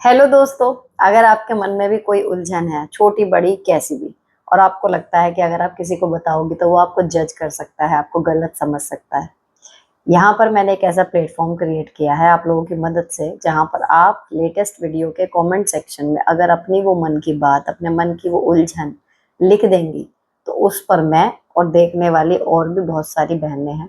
Hello दोस्तों। अगर आपके मन में भी कोई उलझन है, छोटी बड़ी कैसी भी, और आपको लगता है कि अगर आप किसी को बताओगे तो वो आपको जज कर सकता है, आपको गलत समझ सकता है, यहाँ पर मैंने एक ऐसा प्लेटफॉर्म क्रिएट किया है आप लोगों की मदद से, जहाँ पर आप लेटेस्ट वीडियो के कमेंट सेक्शन में अगर अपनी वो मन की बात, अपने मन की वो उलझन लिख देंगी, तो उस पर मैं और देखने वाली और भी बहुत सारी बहनें हैं,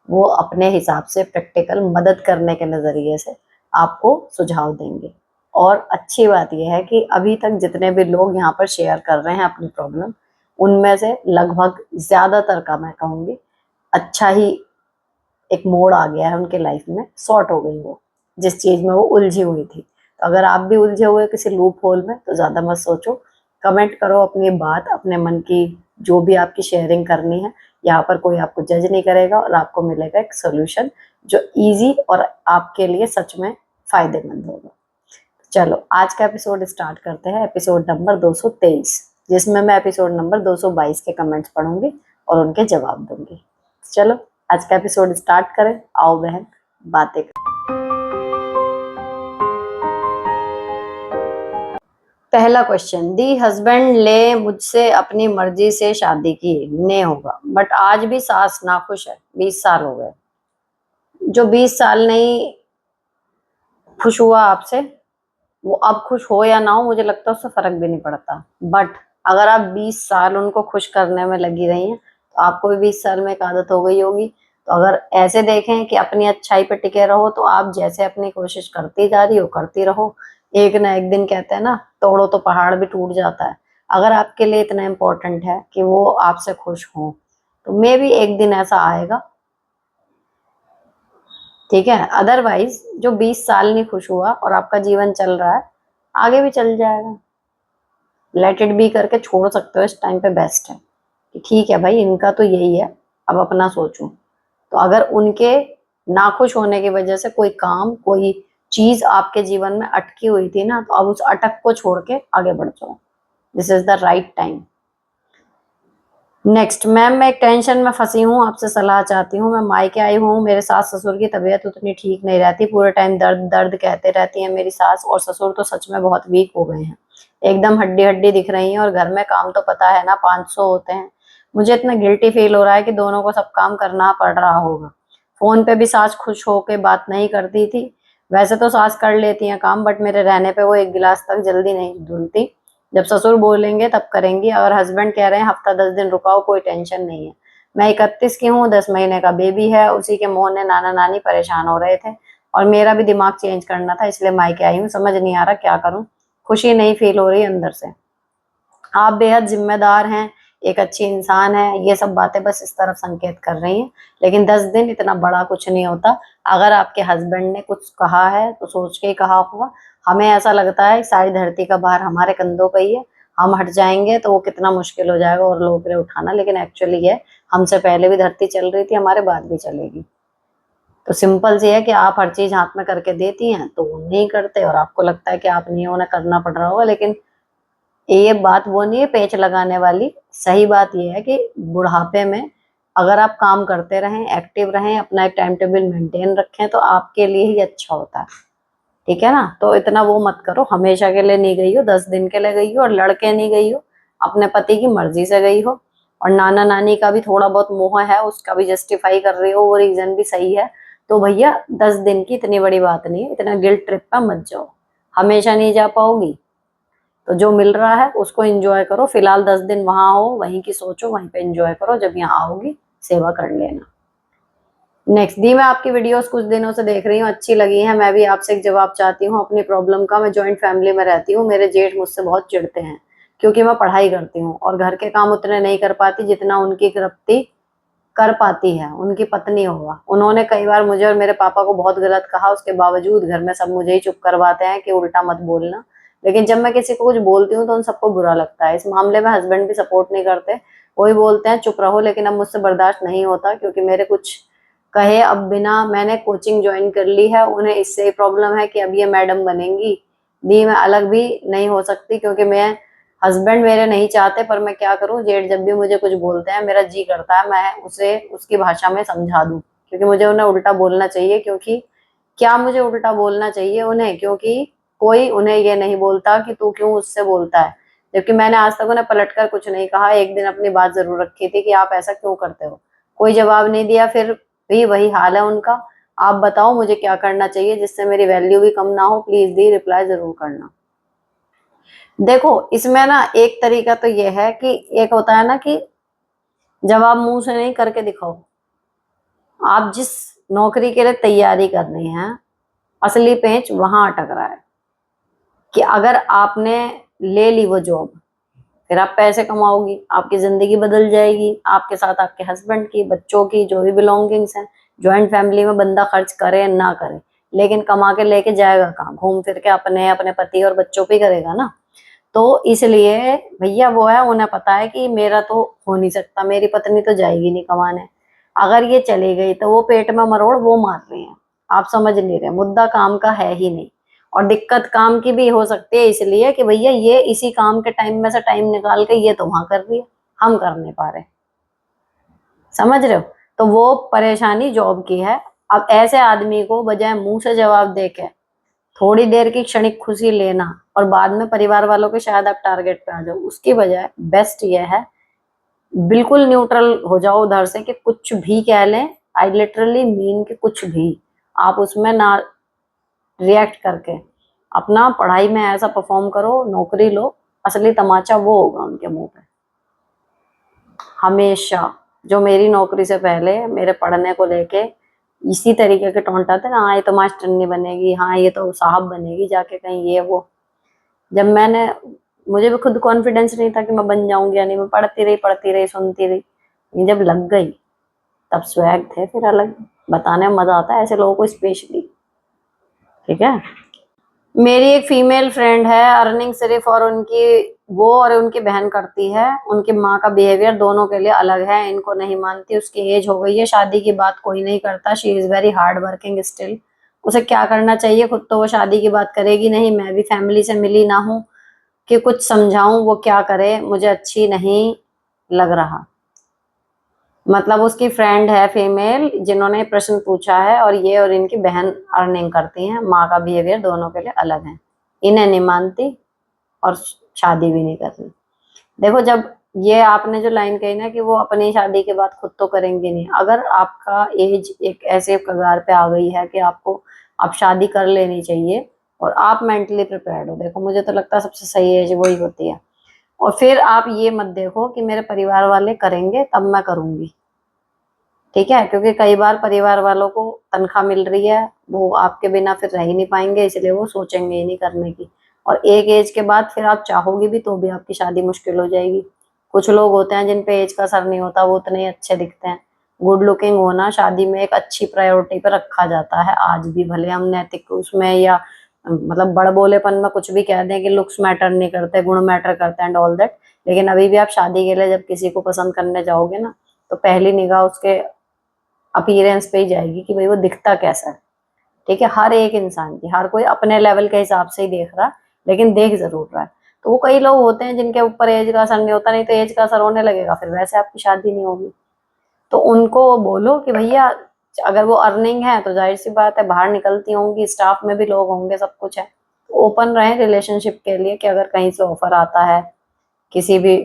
वो अपने हिसाब से प्रैक्टिकल मदद करने के नज़रिए से आपको सुझाव देंगे। और अच्छी बात यह है कि अभी तक जितने भी लोग यहाँ पर शेयर कर रहे हैं अपनी प्रॉब्लम, उनमें से लगभग ज़्यादातर का मैं कहूँगी अच्छा ही एक मोड़ आ गया है उनके लाइफ में, सॉर्ट हो गई वो जिस चीज़ में वो उलझी हुई थी। तो अगर आप भी उलझे हुए किसी लूप होल में, तो ज़्यादा मत सोचो, कमेंट करो अपनी बात, अपने मन की जो भी आपकी शेयरिंग करनी है। यहाँ पर कोई आपको जज नहीं करेगा और आपको मिलेगा एक सोल्यूशन जो इजी और आपके लिए सच में फायदेमंद होगा। चलो आज का एपिसोड स्टार्ट करते हैं, एपिसोड नंबर 223, जिसमें मैं एपिसोड नंबर 222 के कमेंट्स पढ़ूंगी और उनके जवाब दूंगी। चलो आज का एपिसोड स्टार्ट करें। आओ बहन बातें करें। पहला क्वेश्चन, दी हस्बैंड ले मुझसे अपनी मर्जी से शादी की, ने होगा, बट आज भी सास नाखुश है, 20 साल हो गए। जो 20 साल नहीं खुश हुआ आपसे, वो अब खुश हो या ना हो, मुझे लगता है उससे फर्क भी नहीं पड़ता। बट अगर आप 20 साल उनको खुश करने में लगी रही हैं, तो आपको भी 20 साल में एक आदत हो गई होगी। तो अगर ऐसे देखें कि अपनी अच्छाई पे टिके रहो, तो आप जैसे अपनी कोशिश करती जा रही हो करती रहो, एक ना एक दिन कहते हैं ना, तोड़ो तो पहाड़ भी टूट जाता है। अगर आपके लिए इतना इम्पोर्टेंट है कि वो आपसे खुश हो, तो मे भी एक दिन ऐसा आएगा, ठीक है। अदरवाइज जो 20 साल नहीं खुश हुआ और आपका जीवन चल रहा है, आगे भी चल जाएगा। लेट इट बी करके छोड़ सकते हो, इस टाइम पे बेस्ट है कि ठीक है भाई, इनका तो यही है, अब अपना सोचूं। तो अगर उनके नाखुश होने की वजह से कोई काम, कोई चीज आपके जीवन में अटकी हुई थी ना, तो अब उस अटक को छोड़ के आगे बढ़ जाओ। This is the right time. Next, ma'am मैं एक टेंशन में फंसी हूँ, आपसे सलाह चाहती हूँ। मैं मायके आई हूँ, मेरे सास ससुर की तबीयत उतनी ठीक नहीं रहती, पूरे टाइम दर्द दर्द कहते रहती हैं। मेरी सास और ससुर तो सच में बहुत वीक हो गए हैं, एकदम हड्डी हड्डी दिख रही हैं, और घर में काम तो पता है ना 500 होते हैं। मुझे इतना गिल्टी फील हो रहा है कि दोनों को सब काम करना पड़ रहा होगा। फोन पे भी सास खुश होके बात नहीं करती थी। वैसे तो सास कर लेती हैं काम, बट मेरे रहने पे वो एक गिलास तक जल्दी नहीं धुलती। जब ससुर बोलेंगे तब करेंगी, अगर हस्बैंड कह रहे हैं हफ्ता 10 दिन रुकाओ, कोई टेंशन नहीं है। मैं 31 की हूँ, 10 महीने का बेबी है, उसी के मोहने नाना नानी परेशान हो रहे थे, और मेरा भी दिमाग चेंज करना था, इसलिए मायके आई हूँ। समझ नहीं आ रहा क्या करूँ, खुशी नहीं फील हो रही अंदर से। आप बेहद जिम्मेदार हैं, एक अच्छी इंसान है, ये सब बातें बस इस तरफ संकेत कर रही हैं। लेकिन 10 दिन इतना बड़ा कुछ नहीं होता। अगर आपके हस्बैंड ने कुछ कहा है तो सोच के ही कहा होगा। हमें ऐसा लगता है सारी धरती का भार हमारे कंधों पे ही है, हम हट जाएंगे तो वो कितना मुश्किल हो जाएगा और लोगों के लिए उठाना। लेकिन एक्चुअली ये हमसे पहले भी धरती चल रही थी, हमारे बाद भी चलेगी। तो सिंपल सी है कि आप हर चीज हाथ में करके देती हैं तो वो नहीं करते, और आपको लगता है कि आप नहीं, उन्हें करना पड़ रहा होगा। लेकिन ये बात वो नहीं है पेच लगाने वाली। सही बात ये है कि बुढ़ापे में अगर आप काम करते रहें, एक्टिव रहें, अपना एक टाइम टेबल मेंटेन रखें, तो आपके लिए ही अच्छा होता है, ठीक है ना। तो इतना वो मत करो, हमेशा के लिए नहीं गई हो, 10 दिन के लिए गई हो, और लड़के नहीं गई हो, अपने पति की मर्जी से गई हो। और नाना नानी का भी थोड़ा बहुत मोह है, उसका भी जस्टिफाई कर रही हो, वो रीजन भी सही है। तो भैया 10 दिन की इतनी बड़ी बात नहीं है, इतना गिल्ट ट्रिप पे मत जाओ, हमेशा नहीं जा पाओगी। तो जो मिल रहा है उसको एंजॉय करो, फिलहाल 10 दिन वहां हो, वहीं की सोचो, वहीं पे एंजॉय करो, जब यहाँ आओगी सेवा कर लेना। नेक्स्ट, दी मैं आपकी वीडियोस कुछ दिनों से देख रही हूँ, अच्छी लगी है। मैं भी आपसे एक जवाब चाहती हूँ अपनी प्रॉब्लम का। मैं जॉइंट फैमिली में रहती हूँ, मेरे जेठ मुझसे बहुत चिढ़ते हैं क्योंकि मैं पढ़ाई करती हूँ और घर के काम उतने नहीं कर पाती जितना उनकी कृप्ति कर पाती है। उनकी पत्नी होगा, उन्होंने कई बार मुझे और मेरे पापा को बहुत गलत कहा, उसके बावजूद घर में सब मुझे ही चुप करवाते हैं कि उल्टा मत बोलना। लेकिन जब मैं किसी को कुछ बोलती हूँ तो उन सबको बुरा लगता है। इस मामले में हस्बैंड भी सपोर्ट नहीं करते, वही बोलते हैं चुप रहो। लेकिन अब मुझसे बर्दाश्त नहीं होता क्योंकि मेरे कुछ कहे अब बिना, मैंने कोचिंग ज्वाइन कर ली है, उन्हें इससे ही प्रॉब्लम है कि अब ये मैडम बनेंगी। दी मैं अलग भी नहीं हो सकती क्योंकि मैं, हस्बैंड मेरे नहीं चाहते, पर मैं क्या करूं, जेठ जब भी मुझे कुछ बोलते हैं मेरा जी करता है मैं उसे उसकी भाषा में समझा दूं, क्योंकि मुझे उन्हें उल्टा बोलना चाहिए। क्योंकि क्या मुझे उल्टा बोलना चाहिए उन्हें? क्योंकि कोई उन्हें ये नहीं बोलता कि तू क्यों उससे बोलता है, जबकि मैंने आज तक उन्हें पलटकर कुछ नहीं कहा। एक दिन अपनी बात जरूर रखी थी कि आप ऐसा क्यों करते हो, कोई जवाब नहीं दिया, फिर भी वही हाल है उनका। आप बताओ मुझे क्या करना चाहिए जिससे मेरी वैल्यू भी कम ना हो, प्लीज दी रिप्लाई जरूर करना। देखो इसमें ना एक तरीका तो ये है कि एक होता है ना कि जब आप मुंह से नहीं करके दिखाओ, आप जिस नौकरी के लिए तैयारी कर रही हैं असली पेंच वहां अटक रहा है कि अगर आपने ले ली वो जॉब, फिर आप पैसे कमाओगी, आपकी जिंदगी बदल जाएगी, आपके साथ आपके हस्बैंड की, बच्चों की, जो भी बिलोंगिंग्स हैं। ज्वाइंट फैमिली में बंदा खर्च करे ना करे, लेकिन कमा के लेके जाएगा कहाँ, घूम फिर के अपने अपने पति और बच्चों पे करेगा ना। तो इसलिए भैया वो है, उन्हें पता है कि मेरा तो हो नहीं सकता, मेरी पत्नी तो जाएगी नहीं कमाने, अगर ये चली गई तो वो पेट में मरोड़ वो मार रहे हैं। आप समझ नहीं रहे, मुद्दा काम का है ही नहीं। और दिक्कत काम की भी हो सकती है इसलिए कि भैया ये इसी काम के टाइम में से टाइम निकाल के ये तो वहां कर रही है, हम कर नहीं पा रहे। समझ रहे हो? तो वो परेशानी जॉब की है। अब ऐसे आदमी को बजाय मुंह से जवाब दे के थोड़ी देर की क्षणिक खुशी लेना और बाद में परिवार वालों के शायद आप टारगेट पे आ जाओ, उसकी बजाय बेस्ट ये है बिल्कुल न्यूट्रल हो जाओ उधर से कि कुछ भी कह लें, आई लिटरली मीन कि कुछ भी आप उसमें ना रिएक्ट करके अपना पढ़ाई में ऐसा परफॉर्म करो, नौकरी लो, असली तमाचा वो होगा उनके मुंह पे। हमेशा जो मेरी नौकरी से पहले मेरे पढ़ने को लेके इसी तरीके के टोंट आते ना, हाँ ये तो मास्टरनी बनेगी, हाँ ये तो साहब बनेगी जाके कहीं, ये वो। जब मैंने, मुझे भी खुद कॉन्फिडेंस नहीं था कि मैं बन जाऊंगी या नहीं, मैं पढ़ती रही सुनती रही, लेकिन जब लग गई तब स्वैग थे फिर अलग, बताने में मजा आता है ऐसे लोगों को स्पेशली। ठीक है। मेरी एक फीमेल फ्रेंड है, अर्निंग सिर्फ और उनकी वो और उनकी बहन करती है, उनकी माँ का बिहेवियर दोनों के लिए अलग है, इनको नहीं मानती, उसकी एज हो गई है, शादी की बात कोई नहीं करता, she is very hard working still. उसे क्या करना चाहिए, खुद तो वो शादी की बात करेगी नहीं, मैं भी फैमिली से मिली ना हूँ कि कुछ समझाऊं वो क्या करे, मुझे अच्छी नहीं लग रहा। मतलब उसकी फ्रेंड है फीमेल जिन्होंने प्रश्न पूछा है, और ये और इनकी बहन अर्निंग करती हैं, माँ का बिहेवियर दोनों के लिए अलग है, इन्हें नहीं मानती और शादी भी नहीं कर रही। देखो जब ये आपने जो लाइन कही ना कि वो अपनी शादी के बाद खुद तो करेंगे नहीं, अगर आपका एज एक ऐसे कगार पे आ गई है कि आपको अब शादी कर लेनी चाहिए और आप मेंटली प्रिपेयर्ड हो, देखो मुझे तो लगता है सबसे सही एज वही होती है। और फिर आप ये मत देखो कि मेरे परिवार वाले करेंगे तब मैं करूंगी, ठीक है, क्योंकि कई बार परिवार वालों को तनख्वाह मिल रही है, वो आपके बिना फिर रह ही नहीं पाएंगे, इसलिए वो सोचेंगे ही नहीं करने की। और एक एज के बाद फिर आप चाहोगी भी तो भी आपकी शादी मुश्किल हो जाएगी। कुछ लोग होते हैं जिन पे एज का असर नहीं होता, वो उतने ही अच्छे दिखते हैं। गुड लुकिंग होना शादी में एक अच्छी प्रायोरिटी पर रखा जाता है आज भी, भले हम नैतिक उसमें या मतलब बड़ बोलेपन में कुछ भी कह दें कि लुक्स मैटर नहीं करते, गुण मैटर करते हैं एंड ऑल दैट, लेकिन अभी भी आप शादी के लिए जब किसी को पसंद करने जाओगे ना, तो पहली निगाह उसके अपीयरेंस पे ही जाएगी कि भाई वो दिखता कैसा है। ठीक है, हर एक इंसान की, हर कोई अपने लेवल के हिसाब से ही देख रहा है, लेकिन देख जरूर रहा है। तो वो कई लोग होते हैं जिनके ऊपर एज का असर नहीं होता, नहीं तो एज का असर होने लगेगा फिर वैसे आपकी शादी नहीं होगी। तो उनको बोलो कि भैया अगर वो अर्निंग है तो जाहिर सी बात है बाहर निकलती होंगी, स्टाफ में भी लोग होंगे, सब कुछ है, तो ओपन रहें रिलेशनशिप के लिए कि अगर कहीं से ऑफर आता है किसी भी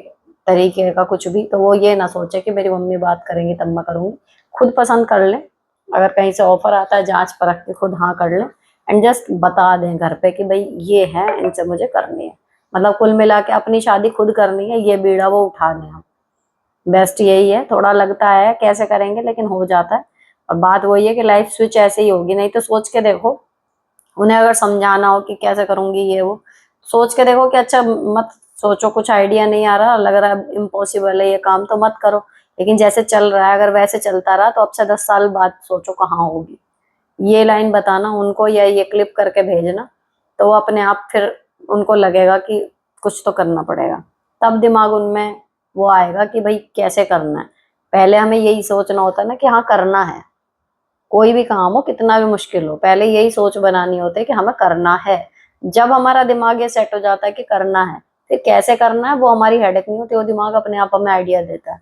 तरीके का कुछ भी, तो वो ये ना सोचे कि मेरी मम्मी बात करेंगी तब मैं करूंगी, खुद पसंद कर ले। अगर कहीं से ऑफर आता है जांच परख के खुद हाँ कर ले, एंड जस्ट बता दें घर पे कि भाई ये है, इनसे मुझे करनी है। मतलब कुल मिला के अपनी शादी खुद करनी है, ये बीड़ा वो उठा लें हम। बेस्ट यही है, थोड़ा लगता है कैसे करेंगे लेकिन हो जाता है। और बात वही है कि लाइफ स्विच ऐसे ही होगी, नहीं तो सोच के देखो, उन्हें अगर समझाना हो कि कैसे करूंगी ये वो, सोच के देखो कि अच्छा मत सोचो, कुछ आइडिया नहीं आ रहा, लग रहा है इम्पॉसिबल है ये काम, तो मत करो। लेकिन जैसे चल रहा है अगर वैसे चलता रहा तो अब से 10 साल बाद सोचो कहाँ होगी। ये लाइन बताना उनको या ये क्लिप करके भेजना, तो वो अपने आप फिर उनको लगेगा कि कुछ तो करना पड़ेगा, तब दिमाग उनमें वो आएगा कि भाई कैसे करना है। पहले हमें यही सोचना होता है ना कि हाँ करना है, कोई भी काम हो कितना भी मुश्किल हो, पहले यही सोच बनानी होती है कि हमें करना है। जब हमारा दिमाग ये सेट हो जाता है कि करना है, फिर कैसे करना है वो हमारी हेडेक नहीं होती, वो दिमाग अपने आप हमें आइडिया देता है,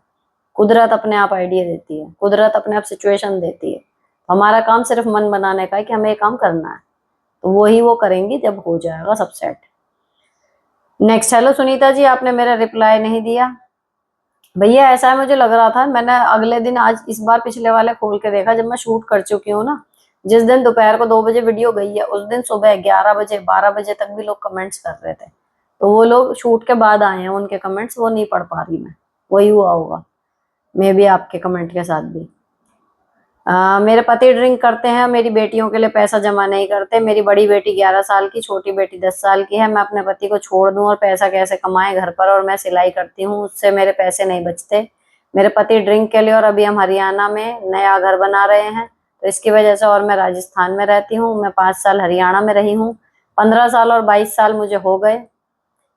कुदरत अपने आप आइडिया देती है, कुदरत अपने आप सिचुएशन देती है। हमारा काम सिर्फ मन बनाने का है कि हमें ये काम करना है। तो वही वो करेंगी जब हो जाएगा सब set. Next, hello Sunita ji, आपने मेरा रिप्लाई नहीं दिया। भैया ऐसा है, मुझे लग रहा था, मैंने अगले दिन आज इस बार पिछले वाले खोल के देखा जब मैं शूट कर चुकी हूँ ना, जिस दिन दोपहर को 2 बजे वीडियो गई है उस दिन सुबह 11 बजे 12 बजे तक भी लोग कमेंट्स कर रहे थे। तो वो लोग शूट के बाद आए हैं, उनके कमेंट्स वो नहीं पढ़ पा रही मैं, वही हुआ होगा मे भी आपके कमेंट के साथ भी। मेरे पति ड्रिंक करते हैं, मेरी बेटियों के लिए पैसा जमा नहीं करते। मेरी बड़ी बेटी 11 साल की, छोटी बेटी 10 साल की है। मैं अपने पति को छोड़ दूं और पैसा कैसे कमाएं घर पर, और मैं सिलाई करती हूँ, उससे मेरे पैसे नहीं बचते। मेरे पति ड्रिंक के लिए, और अभी हम हरियाणा में नया घर बना रहे हैं तो इसकी वजह से, और मैं राजस्थान में रहती हूँ। मैं 5 साल हरियाणा में रही हूँ। 15 साल और 22 साल मुझे हो गए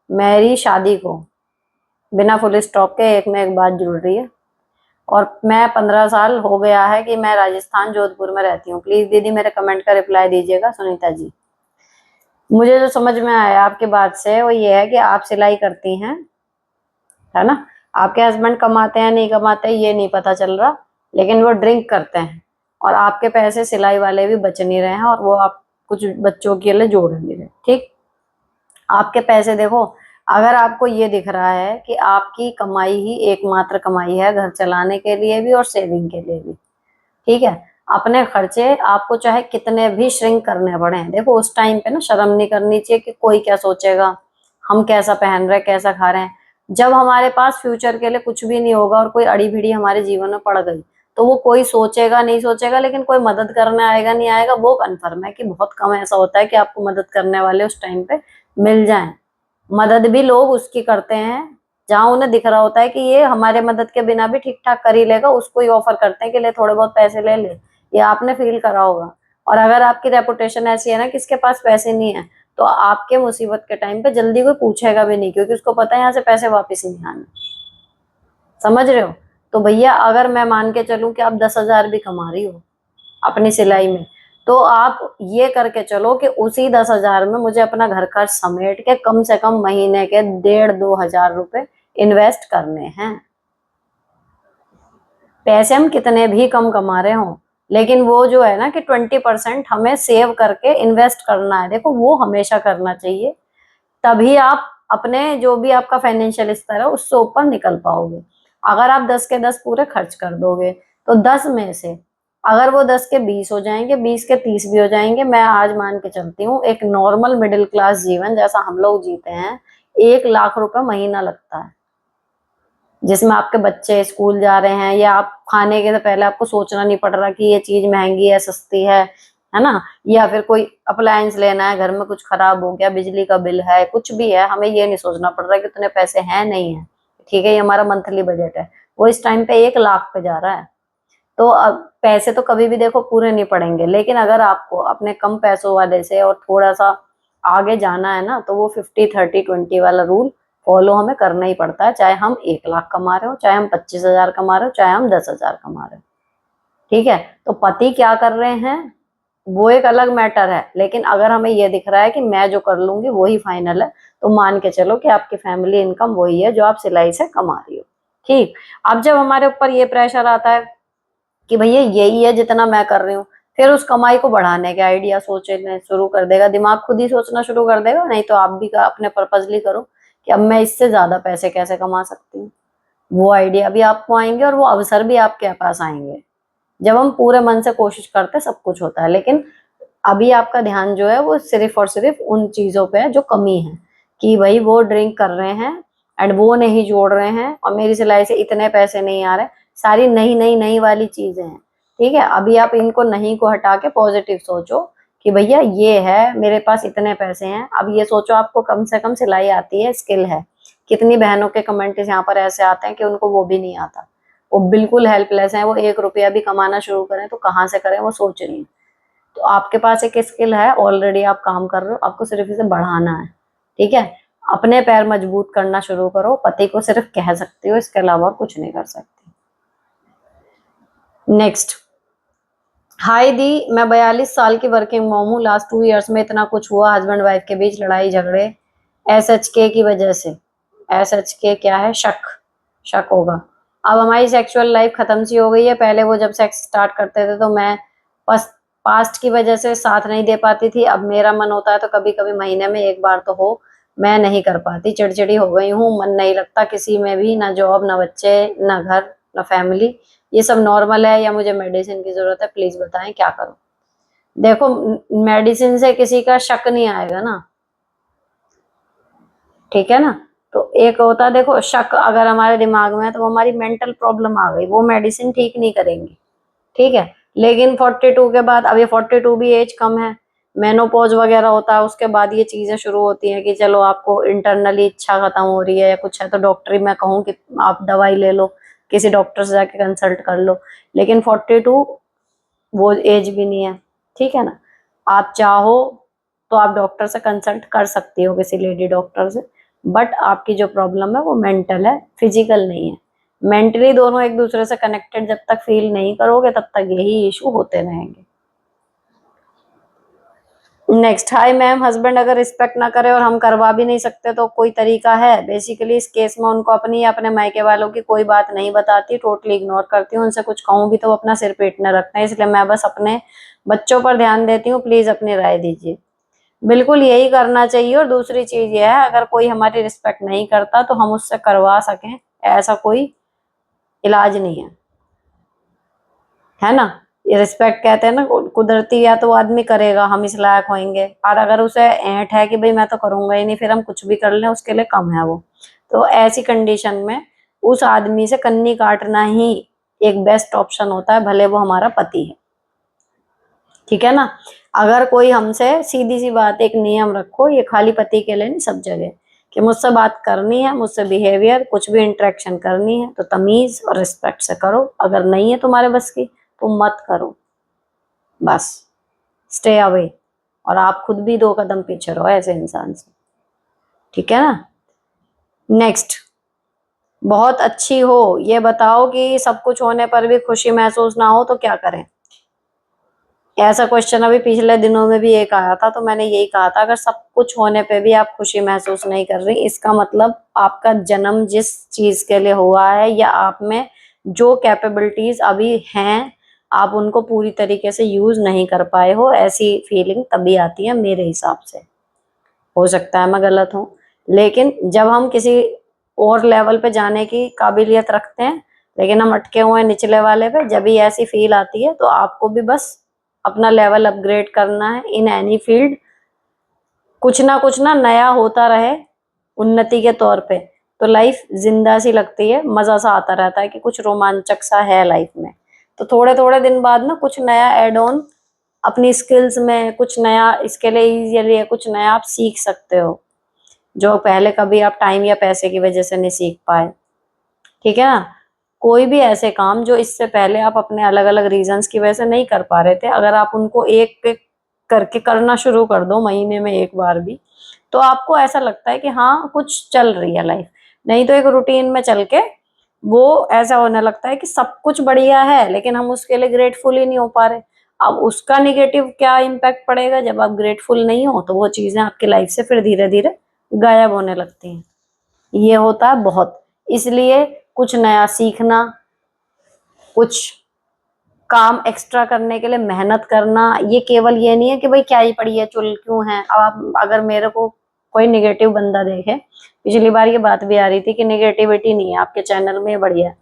मेरी शादी को। बिना फुल स्टॉप के एक में एक बात जुड़ रही है। और मैं 15 साल हो गया है कि मैं राजस्थान जोधपुर में रहती हूँ। प्लीज दीदी मेरे कमेंट का रिप्लाई दीजिएगा। सुनीता जी, मुझे जो समझ में आया आपकी बात से वो ये है कि आप सिलाई करती हैं, है ना। आपके हस्बैंड कमाते हैं नहीं कमाते ये नहीं पता चल रहा, लेकिन वो ड्रिंक करते हैं और आपके पैसे सिलाई वाले भी बच नहीं रहे हैं, और वो आप कुछ बच्चों के लिए जोड़ नहीं रहे। ठीक, आपके पैसे देखो, अगर आपको ये दिख रहा है कि आपकी कमाई ही एकमात्र कमाई है घर चलाने के लिए भी और सेविंग के लिए भी, ठीक है, अपने खर्चे आपको चाहे कितने भी श्रिंक करने पड़े, देखो उस टाइम पे ना शर्म नहीं करनी चाहिए कि कोई क्या सोचेगा, हम कैसा पहन रहे कैसा खा रहे हैं। जब हमारे पास फ्यूचर के लिए कुछ भी नहीं होगा और कोई अड़ी भिड़ी हमारे जीवन में पड़ गई तो वो कोई सोचेगा नहीं सोचेगा, लेकिन कोई मदद करने आएगा नहीं आएगा वो कन्फर्म है कि बहुत कम ऐसा होता है कि आपको मदद करने वाले उस टाइम पे मिल जाएं। मदद भी लोग उसकी करते हैं जहां उन्हें दिख रहा होता है कि ये हमारे मदद के बिना भी ठीक ठाक कर ही लेगा, उसको ही ऑफर करते हैं कि ले थोड़े बहुत पैसे ले ले। ये आपने फील करा होगा। और अगर आपकी रेपुटेशन ऐसी है ना कि इसके पास पैसे नहीं है, तो आपके मुसीबत के टाइम पे जल्दी कोई पूछेगा भी नहीं, क्योंकि उसको पता है यहाँ से पैसे वापस नहीं आने। समझ रहे हो। तो भैया अगर मैं मान के चलूं कि आप 10,000 भी कमा रही हो अपनी सिलाई में, तो आप ये करके चलो कि उसी 10,000 में मुझे अपना घर खर्च समेट के कम से कम महीने के 1,500-2,000 रुपए इन्वेस्ट करने हैं। पैसे हम कितने भी कम कमा रहे हो, लेकिन वो जो है ना कि 20% हमें सेव करके इन्वेस्ट करना है, देखो वो हमेशा करना चाहिए। तभी आप अपने जो भी आपका फाइनेंशियल स्तर है उससे ऊपर निकल पाओगे। अगर आप 10 के 10 पूरे खर्च कर दोगे तो 10 में से अगर वो 10 के 20 हो जाएंगे, 20 के 30 भी हो जाएंगे, मैं आज मान के चलती हूँ एक नॉर्मल मिडिल क्लास जीवन जैसा हम लोग जीते हैं 1 लाख रुपए महीना लगता है, जिसमें आपके बच्चे स्कूल जा रहे हैं, या आप खाने के से पहले आपको सोचना नहीं पड़ रहा कि ये चीज महंगी है सस्ती है ना, या फिर कोई अप्लायंस लेना है घर में, कुछ खराब हो गया, बिजली का बिल है, कुछ भी है, हमें ये नहीं सोचना पड़ रहा कि इतने पैसे हैं नहीं है। ठीक है, ये हमारा मंथली बजट है, वो इस टाइम पे 1 लाख पे जा रहा है। तो अब पैसे तो कभी भी देखो पूरे नहीं पड़ेंगे, लेकिन अगर आपको अपने कम पैसों वाले से और थोड़ा सा आगे जाना है ना, तो वो 50-30-20 वाला रूल फॉलो हमें करना ही पड़ता है, चाहे हम 1 लाख कमा रहे हो, चाहे हम 25,000 कमा रहे हो, चाहे हम 10,000 कमा रहे हो। ठीक है, तो पति क्या कर रहे हैं वो एक अलग मैटर है, लेकिन अगर हमें ये दिख रहा है कि मैं जो कर लूंगी वही फाइनल है, तो मान के चलो कि आपकी फैमिली इनकम वही है जो आप सिलाई से कमा रही हो। ठीक, अब जब हमारे ऊपर ये प्रेशर आता है कि भैया यही है जितना मैं कर रही हूँ, फिर उस कमाई को बढ़ाने के आइडिया सोचने शुरू कर देगा, दिमाग खुद ही सोचना शुरू कर देगा। नहीं तो आप भी अपने पर्पजली करो कि अब मैं इससे ज्यादा पैसे कैसे कमा सकती हूँ, वो आइडिया भी आपको आएंगे और वो अवसर भी आपके पास आएंगे। जब हम पूरे मन से कोशिश करते हैं सब कुछ होता है, लेकिन अभी आपका ध्यान जो है वो सिर्फ और सिर्फ उन चीजों पे है जो कमी है, कि भाई वो ड्रिंक कर रहे हैं एंड वो नहीं जोड़ रहे हैं और मेरी सिलाई से इतने पैसे नहीं आ रहे, सारी नई नई नई वाली चीजें हैं। ठीक है, अभी आप इनको नहीं को हटा के पॉजिटिव सोचो कि भैया ये है मेरे पास इतने पैसे हैं। अब ये सोचो आपको कम से कम सिलाई आती है, स्किल है। कितनी बहनों के कमेंट यहाँ पर ऐसे आते हैं कि उनको वो भी नहीं आता, वो बिल्कुल हेल्पलेस है, वो 1 रुपया भी कमाना शुरू करें तो कहाँ से करें वो सोच रही है। तो आपके पास एक स्किल है, ऑलरेडी आप काम कर रहे हो, आपको सिर्फ इसे बढ़ाना है। ठीक है, अपने पैर मजबूत करना शुरू करो, पति को सिर्फ कह सकती हो, इसके अलावा और कुछ नहीं कर सकती। नेक्स्ट, हाय दी, मैं 42 साल की वर्किंग मॉम हूँ। लास्ट 2 इयर्स में इतना कुछ हुआ, हस्बैंड वाइफ के बीच लड़ाई झगड़े SHK की वजह से। SHK क्या है? शक, शक होगा। अब हमारी सेक्सुअल लाइफ खत्म सी हो गई है। पहले वो जब सेक्स स्टार्ट करते थे तो मैं पास्ट की वजह से साथ नहीं दे पाती थी, अब मेरा मन होता है तो कभी कभी महीने में एक बार तो हो, मैं नहीं कर पाती, चिड़चिड़ी हो गई हूँ, मन नहीं लगता किसी में भी, ना जॉब ना बच्चे ना घर ना फैमिली। ये सब नॉर्मल है या मुझे मेडिसिन की जरूरत है, प्लीज बताएं क्या करूं। देखो, मेडिसिन से किसी का शक नहीं आएगा ना, ठीक है ना। तो एक होता है, देखो शक अगर हमारे दिमाग में है तो वो हमारी मेंटल प्रॉब्लम आ गई, वो मेडिसिन ठीक नहीं करेंगी, ठीक है। लेकिन 42 के बाद, अब ये 42 भी एज कम है, मेनोपॉज वगैरह होता है, उसके बाद ये चीजें शुरू होती हैं कि चलो आपको इंटरनली इच्छा खत्म हो रही है या कुछ है तो डॉक्टरी मैं कहूँ कि आप दवाई ले लो, किसी डॉक्टर से जाके कंसल्ट कर लो। लेकिन 42 वो एज भी नहीं है, ठीक है ना। आप चाहो तो आप डॉक्टर से कंसल्ट कर सकती हो, किसी लेडी डॉक्टर से, बट आपकी जो प्रॉब्लम है वो मेंटल है, फिजिकल नहीं है। मेंटली दोनों एक दूसरे से कनेक्टेड जब तक फील नहीं करोगे तब तक यही इशू होते रहेंगे। नेक्स्ट, हाय मैम, हस्बैंड अगर रिस्पेक्ट ना करे और हम करवा भी नहीं सकते तो कोई तरीका है? बेसिकली इस केस में उनको अपनी या अपने मायके वालों की कोई बात नहीं बताती, टोटली इग्नोर करती हूँ, उनसे कुछ कहूँ भी तो वो अपना सिर पीटने रखते हैं, इसलिए मैं बस अपने बच्चों पर ध्यान देती हूँ, प्लीज अपनी राय दीजिए। बिल्कुल यही करना चाहिए। और दूसरी चीज ये है, अगर कोई हमारी रिस्पेक्ट नहीं करता तो हम उससे करवा सकें ऐसा कोई इलाज नहीं है ना। ये रिस्पेक्ट कहते हैं ना, कुदरती, या तो वो आदमी करेगा हम इस लायक होंगे, और अगर उसे ऐंठ है कि भाई मैं तो करूंगा ही नहीं, फिर हम कुछ भी कर लें उसके लिए कम है वो। तो ऐसी कंडीशन में उस आदमी से कन्नी काटना ही एक बेस्ट ऑप्शन होता है, भले वो हमारा पति है, ठीक है ना। अगर कोई हमसे, सीधी सी बात, एक नियम रखो, ये खाली पति के लिए नहीं, सब जगह, कि मुझसे बात करनी है, मुझसे बिहेवियर कुछ भी इंटरेक्शन करनी है तो तमीज और रिस्पेक्ट से करो, अगर नहीं है तुम्हारे बस की तो मत करो, बस स्टे अवे। और आप खुद भी 2 कदम पीछे रहो ऐसे इंसान से, ठीक है ना। नेक्स्ट, बहुत अच्छी हो, ये बताओ कि सब कुछ होने पर भी खुशी महसूस ना हो तो क्या करें? ऐसा क्वेश्चन अभी पिछले दिनों में भी एक आया था, तो मैंने यही कहा था, अगर सब कुछ होने पे भी आप खुशी महसूस नहीं कर रही, इसका मतलब आपका जन्म जिस चीज के लिए हुआ है या आप में जो कैपेबिलिटीज अभी हैं आप उनको पूरी तरीके से यूज नहीं कर पाए हो, ऐसी फीलिंग तभी आती है मेरे हिसाब से। हो सकता है मैं गलत हूँ, लेकिन जब हम किसी और लेवल पे जाने की काबिलियत रखते हैं लेकिन हम अटके हुए हैं निचले वाले पे, जब भी ऐसी फील आती है तो आपको भी बस अपना लेवल अपग्रेड करना है इन एनी फील्ड, कुछ ना नया होता रहे उन्नति के तौर पे, तो लाइफ जिंदा सी लगती है, मजा सा आता रहता है कि कुछ रोमांचक सा है लाइफ में। तो थोड़े थोड़े दिन बाद ना कुछ नया एड ऑन अपनी स्किल्स में, कुछ नया इसके लिए इजीली कुछ नया आप सीख सकते हो जो पहले कभी आप टाइम या पैसे की वजह से नहीं सीख पाए, ठीक है ना। कोई भी ऐसे काम जो इससे पहले आप अपने अलग अलग रीजंस की वजह से नहीं कर पा रहे थे, अगर आप उनको एक एक करके करना शुरू कर दो महीने में एक बार भी, तो आपको ऐसा लगता है कि हाँ कुछ चल रही है लाइफ। नहीं तो एक रूटीन में चल के वो ऐसा होने लगता है कि सब कुछ बढ़िया है लेकिन हम उसके लिए ग्रेटफुल ही नहीं हो पा रहे। अब उसका निगेटिव क्या इम्पैक्ट पड़ेगा, जब आप ग्रेटफुल नहीं हो तो वो चीजें आपकी लाइफ से फिर धीरे धीरे गायब होने लगती हैं। ये होता है बहुत, इसलिए कुछ नया सीखना, कुछ काम एक्स्ट्रा करने के लिए मेहनत करना, ये केवल ये नहीं है कि भाई क्या ही पड़ी है चुल क्यों है। अब आप अगर मेरे को कोई निगेटिव बंदा देखे, पिछली बार ये बात भी आ रही थी कि निगेटिविटी नहीं है आपके चैनल में, बढ़िया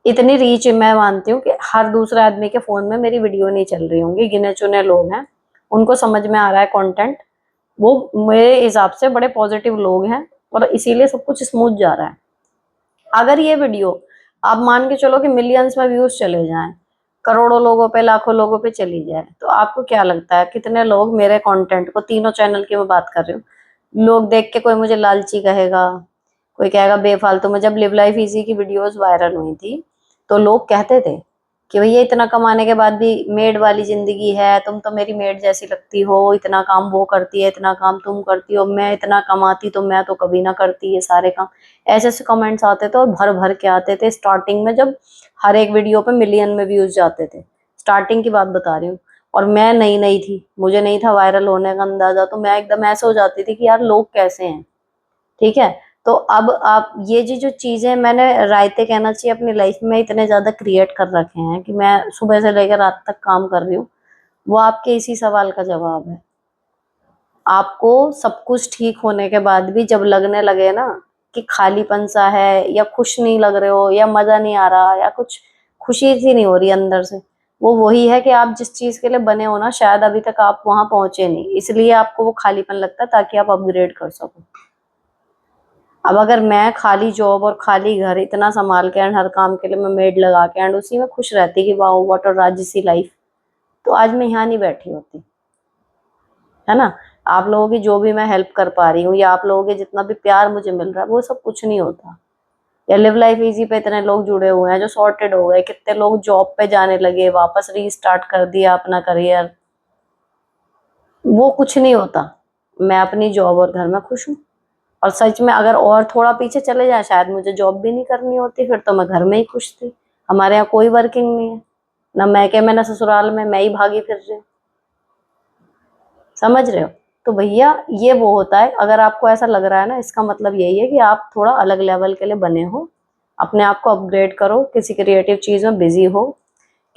इतनी रीच मैं मानती हूँ कि हर दूसरे आदमी के फोन में मेरी वीडियो नहीं चल रही होंगी, गिने चुने लोग हैं उनको समझ में आ रहा है कंटेंट, वो मेरे हिसाब से बड़े पॉजिटिव लोग हैं और इसीलिए सब कुछ स्मूथ जा रहा है। अगर ये वीडियो आप मान के चलो कि मिलियंस में व्यूज चले जाएं, करोड़ों लोगों पे लाखों लोगों पे चली जाए, तो आपको क्या लगता है कितने लोग मेरे कंटेंट को, तीनों चैनल की मैं बात कर रही हूँ, लोग देख के कोई मुझे लालची कहेगा, कोई कहेगा बेफालतू में। जब लिव लाइफ इजी की वीडियोस वायरल हुई थी तो लोग कहते थे कि भैया इतना कमाने के बाद भी मेड वाली जिंदगी है, तुम तो मेरी मेड जैसी लगती हो, इतना काम वो करती है, इतना काम तुम करती हो, मैं इतना कमाती तो मैं तो कभी ना करती ये सारे काम। ऐसे ऐसे कमेंट्स आते थे और भर भर के आते थे स्टार्टिंग में, जब हर एक वीडियो पे मिलियन में व्यूज जाते थे, स्टार्टिंग की बात बता रही हूँ। और मैं नई नई थी, मुझे नहीं था वायरल होने का अंदाजा, तो मैं एकदम ऐसे हो जाती थी कि यार लोग कैसे हैं, ठीक है। तो अब आप ये जो चीजें मैंने रायते कहना चाहिए अपनी लाइफ में इतने ज्यादा क्रिएट कर रखे हैं कि मैं सुबह से लेकर रात तक काम कर रही हूँ, वो आपके इसी सवाल का जवाब है। आपको सब कुछ ठीक होने के बाद भी जब लगने लगे ना कि खालीपन सा है, या खुश नहीं लग रहे हो, या मजा नहीं आ रहा, या कुछ खुशी सी नहीं हो रही अंदर से, वो वही है कि आप जिस चीज के लिए बने हो ना, शायद अभी तक आप वहां पहुंचे नहीं, इसलिए आपको वो खालीपन लगता है, ताकि आप अपग्रेड कर सको। अब अगर मैं खाली जॉब और खाली घर इतना संभाल के एंड हर काम के लिए मैं मेड लगा के एंड उसी में खुश रहती कि वाह व्हाट अ राजसी लाइफ, तो आज मैं यहाँ नहीं बैठी होती, है ना। आप लोगों की जो भी मैं हेल्प कर पा रही हूँ, या आप लोगों के जितना भी प्यार मुझे मिल रहा है, वो सब कुछ नहीं होता। या लिव लाइफ इजी पे इतने लोग जुड़े हुए हैं जो सॉर्टेड हो गए, कितने लोग जॉब पे जाने लगे, वापस रीस्टार्ट कर दिया अपना करियर, वो कुछ नहीं होता। मैं अपनी जॉब और घर में खुश हूँ। और सच में अगर और थोड़ा पीछे चले जाए, शायद मुझे जॉब भी नहीं करनी होती, फिर तो मैं घर में ही खुश थी। हमारे यहाँ कोई वर्किंग नहीं है, ना मैके में ना ससुराल में, मैं ही भागी फिर रही हूँ। समझ रहे हो। तो भैया ये वो होता है, अगर आपको ऐसा लग रहा है ना, इसका मतलब यही है कि आप थोड़ा अलग लेवल के लिए बने हो, अपने आप को अपग्रेड करो, किसी क्रिएटिव चीज में बिजी हो।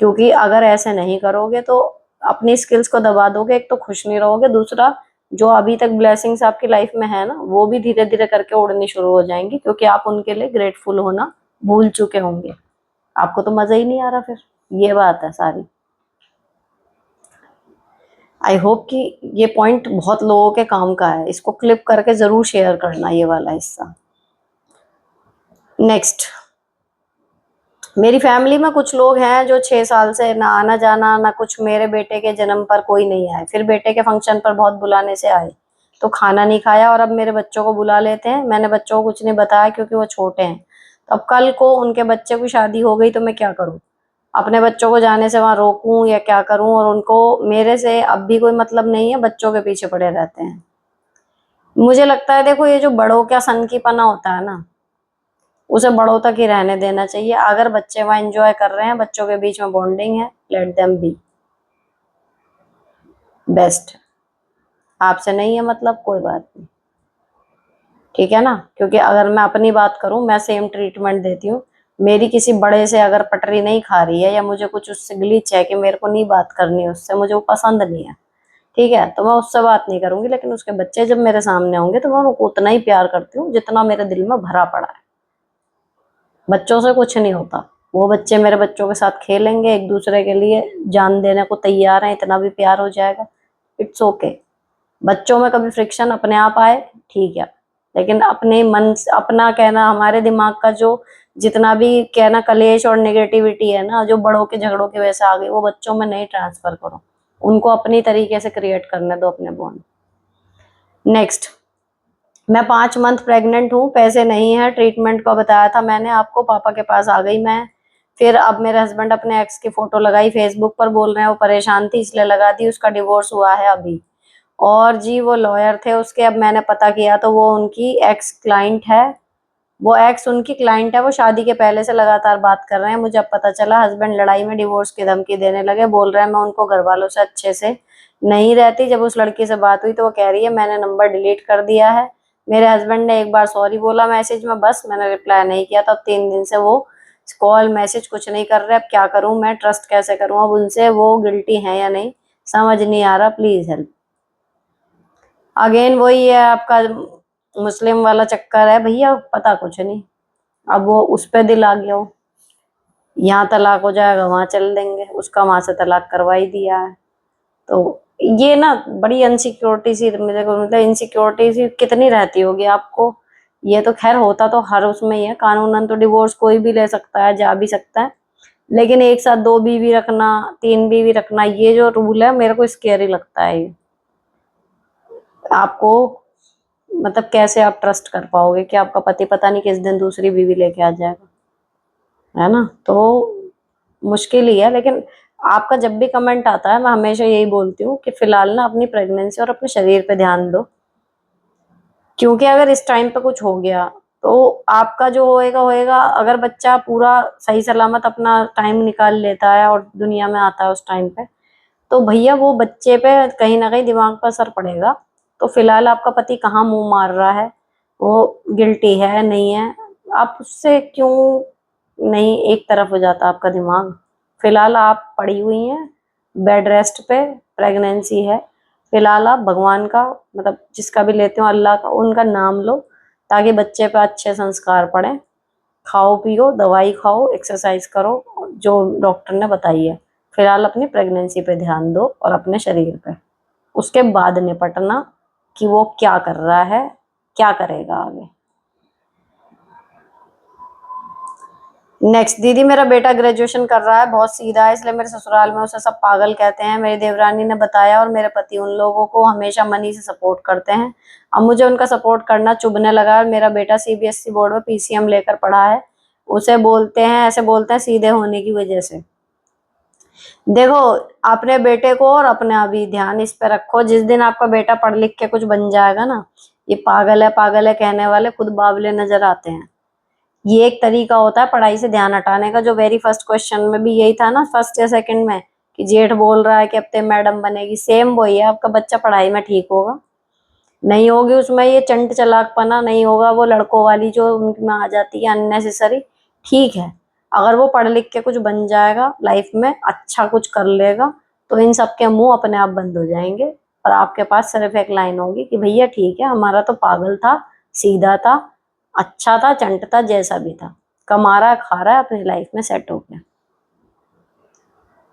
क्योंकि अगर ऐसे नहीं करोगे तो अपनी स्किल्स को दबा दोगे, एक तो खुश नहीं रहोगे, दूसरा जो अभी तक ब्लेसिंग्स आपकी लाइफ में है ना, वो भी धीरे धीरे करके उड़नी शुरू हो जाएंगी, क्योंकि आप उनके लिए ग्रेटफुल होना भूल चुके होंगे। आपको तो मजा ही नहीं आ रहा फिर, ये बात है सारी। आई होप कि ये पॉइंट बहुत लोगों के काम का है, इसको क्लिप करके जरूर शेयर करना ये वाला हिस्सा। नेक्स्ट, मेरी फैमिली में कुछ लोग हैं जो 6 साल से ना आना जाना ना कुछ, मेरे बेटे के जन्म पर कोई नहीं आए, फिर बेटे के फंक्शन पर बहुत बुलाने से आए तो खाना नहीं खाया, और अब मेरे बच्चों को बुला लेते हैं। मैंने बच्चों को कुछ नहीं बताया क्योंकि वो छोटे हैं। तो अब कल को उनके बच्चे की शादी हो गई तो मैं क्या करूं? अपने बच्चों को जाने से वहां रोकूं या क्या करूं? और उनको मेरे से अब भी कोई मतलब नहीं है, बच्चों के पीछे पड़े रहते हैं। मुझे लगता है देखो, ये जो बड़ों का सनकीपना होता है ना, उसे बड़ों तक ही रहने देना चाहिए। अगर बच्चे वहां एंजॉय कर रहे हैं, बच्चों के बीच में बॉन्डिंग है, लेट देम बी बेस्ट। आपसे नहीं है मतलब, कोई बात नहीं, ठीक है ना। क्योंकि अगर मैं अपनी बात करूं, मैं सेम ट्रीटमेंट देती हूँ। मेरी किसी बड़े से अगर पटरी नहीं खा रही है, या मुझे कुछ उससे ग्लिच है कि मेरे को नहीं बात करनी उससे, मुझे वो पसंद नहीं है, ठीक है, तो मैं उससे बात नहीं करूंगी। लेकिन उसके बच्चे जब मेरे सामने होंगे तो मैं उनको उतना ही प्यार करती हूँ जितना मेरे दिल में भरा पड़ा है। बच्चों से कुछ नहीं होता, वो बच्चे मेरे बच्चों के साथ खेलेंगे, एक दूसरे के लिए जान देने को तैयार हैं, इतना भी प्यार हो जाएगा, इट्स ओके। बच्चों में कभी फ्रिक्शन अपने आप आए, ठीक है, लेकिन अपने मन अपना कहना, हमारे दिमाग का जो जितना भी कहना कलेश और नेगेटिविटी है ना, जो बड़ों के झगड़ों की वजह से आ गई, वो बच्चों में नहीं ट्रांसफर करो, उनको अपनी तरीके से क्रिएट करने दो अपने बॉन्ड। नेक्स्ट, मैं 5 मंथ प्रेग्नेंट हूँ, पैसे नहीं है, ट्रीटमेंट का बताया था मैंने आपको, पापा के पास आ गई मैं। फिर अब मेरे हस्बैंड अपने एक्स की फोटो लगाई फेसबुक पर, बोल रहे हैं वो परेशान थी इसलिए लगा दी, उसका डिवोर्स हुआ है अभी। और जी वो लॉयर थे उसके, अब मैंने पता किया तो वो उनकी एक्स क्लाइंट है, वो एक्स उनकी क्लाइंट है, वो शादी के पहले से लगातार बात कर रहे हैं। मुझे अब पता चला हस्बैंड लड़ाई में डिवोर्स की धमकी देने लगे, बोल रहे हैं मैं उनको घर वालों से अच्छे से नहीं रहती। जब उस लड़की से बात हुई तो वो कह रही है मैंने नंबर डिलीट कर दिया है। मेरे हस्बैंड ने एक बार सॉरी बोला मैसेज में, बस मैंने रिप्लाई नहीं किया था। 3 दिन से वो कॉल मैसेज कुछ नहीं कर रहे। अब क्या करूं मैं, ट्रस्ट कैसे करूं अब उनसे, वो गिल्टी है या नहीं समझ नहीं आ रहा, प्लीज हेल्प। अगेन वही है आपका मुस्लिम वाला चक्कर है भैया, पता कुछ नहीं। अब वो उस पे दिल आ गया हो, यहाँ तलाक हो जाएगा वहां चल देंगे, उसका वहां से तलाक करवा ही दिया है। तो ये ना बड़ी अनसिक्योरिटी सी, मेरे को मतलब इनसिक्योरिटी सी कितनी रहती होगी आपको। ये तो खैर होता तो हर उसमें ही है, कानूनन तो डिवोर्स कोई भी ले सकता है, जा भी सकता है, लेकिन एक साथ 2 बीवी रखना, 3 बीवी रखना, ये जो रूल है मेरे को स्केरी लगता है ये। आपको मतलब कैसे आप ट्रस्ट कर पाओगे कि आपका पति पता नहीं किस दिन दूसरी बीवी लेके आ जाएगा, है ना। तो मुश्किल ही है। लेकिन आपका जब भी कमेंट आता है मैं हमेशा यही बोलती हूँ कि फिलहाल ना अपनी प्रेगनेंसी और अपने शरीर पे ध्यान दो, क्योंकि अगर इस टाइम पे कुछ हो गया तो आपका जो होएगा होएगा। अगर बच्चा पूरा सही सलामत अपना टाइम निकाल लेता है और दुनिया में आता है उस टाइम पे, तो भैया वो बच्चे पे कहीं ना कहीं दिमाग पर असर पड़ेगा। तो फिलहाल आपका पति कहाँ मुंह मार रहा है, वो गिल्टी है नहीं है, आप उससे क्यों नहीं एक तरफ हो जाता आपका दिमाग। फिलहाल आप पड़ी हुई हैं, बेड रेस्ट पे, प्रेगनेंसी है। फिलहाल आप भगवान का, मतलब जिसका भी लेते हो, अल्लाह का, उनका नाम लो ताकि बच्चे पे अच्छे संस्कार पड़े। खाओ पियो, दवाई खाओ, एक्सरसाइज करो जो डॉक्टर ने बताई है। फिलहाल अपनी प्रेगनेंसी पे ध्यान दो और अपने शरीर पे। उसके बाद निपटना कि वो क्या कर रहा है, क्या करेगा आगे। नेक्स्ट, दीदी मेरा बेटा ग्रेजुएशन कर रहा है, बहुत सीधा है, इसलिए मेरे ससुराल में उसे सब पागल कहते हैं। मेरी देवरानी ने बताया और मेरे पति उन लोगों को हमेशा मनी से सपोर्ट करते हैं। अब मुझे उनका सपोर्ट करना चुभने लगा है। मेरा बेटा सीबीएसई बोर्ड में पीसीएम लेकर पढ़ा है। उसे बोलते हैं, ऐसे बोलते हैं सीधे होने की वजह से। देखो, अपने बेटे को और अपने अभी ध्यान इस पे रखो। जिस दिन आपका बेटा पढ़ लिख के कुछ बन जाएगा ना, ये पागल है कहने वाले खुद बावले नजर आते हैं। ये एक तरीका होता है पढ़ाई से ध्यान हटाने का, जो वेरी फर्स्ट क्वेश्चन में भी यही था ना, फर्स्ट या सेकंड में, कि जेठ बोल रहा है कि अब ते मैडम बनेगी। सेम वही है, आपका बच्चा पढ़ाई में ठीक होगा, नहीं होगी उसमें ये चंट चलाकपना, नहीं होगा वो लड़कों वाली जो उनमें आ जाती है अननेसेसरी। ठीक है, अगर वो पढ़ लिख के कुछ बन जाएगा लाइफ में, अच्छा कुछ कर लेगा, तो इन सबके मुंह अपने आप बंद हो जाएंगे और आपके पास सिर्फ एक लाइन होगी कि भैया ठीक है, हमारा तो पागल था, सीधा था, अच्छा था, चंट था, जैसा भी था, कमा रहा है, खा रहा है, अपनी लाइफ में सेट हो गया।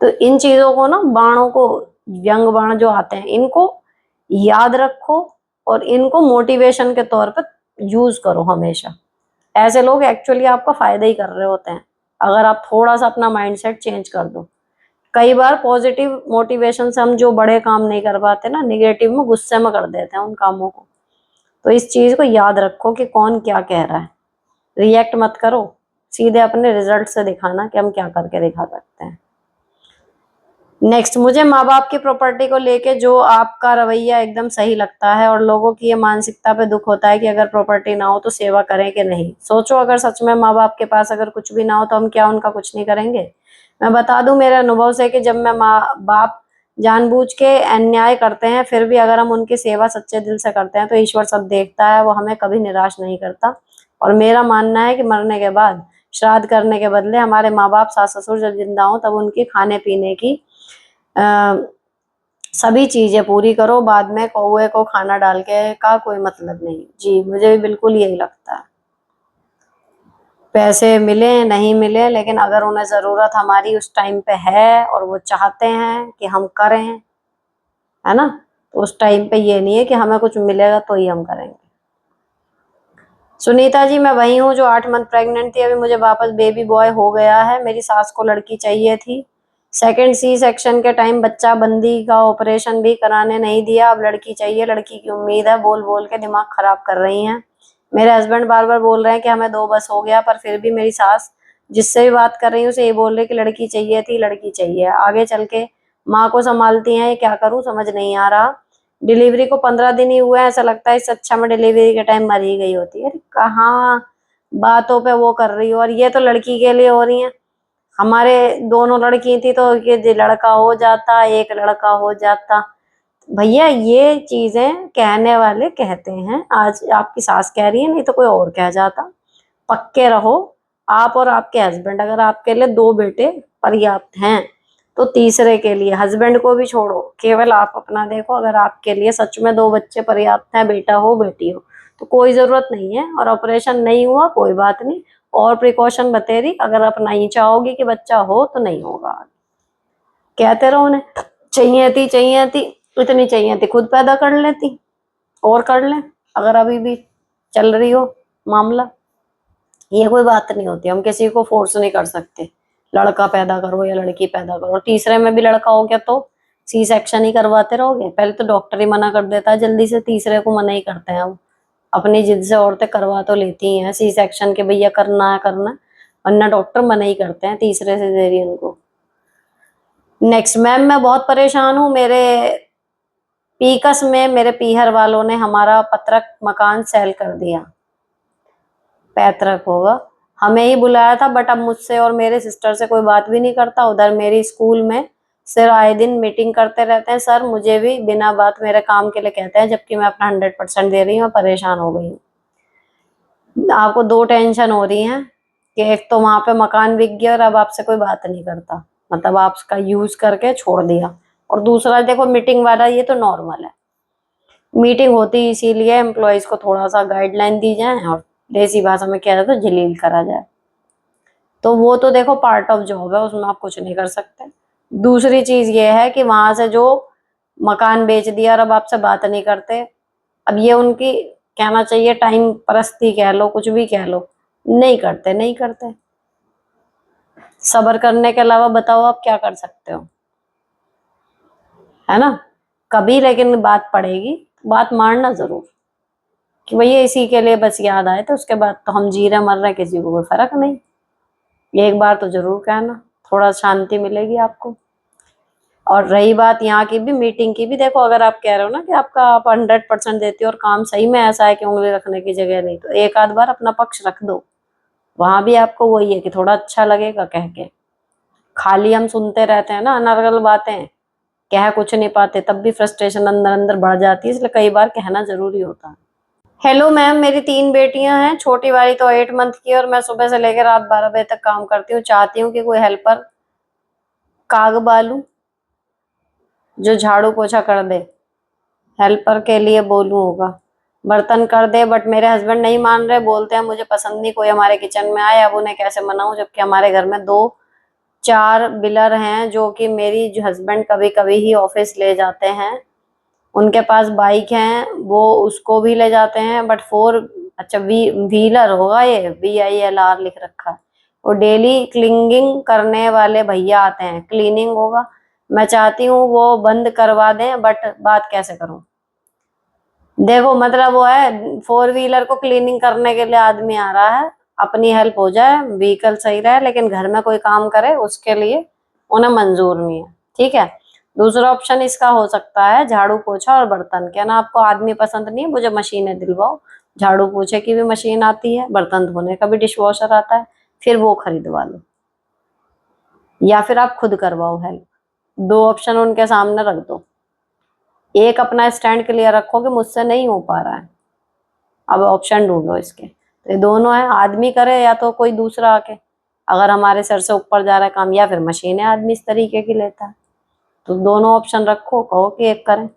तो इन चीजों को ना, बाणों को, व्यंग बाण जो आते हैं, इनको याद रखो और इनको मोटिवेशन के तौर पर यूज करो हमेशा। ऐसे लोग एक्चुअली आपका फायदा ही कर रहे होते हैं, अगर आप थोड़ा सा अपना माइंडसेट चेंज कर दो। कई बार पॉजिटिव मोटिवेशन से हम जो बड़े काम नहीं कर पाते ना, निगेटिव में, गुस्से में कर देते हैं उन कामों को। तो इस चीज को याद रखो कि कौन क्या कह रहा है। रिएक्ट मत करो, सीधे अपने रिजल्ट से दिखाना कि हम क्या करके दिखा सकते हैं। नेक्स्ट, मुझे माँ बाप की प्रॉपर्टी को लेके जो आपका रवैया एकदम सही लगता है, और लोगों की ये मानसिकता पे दुख होता है कि अगर प्रॉपर्टी ना हो तो सेवा करें कि नहीं। सोचो, अगर सच में माँ बाप के पास अगर कुछ भी ना हो तो हम क्या उनका कुछ नहीं करेंगे। मैं बता दूं मेरे अनुभव से कि जब मैं माँ बाप जानबूझ के अन्याय करते हैं, फिर भी अगर हम उनकी सेवा सच्चे दिल से करते हैं तो ईश्वर सब देखता है, वो हमें कभी निराश नहीं करता। और मेरा मानना है कि मरने के बाद श्राद्ध करने के बदले हमारे माँ बाप, सास ससुर जब जिंदा हो तब उनकी खाने पीने की सभी चीजें पूरी करो। बाद में कौवे को खाना डाल के का कोई मतलब नहीं। जी, मुझे भी बिल्कुल यही लगता है। पैसे मिले नहीं मिले, लेकिन अगर उन्हें जरूरत हमारी उस टाइम पे है और वो चाहते हैं कि हम करें, है ना, तो उस टाइम पे ये नहीं है कि हमें कुछ मिलेगा तो ही हम करेंगे। सुनीता जी, मैं वही हूँ जो 8 मंथ प्रेग्नेंट थी, अभी मुझे वापस बेबी बॉय हो गया है। मेरी सास को लड़की चाहिए थी, सेकंड सी सेक्शन के टाइम बच्चा बंदी का ऑपरेशन भी कराने नहीं दिया, अब लड़की चाहिए, लड़की की उम्मीद है। बोल बोल के दिमाग खराब कर रही हैं। मेरे हस्बैंड बार बार बोल रहे हैं कि हमें 2 बस हो गया, पर फिर भी मेरी सास जिससे भी बात कर रही हूँ उसे ये बोल रही कि लड़की चाहिए थी, लड़की चाहिए। आगे चल के माँ को संभालती हैं, ये क्या करूँ समझ नहीं आ रहा। डिलीवरी को 15 दिन ही हुए हैं, ऐसा लगता है इससे अच्छा में डिलीवरी के टाइम मर ही गई होती है। अरे कहाँ बातों पे वो कर रही हो, और ये तो लड़की के लिए हो रही है। हमारे दोनों लड़की थी तो ये लड़का हो जाता, एक लड़का हो जाता। भैया ये चीजें कहने वाले कहते हैं, आज आपकी सास कह रही है, नहीं तो कोई और कह जाता। पक्के रहो, आप और आपके हस्बैंड, अगर आपके लिए 2 बेटे पर्याप्त हैं तो तीसरे के लिए, हस्बैंड को भी छोड़ो, केवल आप अपना देखो। अगर आपके लिए सच में 2 बच्चे पर्याप्त हैं, बेटा हो बेटी हो, तो कोई जरूरत नहीं है। और ऑपरेशन नहीं हुआ कोई बात नहीं, और प्रिकॉशन बतेरी, अगर आप नहीं चाहोगी कि बच्चा हो तो नहीं होगा। कहते रहो उन्हें चाहिए थी, इतनी चाहिए थी खुद पैदा कर लेती और कर ले, अगर अभी भी चल रही हो मामला। ये कोई बात नहीं होती, हम किसी को फोर्स नहीं कर सकते लड़का पैदा करो या लड़की पैदा करो। तीसरे में भी लड़का हो गया तो सी सेक्शन ही करवाते रहोगे? पहले तो डॉक्टर ही मना कर देता है जल्दी से, तीसरे को मना ही करते हैं। अब अपनी जिद से औरतें करवा तो लेती हैं सी सेक्शन के, भैया करना है करना, वरना डॉक्टर मना ही करते हैं तीसरे सिजेरियन को। नेक्स्ट, मैम मैं बहुत परेशान हूँ। मेरे पीकस में मेरे पीहर वालों ने हमारा पत्रक मकान सेल कर दिया। पैतृक होगा, हमें ही बुलाया था, बट अब मुझसे और मेरे सिस्टर से कोई बात भी नहीं करता। उधर मेरी स्कूल में सिर्फ आए दिन मीटिंग करते रहते हैं। सर मुझे भी बिना बात मेरे काम के लिए कहते हैं, जबकि मैं अपना 100% दे रही हूँ। परेशान हो गई हूँ। आपको 2 टेंशन हो रही हैं कि एक तो वहां पे मकान बिक गया और अब आपसे कोई बात नहीं करता, मतलब आप उसका यूज करके छोड़ दिया। और दूसरा देखो मीटिंग वाला, ये तो नॉर्मल है, मीटिंग होती इसीलिए एम्प्लॉयज को थोड़ा सा गाइडलाइन दी जाए और देसी भाषा में कह जाए तो जलील करा जाए। तो वो तो देखो पार्ट ऑफ जॉब है, उसमें आप कुछ नहीं कर सकते। दूसरी चीज ये है कि वहां से जो मकान बेच दिया और अब आपसे बात नहीं करते, अब ये उनकी कहना चाहिए टाइम परस्ती कह लो, कुछ भी कह लो, नहीं करते नहीं करते। सब्र करने के अलावा बताओ आप क्या कर सकते हो, है ना। कभी लेकिन बात पड़ेगी, बात मानना जरूर कि भैया इसी के लिए बस याद आए, तो उसके बाद तो हम जी रहे मर रहे, किसी को कोई फर्क नहीं। एक बार तो जरूर कहना, थोड़ा शांति मिलेगी आपको। और रही बात यहाँ की भी, मीटिंग की भी, देखो अगर आप कह रहे हो ना कि आपका आप 100% देते हो और काम सही में ऐसा है कि उंगली रखने की जगह नहीं, तो एक आध बार अपना पक्ष रख दो। वहां भी आपको वही है कि थोड़ा अच्छा लगेगा कह के। खाली हम सुनते रहते हैं ना अनर्गल बातें, कह कुछ नहीं पाते, तब भी फ्रस्ट्रेशन अंदर अंदर बढ़ जाती है, इसलिए कई बार कहना जरूरी होता है। हेलो मैम, मेरी 3 बेटियां हैं, छोटी वाली तो 8 मंथ की है और मैं सुबह से लेकर रात 12 बजे तक काम करती हूँ। चाहती हूँ कि कोई हेल्पर काग बालू जो झाड़ू पोछा कर दे। हेल्पर के लिए बोलूं होगा, बर्तन कर दे, बट मेरे हस्बैंड नहीं मान रहे, बोलते हैं मुझे पसंद नहीं कोई हमारे किचन में आए। अब उन्हें कैसे मनाऊं, जबकि हमारे घर में 2 4 बिलर हैं जो कि मेरी जो हस्बैंड कभी कभी ही ऑफिस ले जाते हैं। उनके पास बाइक है, वो उसको भी ले जाते हैं, बट 4, अच्छा व्हीलर होगा, ये VILR लिख रखा है। वो डेली क्लीनिंग करने वाले भैया आते हैं, क्लीनिंग होगा। मैं चाहती हूँ वो बंद करवा दें, बट बात कैसे करूं। देखो मतलब वो है 4 व्हीलर को क्लीनिंग करने के लिए आदमी आ रहा है, अपनी हेल्प हो जाए, व्हीकल सही रहे, लेकिन घर में कोई काम करे उसके लिए उन्हें मंजूर नहीं है। ठीक है। दूसरा ऑप्शन इसका हो सकता है झाड़ू पोछा और बर्तन। क्या ना आपको आदमी पसंद नहीं है, मुझे मशीनें दिलवाओ। झाड़ू पोछे की भी मशीन आती है, बर्तन धोने का भी डिश वॉशर आता है, फिर वो खरीदवा लो, या फिर आप खुद करवाओ हेल्प। 2 ऑप्शन उनके सामने रख दो। एक अपना स्टैंड क्लियर रखो कि मुझसे नहीं हो पा रहा है, अब ऑप्शन ढूंढो इसके। तो ये दोनों है, आदमी करे या तो कोई दूसरा आके, अगर हमारे सर से ऊपर जा रहा है काम, या फिर मशीनें आदमी इस तरीके की लेता है। तो दोनों ऑप्शन रखो, कहो कि एक करें।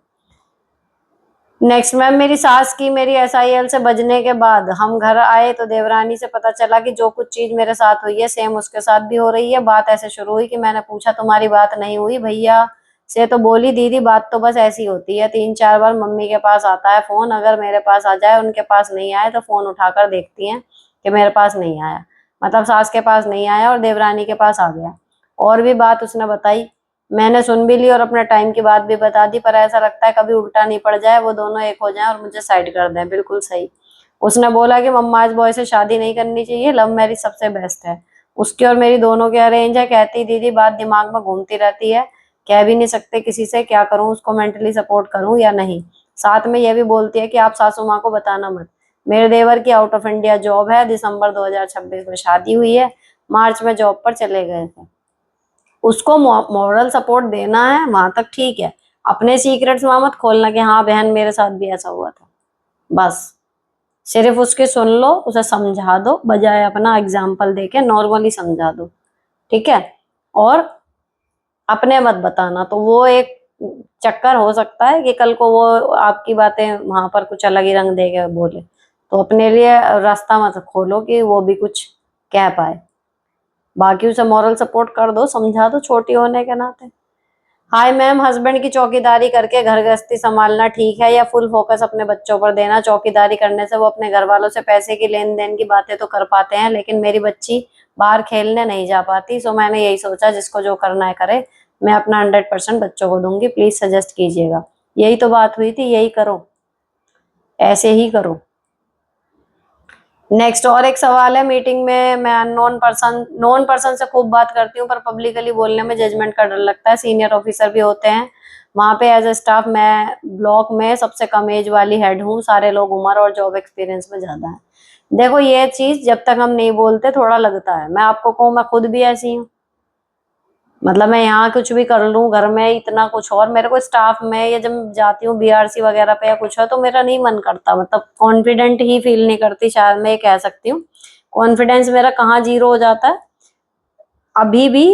नेक्स्ट मैम, मेरी सास की मेरी SIL से बजने के बाद हम घर आए तो देवरानी से पता चला कि जो कुछ चीज मेरे साथ हुई है सेम उसके साथ भी हो रही है। बात ऐसे शुरू हुई कि मैंने पूछा तुम्हारी बात नहीं हुई भैया से, तो बोली दीदी बात तो बस ऐसी होती है, 3 4 बार मम्मी के पास आता है फोन, अगर मेरे पास आ जाए, उनके पास नहीं आए तो फोन उठाकर देखती हैं कि मेरे पास नहीं आया। मतलब सास के पास नहीं आया और देवरानी के पास आ गया। और भी बात उसने बताई, मैंने सुन भी ली और अपने टाइम की बात भी बता दी, पर ऐसा लगता है कभी उल्टा नहीं पड़ जाए, वो दोनों एक हो जाएं और मुझे साइड कर दें। बिल्कुल सही। उसने बोला कि मम्मा इस बॉय से शादी नहीं करनी चाहिए, लव मैरिज सबसे बेस्ट है। उसकी और मेरी दोनों की अरेंज है। कहती दीदी बात दिमाग में घूमती रहती है, कह भी नहीं सकते किसी से, क्या करूं, उसको मेंटली सपोर्ट करूं या नहीं। साथ में यह भी बोलती है कि आप सासू माँ को बताना मत। मेरे देवर की आउट ऑफ इंडिया जॉब है, दिसंबर 2026 में शादी हुई है, मार्च में जॉब पर चले गए थे। उसको मॉरल सपोर्ट देना है वहां तक ठीक है, अपने सीक्रेट्स वहां मत खोलना कि हाँ बहन मेरे साथ भी ऐसा हुआ था। बस सिर्फ उसके सुन लो, उसे समझा दो, बजाय अपना एग्जाम्पल देके नॉर्मली समझा दो। ठीक है। और अपने मत बताना, तो वो एक चक्कर हो सकता है कि कल को वो आपकी बातें वहां पर कुछ अलग ही रंग देके बोले। तो अपने लिए रास्ता मत खोलो कि वो भी कुछ कह पाए। बाकी उसे मॉरल सपोर्ट कर दो, समझा दो छोटी होने के नाते। हाय मैम, हस्बैंड की चौकीदारी करके घर गृहस्थी संभालना ठीक है या फुल फोकस अपने बच्चों पर देना। चौकीदारी करने से वो अपने घर वालों से पैसे की लेन देन की बातें तो कर पाते हैं, लेकिन मेरी बच्ची बाहर खेलने नहीं जा पाती। सो मैंने यही सोचा जिसको जो करना है करे, मैं अपना 100% बच्चों को दूंगी, प्लीज सजेस्ट कीजिएगा। यही तो बात हुई थी, यही करो, ऐसे ही करो। नेक्स्ट और एक सवाल है, मीटिंग में मैं नॉन पर्सन से खूब बात करती हूँ, पर पब्लिकली बोलने में जजमेंट का डर लगता है। सीनियर ऑफिसर भी होते हैं वहां पे, एज ए स्टाफ मैं ब्लॉक में सबसे कम एज वाली हेड हूँ, सारे लोग उम्र और जॉब एक्सपीरियंस में ज्यादा है। देखो ये चीज जब तक हम नहीं बोलते थोड़ा लगता है, मैं आपको कहूँ मैं खुद भी ऐसी हूँ। मतलब मैं यहाँ कुछ भी कर लूं घर में इतना कुछ, और मेरे को स्टाफ में या जब जाती हूँ BRC वगैरह पे या कुछ है, तो मेरा नहीं मन करता, मतलब कॉन्फिडेंट ही फील नहीं करती, शायद मैं ये कह सकती हूँ। कॉन्फिडेंस मेरा कहाँ जीरो हो जाता है, अभी भी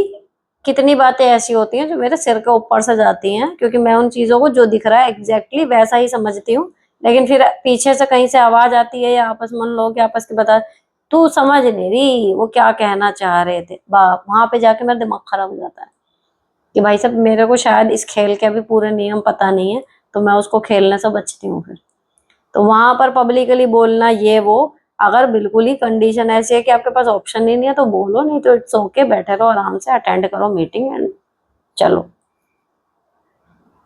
कितनी बातें ऐसी होती हैं जो मेरे सिर के ऊपर से जाती हैं, क्योंकि मैं उन चीजों को जो दिख रहा है एग्जैक्टली वैसा ही समझती हूँ, लेकिन फिर पीछे से कहीं से आवाज आती है या आपस में लोग आपस के बता, तू समझ नहीं रही वो क्या कहना चाह रहे थे, बाप वहां पे जाके मेरा दिमाग खराब हो जाता है कि भाई साहब मेरे को शायद इस खेल के भी पूरे नियम पता नहीं है, तो मैं उसको खेलने से बचती हूँ फिर। तो वहां पर पब्लिकली बोलना ये वो, अगर बिल्कुल ही कंडीशन ऐसी है कि आपके पास ऑप्शन ही नहीं है तो बोलो, नहीं तो इट्स ओके, बैठे रहो आराम से, अटेंड करो मीटिंग एंड चलो।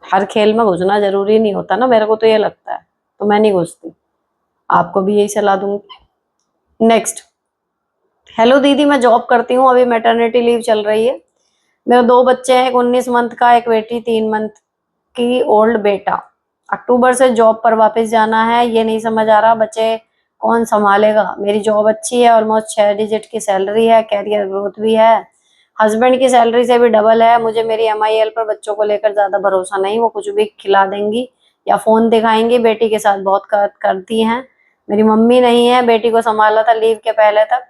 हर खेल में घुसना जरूरी नहीं होता ना, मेरे को तो ये लगता है, तो मैं नहीं घुसती। आपको भी यही सलाह दूंगी। नेक्स्ट, हेलो दीदी, मैं जॉब करती हूँ, अभी मैटरनिटी लीव चल रही है। मेरे 2 बच्चे हैं, एक 19 मंथ का, एक बेटी 3 मंथ की ओल्ड बेटा। अक्टूबर से जॉब पर वापस जाना है, ये नहीं समझ आ रहा बच्चे कौन संभालेगा। मेरी जॉब अच्छी है, ऑलमोस्ट 6 डिजिट की सैलरी है, कैरियर ग्रोथ भी है, हस्बैंड की सैलरी से भी डबल है। मुझे मेरी MIL पर बच्चों को लेकर ज्यादा भरोसा नहीं, वो कुछ भी खिला देंगी या फोन दिखाएंगी। बेटी के साथ बहुत करती हैं। मेरी मम्मी नहीं है, बेटी को संभाला था लीव के पहले तक।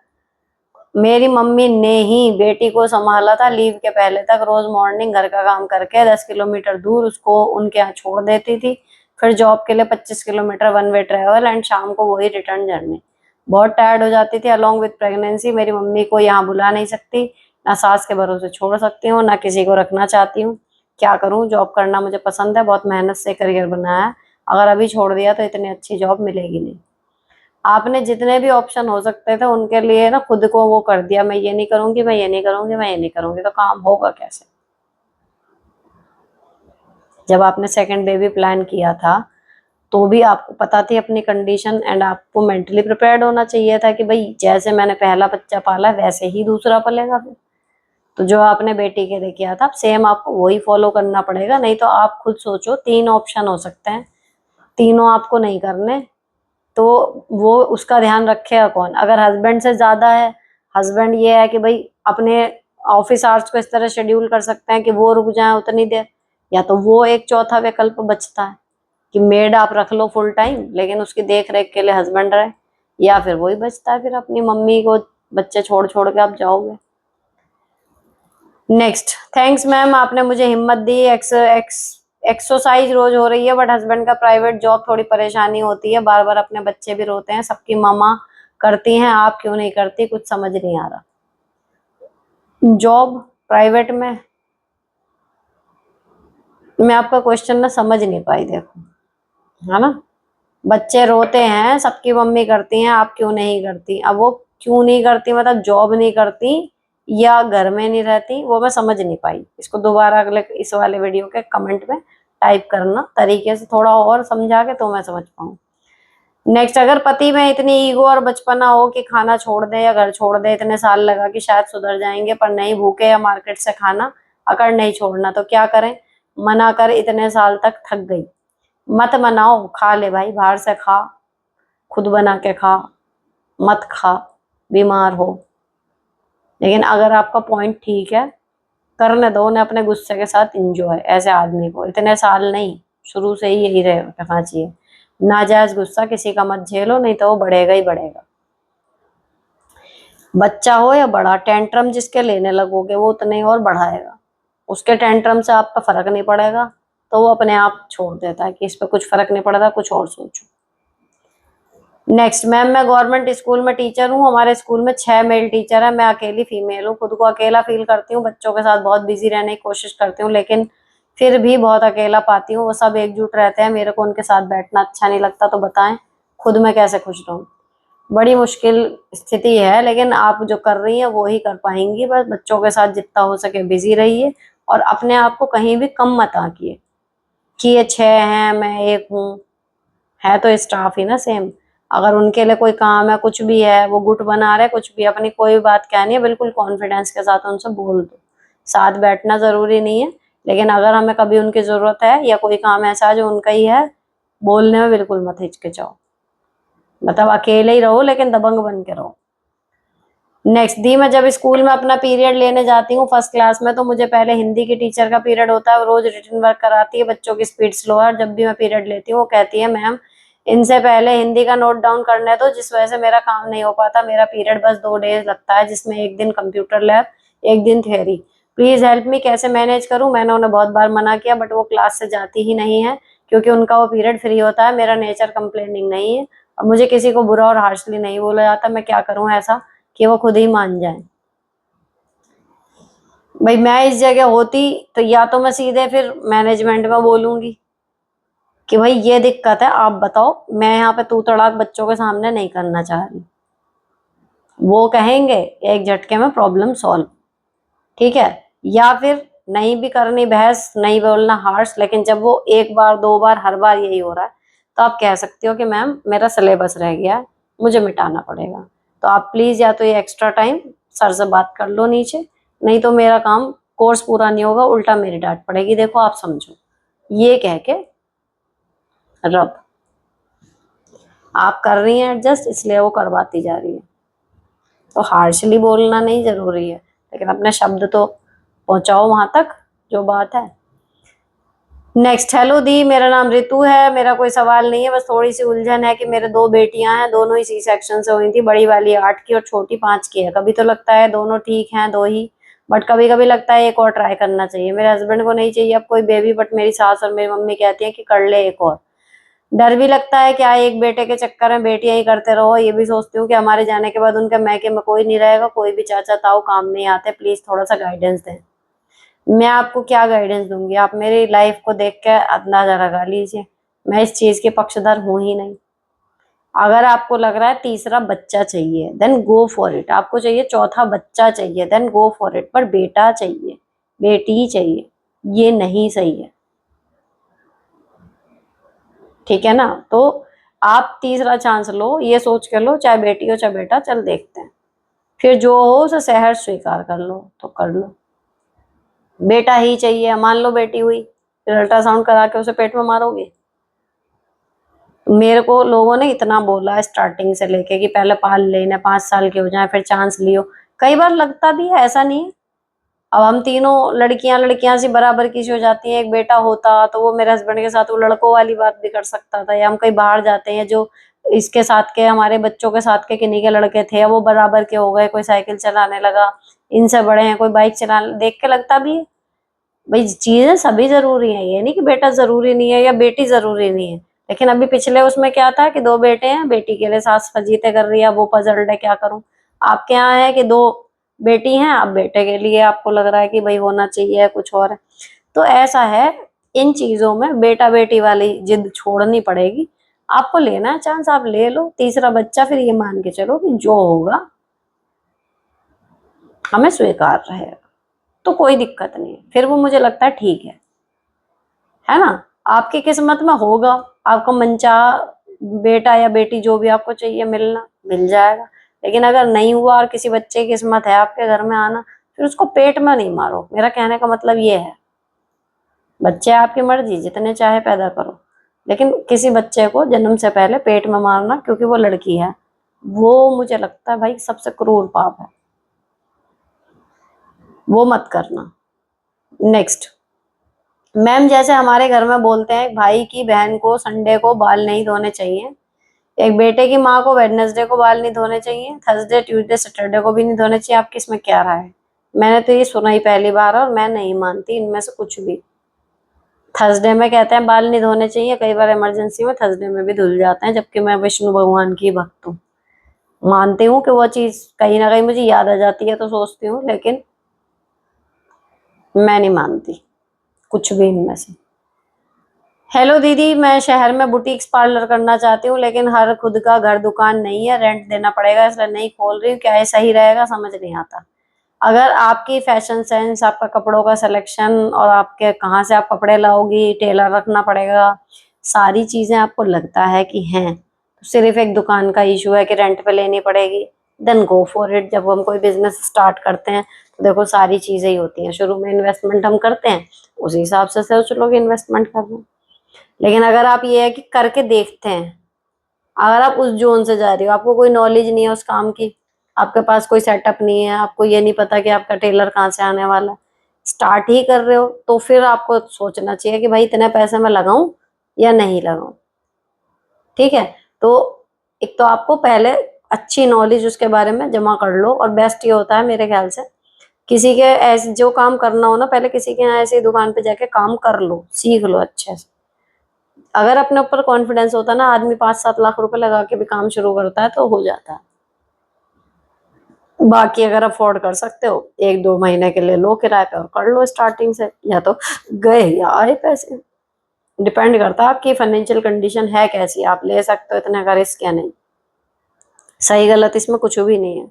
मेरी मम्मी ने ही बेटी को संभाला था लीव के पहले तक, रोज मॉर्निंग घर का काम करके 10 किलोमीटर दूर उसको उनके यहाँ छोड़ देती थी, फिर जॉब के लिए 25 kilometre one way travel and शाम को वही रिटर्न जर्नी। बहुत टायर्ड हो जाती थी अलोंग विद प्रेगनेंसी। मेरी मम्मी को यहाँ बुला नहीं सकती, ना सास के भरोसे छोड़ सकती हूँ, ना किसी को रखना चाहती हूँ। क्या करूँ, जॉब करना मुझे पसंद है, बहुत मेहनत से करियर बनाया है, अगर अभी छोड़ दिया तो इतनी अच्छी जॉब मिलेगी नहीं। आपने जितने भी ऑप्शन हो सकते थे उनके लिए ना खुद को वो कर दिया, मैं ये नहीं करूंगी, मैं ये नहीं करूंगी, मैं ये नहीं करूंगी, तो काम होगा कैसे। जब आपने सेकंड बेबी प्लान किया था तो भी आपको पता थी अपनी कंडीशन, एंड आपको मेंटली प्रिपेयर्ड होना चाहिए था कि भाई जैसे मैंने पहला बच्चा पाला वैसे ही दूसरा पलेगा फिर। तो जो आपने बेटी के लिए किया था सेम आपको वही फॉलो करना पड़ेगा, नहीं तो आप खुद सोचो, 3 ऑप्शन हो सकते हैं, तीनों आपको नहीं करने, तो वो उसका ध्यान रखेगा कौन। अगर हस्बैंड से ज्यादा है, हस्बैंड ये है कि भाई अपने ऑफिस आवर्स को इस तरह शेड्यूल कर सकते हैं कि वो रुक जाए उतनी देर, या तो वो एक चौथा विकल्प बचता है कि मेड आप रख लो फुल टाइम लेकिन उसकी देख रेख के लिए हस्बैंड रहे, या फिर वही बचता है फिर अपनी मम्मी को बच्चे छोड़ छोड़ के आप जाओगे। नेक्स्ट, थैंक्स मैम, आपने मुझे हिम्मत दी। एक्सरसाइज रोज हो रही है, बट हस्बैंड का प्राइवेट जॉब थोड़ी परेशानी होती है, बार बार अपने बच्चे भी रोते हैं, सबकी मामा करती हैं, आप क्यों नहीं करती, कुछ समझ नहीं आ रहा। जॉब प्राइवेट में, मैं आपका क्वेश्चन ना समझ नहीं पाई, देखो, है ना। बच्चे रोते हैं, सबकी मम्मी करती हैं, आप क्यों नहीं करती। अब वो क्यों नहीं करती मतलब जॉब नहीं करती या घर में नहीं रहती, वो मैं समझ नहीं पाई। इसको दोबारा अगले इस वाले वीडियो के कमेंट में टाइप करना तरीके से, थोड़ा और समझा के, तो मैं समझ पाऊँ। नेक्स्ट, अगर पति में इतनी ईगो और बचपना हो कि खाना छोड़ दे या घर छोड़ दे, इतने साल लगा कि शायद सुधर जाएंगे पर नहीं, भूखे या मार्केट से खाना अगर नहीं छोड़ना तो क्या करें। मना कर इतने साल तक थक गई। मत मनाओ, खा ले भाई, बाहर से खा, खुद बना के खा, मत खा, बीमार हो। लेकिन अगर आपका पॉइंट ठीक है, करने दो उन्हें अपने गुस्से के साथ इंजॉय। ऐसे आदमी को इतने साल नहीं, शुरू से ही यही रखना चाहिए। नाजायज गुस्सा किसी का मत झेलो, नहीं तो वो बढ़ेगा ही बढ़ेगा। बच्चा हो या बड़ा, टेंट्रम जिसके लेने लगोगे वो उतने ही और बढ़ाएगा। उसके टेंट्रम से आपका फर्क नहीं पड़ेगा तो वो अपने आप छोड़ देता है कि इस पर कुछ फर्क नहीं पड़ता, कुछ और सोचो। नेक्स्ट, मैम मैं गवर्नमेंट स्कूल में टीचर हूँ, हमारे स्कूल में 6 मेल टीचर है, मैं अकेली फीमेल हूँ, खुद को अकेला फील करती हूँ, बच्चों के साथ बहुत बिजी रहने की कोशिश करती हूँ लेकिन फिर भी बहुत अकेला पाती हूँ। वो सब एकजुट रहते हैं, मेरे को उनके साथ बैठना अच्छा नहीं लगता, तो बताएं खुद मैं कैसे खुश रहूँ। बड़ी मुश्किल स्थिति है, लेकिन आप जो कर रही हैं वो ही कर पाएंगी। बस बच्चों के साथ जितना हो सके बिजी रहिए और अपने आप को कहीं भी कम मत आंकिए कि ये 6 हैं मैं 1 हूँ। है तो स्टाफ ही ना सेम। अगर उनके लिए कोई काम है, कुछ भी है, वो गुट बना रहे, कुछ भी, अपनी कोई बात कहनी है बिल्कुल कॉन्फिडेंस के साथ उनसे बोल दो। साथ बैठना जरूरी नहीं है, लेकिन अगर हमें कभी उनकी जरूरत है या कोई काम ऐसा है जो उनका ही है, बोलने में बिल्कुल मत हिचकिचाओ। मतलब अकेले ही रहो लेकिन दबंग बन के रहो। नेक्स्ट दी, मैं जब स्कूल में अपना पीरियड लेने जाती हूँ फर्स्ट क्लास में, तो मुझे पहले हिंदी की टीचर का पीरियड होता है, वो रोज रिटन वर्क कराती है, बच्चों की स्पीड स्लो है। जब भी मैं पीरियड लेती हूँ वो कहती है मैम इनसे पहले हिंदी का नोट डाउन करने दो, जिस वजह से मेरा काम नहीं हो पाता। मेरा पीरियड बस 2 डेज लगता है, जिसमें एक दिन कंप्यूटर लैब, एक दिन थ्योरी। प्लीज हेल्प मी, कैसे मैनेज करूं? मैंने उन्हें बहुत बार मना किया बट वो क्लास से जाती ही नहीं है, क्योंकि उनका वो पीरियड फ्री होता है। मेरा नेचर कंप्लेनिंग नहीं है और मुझे किसी को बुरा और हार्शली नहीं बोला जाता। मैं क्या करूं ऐसा कि वो खुद ही मान जाए? भाई मैं इस जगह होती तो या तो मैं सीधे फिर मैनेजमेंट में बोलूंगी कि भाई ये दिक्कत है, आप बताओ, मैं यहाँ पे तू तड़ाक बच्चों के सामने नहीं करना चाह रही। वो कहेंगे एक झटके में प्रॉब्लम सॉल्व, ठीक है। या फिर नहीं भी करनी बहस, नहीं बोलना हार्श, लेकिन जब वो एक बार दो बार हर बार यही हो रहा है, तो आप कह सकती हो कि मैम मेरा सिलेबस रह गया है, मुझे मिटाना पड़ेगा, तो आप प्लीज या तो ये एक्स्ट्रा टाइम सर से बात कर लो नीचे, नहीं तो मेरा काम कोर्स पूरा नहीं होगा, उल्टा मेरी डांट पड़ेगी, देखो आप समझो। ये कह के रब, आप कर रही हैं एडजस्ट इसलिए वो करवाती जा रही है। तो हार्शली बोलना नहीं जरूरी है, लेकिन अपने शब्द तो पहुंचाओ वहां तक जो बात है। नेक्स्ट, हेलो दी, मेरा नाम रितु है, मेरा कोई सवाल नहीं है, बस थोड़ी सी उलझन है कि मेरे दो बेटियां हैं, दोनों ही सी सेक्शन से हुई थी, बड़ी वाली 8 की और छोटी 5 की है। कभी तो लगता है दोनों ठीक हैं, दो ही, बट कभी कभी लगता है एक और ट्राई करना चाहिए। मेरे हस्बैंड को नहीं चाहिए अब कोई बेबी, बट मेरी सास और मेरी मम्मी कहती है कि कर ले एक और। डर भी लगता है क्या एक बेटे के चक्कर में बेटियां ही करते रहो। ये भी सोचती हूँ कि हमारे जाने के बाद उनके मैके में कोई नहीं रहेगा, कोई भी चाचा ताऊ काम नहीं आते, प्लीज थोड़ा सा गाइडेंस दें। मैं आपको क्या गाइडेंस दूंगी? आप मेरी लाइफ को देख के अंदाजा लगा लीजिए, मैं इस चीज के पक्षधर हूं ही नहीं। अगर आपको लग रहा है तीसरा बच्चा चाहिए देन गो फॉर इट, आपको चाहिए चौथा बच्चा चाहिए देन गो फॉर इट, पर बेटा चाहिए, बेटी चाहिए, ये नहीं सही है, ठीक है ना? तो आप तीसरा चांस लो, ये सोच के लो, चाहे बेटी हो चाहे बेटा, चल देखते हैं, फिर जो हो उसे सहर्ष स्वीकार कर लो तो कर लो। बेटा ही चाहिए, मान लो बेटी हुई, फिर अल्ट्रासाउंड करा के उसे पेट में मारोगे? मेरे को लोगों ने इतना बोला स्टार्टिंग से लेके कि पहले पाल लेना, 5 साल के हो जाए फिर चांस लियो। कई बार लगता भी है, ऐसा नहीं है। अब हम तीनों लड़कियां लड़कियां सी बराबर की सी हो जाती हैं, एक बेटा होता तो वो मेरे हस्बैंड के साथ वो लड़कों वाली बात भी कर सकता था, या हम कहीं बाहर जाते हैं जो इसके साथ के हमारे बच्चों के साथ के किन्हीं के लड़के थे वो बराबर के हो गए, कोई साइकिल चलाने लगा, इनसे बड़े हैं, कोई बाइक चलाने, देख के लगता भी है। भाई चीजें सभी जरूरी है, ये नहीं कि बेटा जरूरी नहीं है या बेटी जरूरी नहीं है। लेकिन अभी पिछले उसमें क्या था कि दो बेटे हैं, बेटी के लिए सास फजीते कर रही है, वो पजल्ड है, क्या करूं? आपके यहाँ है कि दो बेटी हैं, अब बेटे के लिए आपको लग रहा है कि भाई होना चाहिए कुछ और है। तो ऐसा है, इन चीजों में बेटा बेटी वाली जिद छोड़नी पड़ेगी। आपको लेना है चांस, आप ले लो तीसरा बच्चा, फिर ये मान के चलो कि जो होगा हमें स्वीकार रहेगा, तो कोई दिक्कत नहीं है, फिर वो मुझे लगता है ठीक है ना? आपकी किस्मत में होगा, आपको मनचाहा बेटा या बेटी जो भी आपको चाहिए मिलना मिल जाएगा। लेकिन अगर नहीं हुआ और किसी बच्चे की किस्मत है आपके घर में आना, फिर उसको पेट में नहीं मारो, मेरा कहने का मतलब ये है। बच्चे आपकी मर्जी, जितने चाहे पैदा करो, लेकिन किसी बच्चे को जन्म से पहले पेट में मारना क्योंकि वो लड़की है, वो मुझे लगता है भाई सबसे क्रूर पाप है, वो मत करना। नेक्स्ट, मैम जैसे हमारे घर में बोलते हैं भाई की बहन को संडे को बाल नहीं धोने चाहिए, एक बेटे की माँ को वेडनेसडे को बाल नहीं धोने चाहिए, थर्सडे ट्यूसडे सैटरडे को भी नहीं धोने चाहिए, आपकी इसमें क्या राय है? मैंने तो ये सुना ही पहली बार और मैं नहीं मानती इनमें से कुछ भी। थर्सडे में कहते हैं बाल नहीं धोने चाहिए, कई बार इमरजेंसी में थर्सडे में भी धुल जाते हैं, जबकि मैं विष्णु भगवान की भक्त हूँ। मानती हूँ कि वो चीज कहीं ना कहीं मुझे याद आ जाती है तो सोचती हूँ, लेकिन मैं नहीं मानती कुछ भी इनमें से। हेलो दीदी, मैं शहर में बुटीक्स पार्लर करना चाहती हूँ, लेकिन हर खुद का घर दुकान नहीं है, रेंट देना पड़ेगा, इसलिए नहीं खोल रही हूँ, क्या ये सही रहेगा? समझ नहीं आता। अगर आपकी फैशन सेंस, आपका कपड़ों का सिलेक्शन और आपके कहाँ से आप कपड़े लाओगी, टेलर रखना पड़ेगा, सारी चीजें आपको लगता है कि हैं, तो सिर्फ एक दुकान का इशू है कि रेंट पे लेनी पड़ेगी, देन गो फॉर इट। जब हम कोई बिजनेस स्टार्ट करते हैं तो देखो सारी चीजें ही होती हैं, शुरू में इन्वेस्टमेंट हम करते हैं, उसी हिसाब से सोच लो कि इन्वेस्टमेंट करना। लेकिन अगर आप ये है कि करके देखते हैं, अगर आप उस जोन से जा रही हो, आपको कोई नॉलेज नहीं है उस काम की, आपके पास कोई सेटअप नहीं है, आपको ये नहीं पता कि आपका टेलर कहाँ से आने वाला है, स्टार्ट ही कर रहे हो, तो फिर आपको सोचना चाहिए कि भाई इतने पैसे मैं लगाऊं या नहीं लगाऊं, ठीक है? तो एक तो आपको पहले अच्छी नॉलेज उसके बारे में जमा कर लो, और बेस्ट ये होता है मेरे ख्याल से किसी के ऐसे जो काम करना हो ना, पहले किसी के यहाँ ऐसी दुकान पे जाके काम कर लो, सीख लो अच्छे से। अगर अपने ऊपर कॉन्फिडेंस होता ना, आदमी 5-7 लाख रुपए लगा के भी काम शुरू करता है तो हो जाता है। बाकी अगर अफोर्ड कर सकते हो 1-2 महीने के लिए लो किराए पे और कर लो स्टार्टिंग से, या तो गए या आए पैसे। डिपेंड करता है आपकी फाइनेंशियल कंडीशन है कैसी, आप ले सकते हो इतने का रिस्क या नहीं। सही गलत इसमें कुछ भी नहीं है।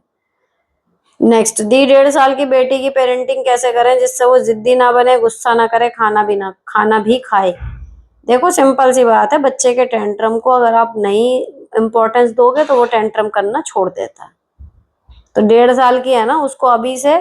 नेक्स्ट, दी 1.5 साल की बेटी की पेरेंटिंग कैसे करें जिससे वो जिद्दी ना बने, गुस्सा ना करे, खाना भी खाए। देखो सिंपल सी बात है, बच्चे के टेंट्रम को अगर आप नहीं इम्पोर्टेंस दोगे तो वो टेंट्रम करना छोड़ देता है। तो 1.5 साल की है ना, उसको अभी से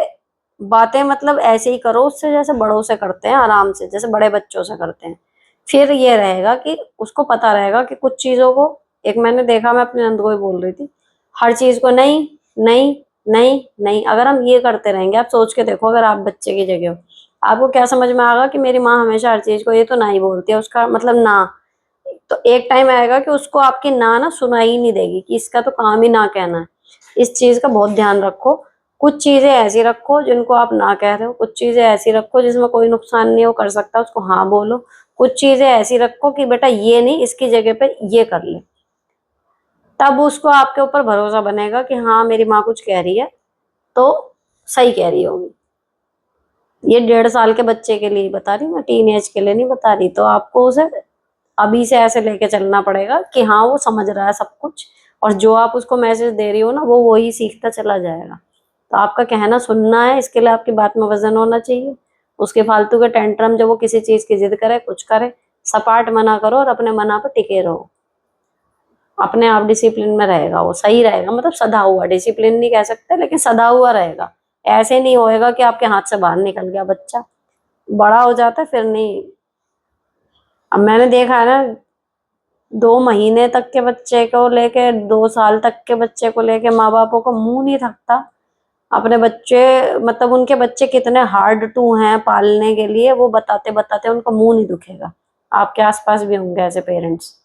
बातें मतलब ऐसे ही करो उससे जैसे बड़ों से करते हैं, आराम से जैसे बड़े बच्चों से करते हैं। फिर ये रहेगा कि उसको पता रहेगा कि कुछ चीजों को, एक मैंने देखा, मैं अपने नंद को ही बोल रही थी, हर चीज को नहीं नहीं नहीं नहीं, अगर हम ये करते रहेंगे, आप सोच के देखो अगर आप बच्चे की जगह हो, आपको क्या समझ में आएगा कि मेरी माँ हमेशा हर चीज को ये तो ना ही बोलती है, उसका मतलब ना। तो एक टाइम आएगा कि उसको आपकी ना सुनाई ही नहीं देगी, कि इसका तो काम ही ना कहना है। इस चीज का बहुत ध्यान रखो। कुछ चीजें ऐसी रखो जिनको आप ना कह रहे हो, कुछ चीजें ऐसी रखो जिसमें कोई नुकसान नहीं हो कर सकता, उसको हाँ बोलो। कुछ चीजें ऐसी रखो कि बेटा ये नहीं, इसकी जगह पे ये कर ले। तब उसको आपके ऊपर भरोसा बनेगा कि हाँ मेरी माँ कुछ कह रही है तो सही कह रही होगी। ये 1.5 साल के बच्चे के लिए बता रही हूँ मैं, टीन एज के लिए नहीं बता रही। तो आपको उसे अभी से ऐसे लेके चलना पड़ेगा कि हाँ वो समझ रहा है सब कुछ, और जो आप उसको मैसेज दे रही हो ना वो वही सीखता चला जाएगा। तो आपका कहना सुनना है, इसके लिए आपकी बात में वजन होना चाहिए। उसके फालतू के टेंट्रम, जब वो किसी चीज की जिद करे, कुछ करे, सपाट मना करो और अपने मना पर टिके रहो। अपने आप डिसिप्लिन में रहेगा, वो सही रहेगा, मतलब सधा हुआ, डिसिप्लिन नहीं कह सकते लेकिन सधा हुआ रहेगा। ऐसे नहीं होएगा कि आपके हाथ से बाहर निकल गया बच्चा, बड़ा हो जाता है फिर नहीं। अब मैंने देखा है ना, 2 महीने तक के बच्चे को लेके, 2 साल तक के बच्चे को लेके माँ बापों का मुंह नहीं थकता। अपने बच्चे, मतलब उनके बच्चे कितने हार्ड टू हैं पालने के लिए, वो बताते बताते उनका मुंह नहीं दुखेगा। आपके आसपास भी होंगे ऐसे पेरेंट्स,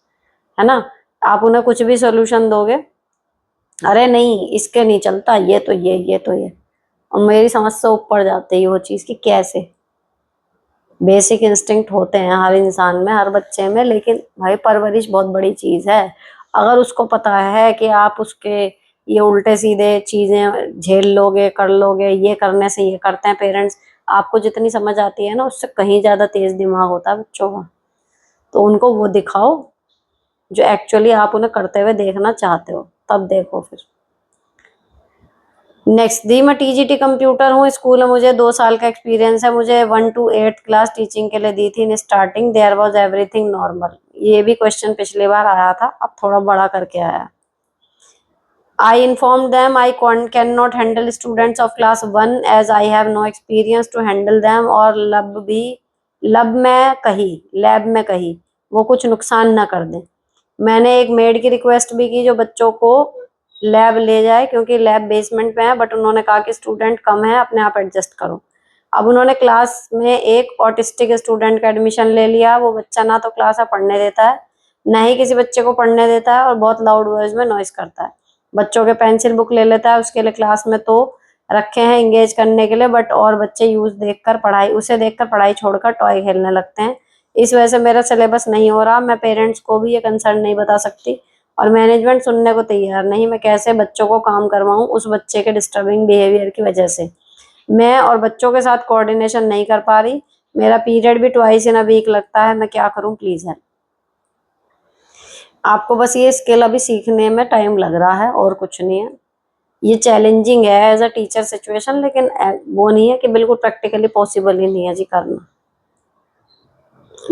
है ना। आप उन्हें कुछ भी सोल्यूशन दोगे, अरे नहीं इसके नहीं चलता, ये तो ये, और मेरी समझ से ऊपर जाते ही वो चीज की कैसे। बेसिक इंस्टिंक्ट होते हैं हर इंसान में, हर बच्चे में, लेकिन भाई परवरिश बहुत बड़ी चीज है। अगर उसको पता है कि आप उसके ये उल्टे सीधे चीजें झेल लोगे, कर लोगे, ये करने से ये करते हैं पेरेंट्स, आपको जितनी समझ आती है ना उससे कहीं ज्यादा तेज दिमाग होता है बच्चों का। तो उनको वो दिखाओ जो एक्चुअली आप उन्हें करते हुए देखना चाहते हो, तब देखो फिर। नेक्स्ट, दी मैं टीजीटी कंप्यूटर हूँ, स्कूल में मुझे 2 साल का एक्सपीरियंस है। मुझे 1 to 8 क्लास टीचिंग के लिए दी थी in starting, there was everything normal. ये भी क्वेश्चन पिछली बार आया था, अब थोड़ा बड़ा करके आया। I informed them I cannot handle students of class 1 as I have no experience to handle them, और लैब में कही वो कुछ नुकसान ना कर दें। मैंने एक मेड की रिक्वेस्ट भी की जो बच्चों को लैब ले जाए, क्योंकि लैब बेसमेंट में है, बट उन्होंने कहा कि स्टूडेंट कम है, अपने आप एडजस्ट करो। अब उन्होंने क्लास में एक ऑटिस्टिक स्टूडेंट का एडमिशन ले लिया। वो बच्चा ना तो क्लास में पढ़ने देता है, ना ही किसी बच्चे को पढ़ने देता है, और बहुत लाउड वॉइस में नॉइस करता है। बच्चों के पेंसिल बुक ले लेता है, उसके लिए क्लास में तो रखे हैं इंगेज करने के लिए, बट और बच्चे उसे देखकर पढ़ाई छोड़कर टॉय खेलने लगते हैं। इस वजह से मेरा सिलेबस नहीं हो रहा। मैं पेरेंट्स को भी ये कंसर्न नहीं बता सकती, और मैनेजमेंट सुनने को तैयार नहीं। मैं कैसे बच्चों को काम करवाऊं उस बच्चे के डिस्टर्बिंग बिहेवियर की वजह से। मैं और बच्चों के साथ कोऑर्डिनेशन नहीं कर पा रही। मेरा पीरियड भी ट्वाइस इन अ वीक लगता है। मैं क्या करूं, प्लीज है। आपको बस ये स्किल अभी सीखने में टाइम लग रहा है और कुछ नहीं है। ये चैलेंजिंग है एज अ टीचर सिचुएशन, लेकिन वो नहीं है कि बिल्कुल प्रैक्टिकली पॉसिबल ही नहीं है जी करना।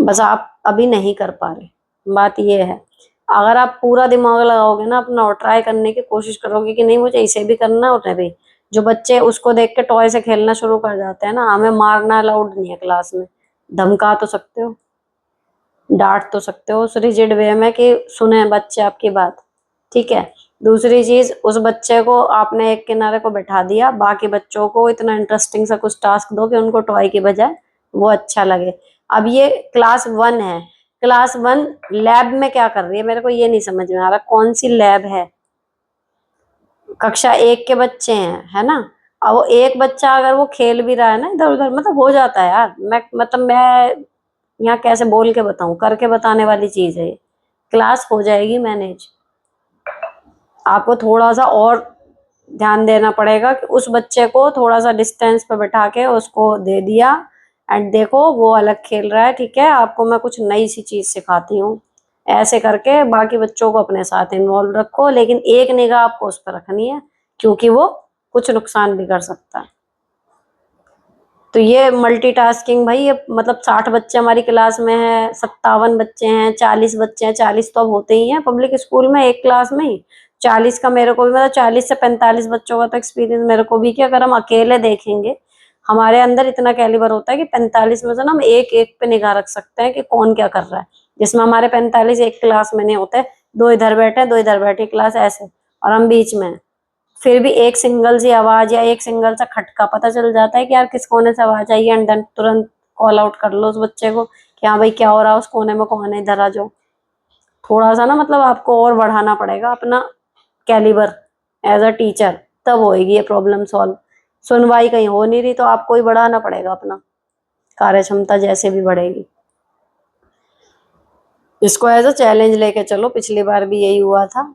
बस आप अभी नहीं कर पा रहे, बात ये है। अगर आप पूरा दिमाग लगाओगे ना अपना, और ट्राई करने की कोशिश करोगे कि नहीं मुझे इसे भी करना है उन्हें भी, जो बच्चे उसको देख के टॉय से खेलना शुरू कर जाते हैं ना, हमें मारना अलाउड नहीं है क्लास में। धमका तो सकते हो, डांट तो सकते हो उस रिजिड वे में कि सुने बच्चे आपकी बात, ठीक है। दूसरी चीज, उस बच्चे को आपने एक किनारे को बैठा दिया, बाकी बच्चों को इतना इंटरेस्टिंग सा कुछ टास्क दो कि उनको टॉय की बजाय वो अच्छा लगे। अब ये क्लास 1 है, क्लास 1 लैब में क्या कर रही है मेरे को ये नहीं समझ में आ रहा। कौन सी लैब है? कक्षा 1 के बच्चे हैं, है ना। अब वो एक बच्चा अगर वो खेल भी रहा है ना इधर उधर, मतलब हो जाता है यार। मैं यहाँ कैसे बोल के बताऊं, करके बताने वाली चीज है ये। क्लास हो जाएगी मैनेज। आपको थोड़ा सा और ध्यान देना पड़ेगा कि उस बच्चे को थोड़ा सा डिस्टेंस पे बैठा के उसको दे दिया, एंड देखो वो अलग खेल रहा है, ठीक है, आपको मैं कुछ नई सी चीज सिखाती हूँ। ऐसे करके बाकी बच्चों को अपने साथ इन्वॉल्व रखो, लेकिन एक निगाह आपको उस पर रखनी है, क्योंकि वो कुछ नुकसान भी कर सकता है। तो ये मल्टीटास्किंग भाई, ये मतलब 60 बच्चे हमारी क्लास में है, 57 बच्चे हैं, 40 बच्चे हैं, 40 तो अब होते ही हैं पब्लिक स्कूल में एक क्लास में ही। 40 का मेरे को भी, मतलब 40 से 45 बच्चों का तो एक्सपीरियंस मेरे को भी, कि अगर हम अकेले देखेंगे हमारे अंदर इतना कैलिबर होता है कि 45 में से ना हम एक एक पे निगाह रख सकते हैं कि कौन क्या कर रहा है। जिसमें हमारे 45 एक क्लास में नहीं होते, दो इधर बैठे दो इधर बैठे क्लास ऐसे, और हम बीच में हैं। फिर भी एक सिंगल सी आवाज या एक सिंगल सा खटका पता चल जाता है कि यार किस कोने से आवाज आई है, एंड देन तुरंत कॉल आउट कर लो उस बच्चे को कि हाँ भाई क्या हो रहा है, उस कोने में कौन है, इधर आ जाओ। थोड़ा सा ना मतलब आपको और बढ़ाना पड़ेगा अपना कैलिबर एज अ टीचर, तब होएगी ये प्रॉब्लम सॉल्व। सुनवाई कहीं हो नहीं रही तो आपको ही बढ़ाना पड़ेगा अपना, कार्य क्षमता जैसे भी बढ़ेगी। इसको एज अ चैलेंज लेके चलो, पिछली बार भी यही हुआ था।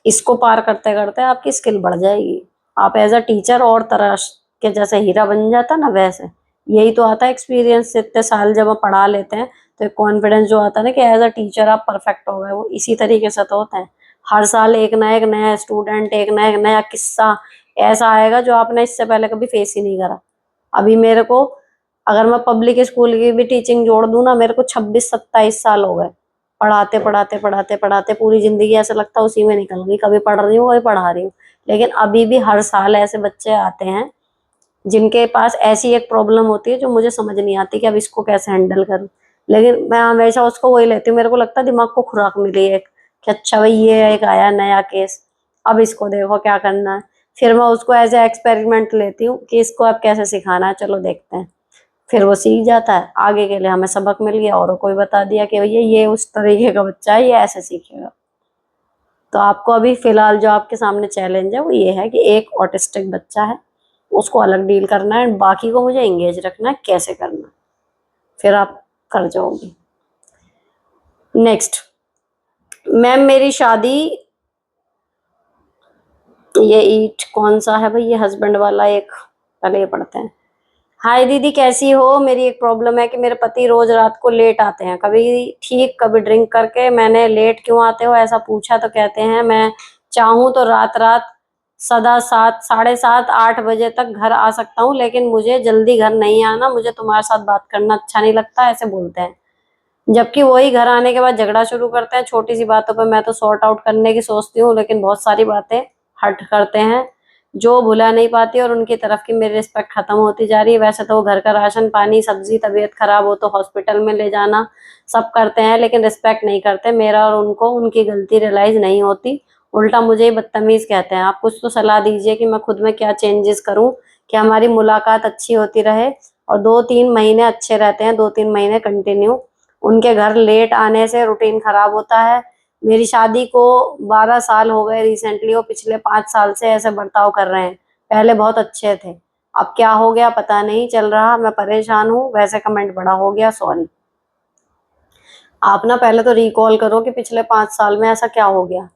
इसको पार करते करते आपकी स्किल बढ़ जाएगी। आप एज अ टीचर और तरह के जैसे हीरा बन जाता ना, वैसे यही तो आता है एक्सपीरियंस से। इतने साल जब आप पढ़ा लेते हैं तो एक कॉन्फिडेंस जो आता है ना कि एज अ टीचर आप परफेक्ट हो गए, वो इसी तरीके से तो होता है। हर साल एक ना एक नया स्टूडेंट, एक नया किस्सा ऐसा आएगा जो आपने इससे पहले कभी फेस ही नहीं करा। अभी मेरे को, अगर मैं पब्लिक स्कूल की भी टीचिंग जोड़ दूं ना, मेरे को 26-27 साल हो गए पढ़ाते पढ़ाते पढ़ाते पढ़ाते। पूरी जिंदगी ऐसा लगता है उसी में निकल गई, कभी पढ़ रही हूँ कभी पढ़ा रही हूँ। लेकिन अभी भी हर साल ऐसे बच्चे आते हैं जिनके पास ऐसी एक प्रॉब्लम होती है जो मुझे समझ नहीं आती कि अब इसको कैसे हैंडल करूं। लेकिन मैं हमेशा उसको वही लेती हूँ, मेरे को लगता है दिमाग को खुराक मिली है एक, कि अच्छा भाई ये एक आया नया केस, अब इसको देखो क्या करना है। फिर मैं उसको एज ए एक्सपेरिमेंट लेती हूँ कि इसको अब कैसे सिखाना है, चलो देखते हैं। फिर वो सीख जाता है, आगे के लिए हमें सबक मिल गया, और कोई बता दिया कि भैया ये उस तरीके का बच्चा है, ये ऐसे सीखेगा। तो आपको अभी फिलहाल जो आपके सामने चैलेंज है वो ये है कि एक ऑटिस्टिक बच्चा है, उसको अलग डील करना है, बाकी को मुझे एंगेज रखना है, कैसे करना है, फिर आप कर जाओगे। नेक्स्ट, मैम मेरी शादी, ये ईट कौन सा है भाई, ये हस्बैंड वाला एक, पहले ये पढ़ते हैं। हाय दीदी कैसी हो, मेरी एक प्रॉब्लम है कि मेरे पति रोज रात को लेट आते हैं, कभी ठीक कभी ड्रिंक करके। मैंने लेट क्यों आते हो ऐसा पूछा तो कहते हैं मैं चाहूँ तो रात रात सदा 7, 7:30, 8 बजे तक घर आ सकता हूँ, लेकिन मुझे जल्दी घर नहीं आना, मुझे तुम्हारे साथ बात करना अच्छा नहीं लगता, ऐसे बोलते हैं। जबकि वही घर आने के बाद झगड़ा शुरू करते हैं छोटी सी बातों पर। मैं तो सॉर्ट आउट करने की सोचती हूँ, लेकिन बहुत सारी बातें हर्ट करते हैं जो भुला नहीं पाती, और उनकी तरफ की मेरी रिस्पेक्ट खत्म होती जा रही है। वैसे तो वो घर का राशन पानी सब्जी, तबीयत खराब हो तो हॉस्पिटल में ले जाना सब करते हैं, लेकिन रिस्पेक्ट नहीं करते मेरा और उनको उनकी गलती रियलाइज नहीं होती, उल्टा मुझे ही बदतमीज कहते हैं। आप कुछ तो सलाह दीजिए कि मैं खुद में क्या चेंजेस करूं कि हमारी मुलाकात अच्छी होती रहे, और 2-3 महीने अच्छे रहते हैं, 2-3 महीने कंटिन्यू। उनके घर लेट आने से रूटीन खराब होता है। मेरी शादी को 12 साल हो गए रिसेंटली, वो पिछले 5 साल से ऐसे बर्ताव कर रहे हैं। पहले बहुत अच्छे थे, अब क्या हो गया पता नहीं चल रहा, मैं परेशान हूँ। वैसे कमेंट बड़ा हो गया, सॉरी। आप ना पहले तो रिकॉल करो कि पिछले 5 साल में ऐसा क्या हो गया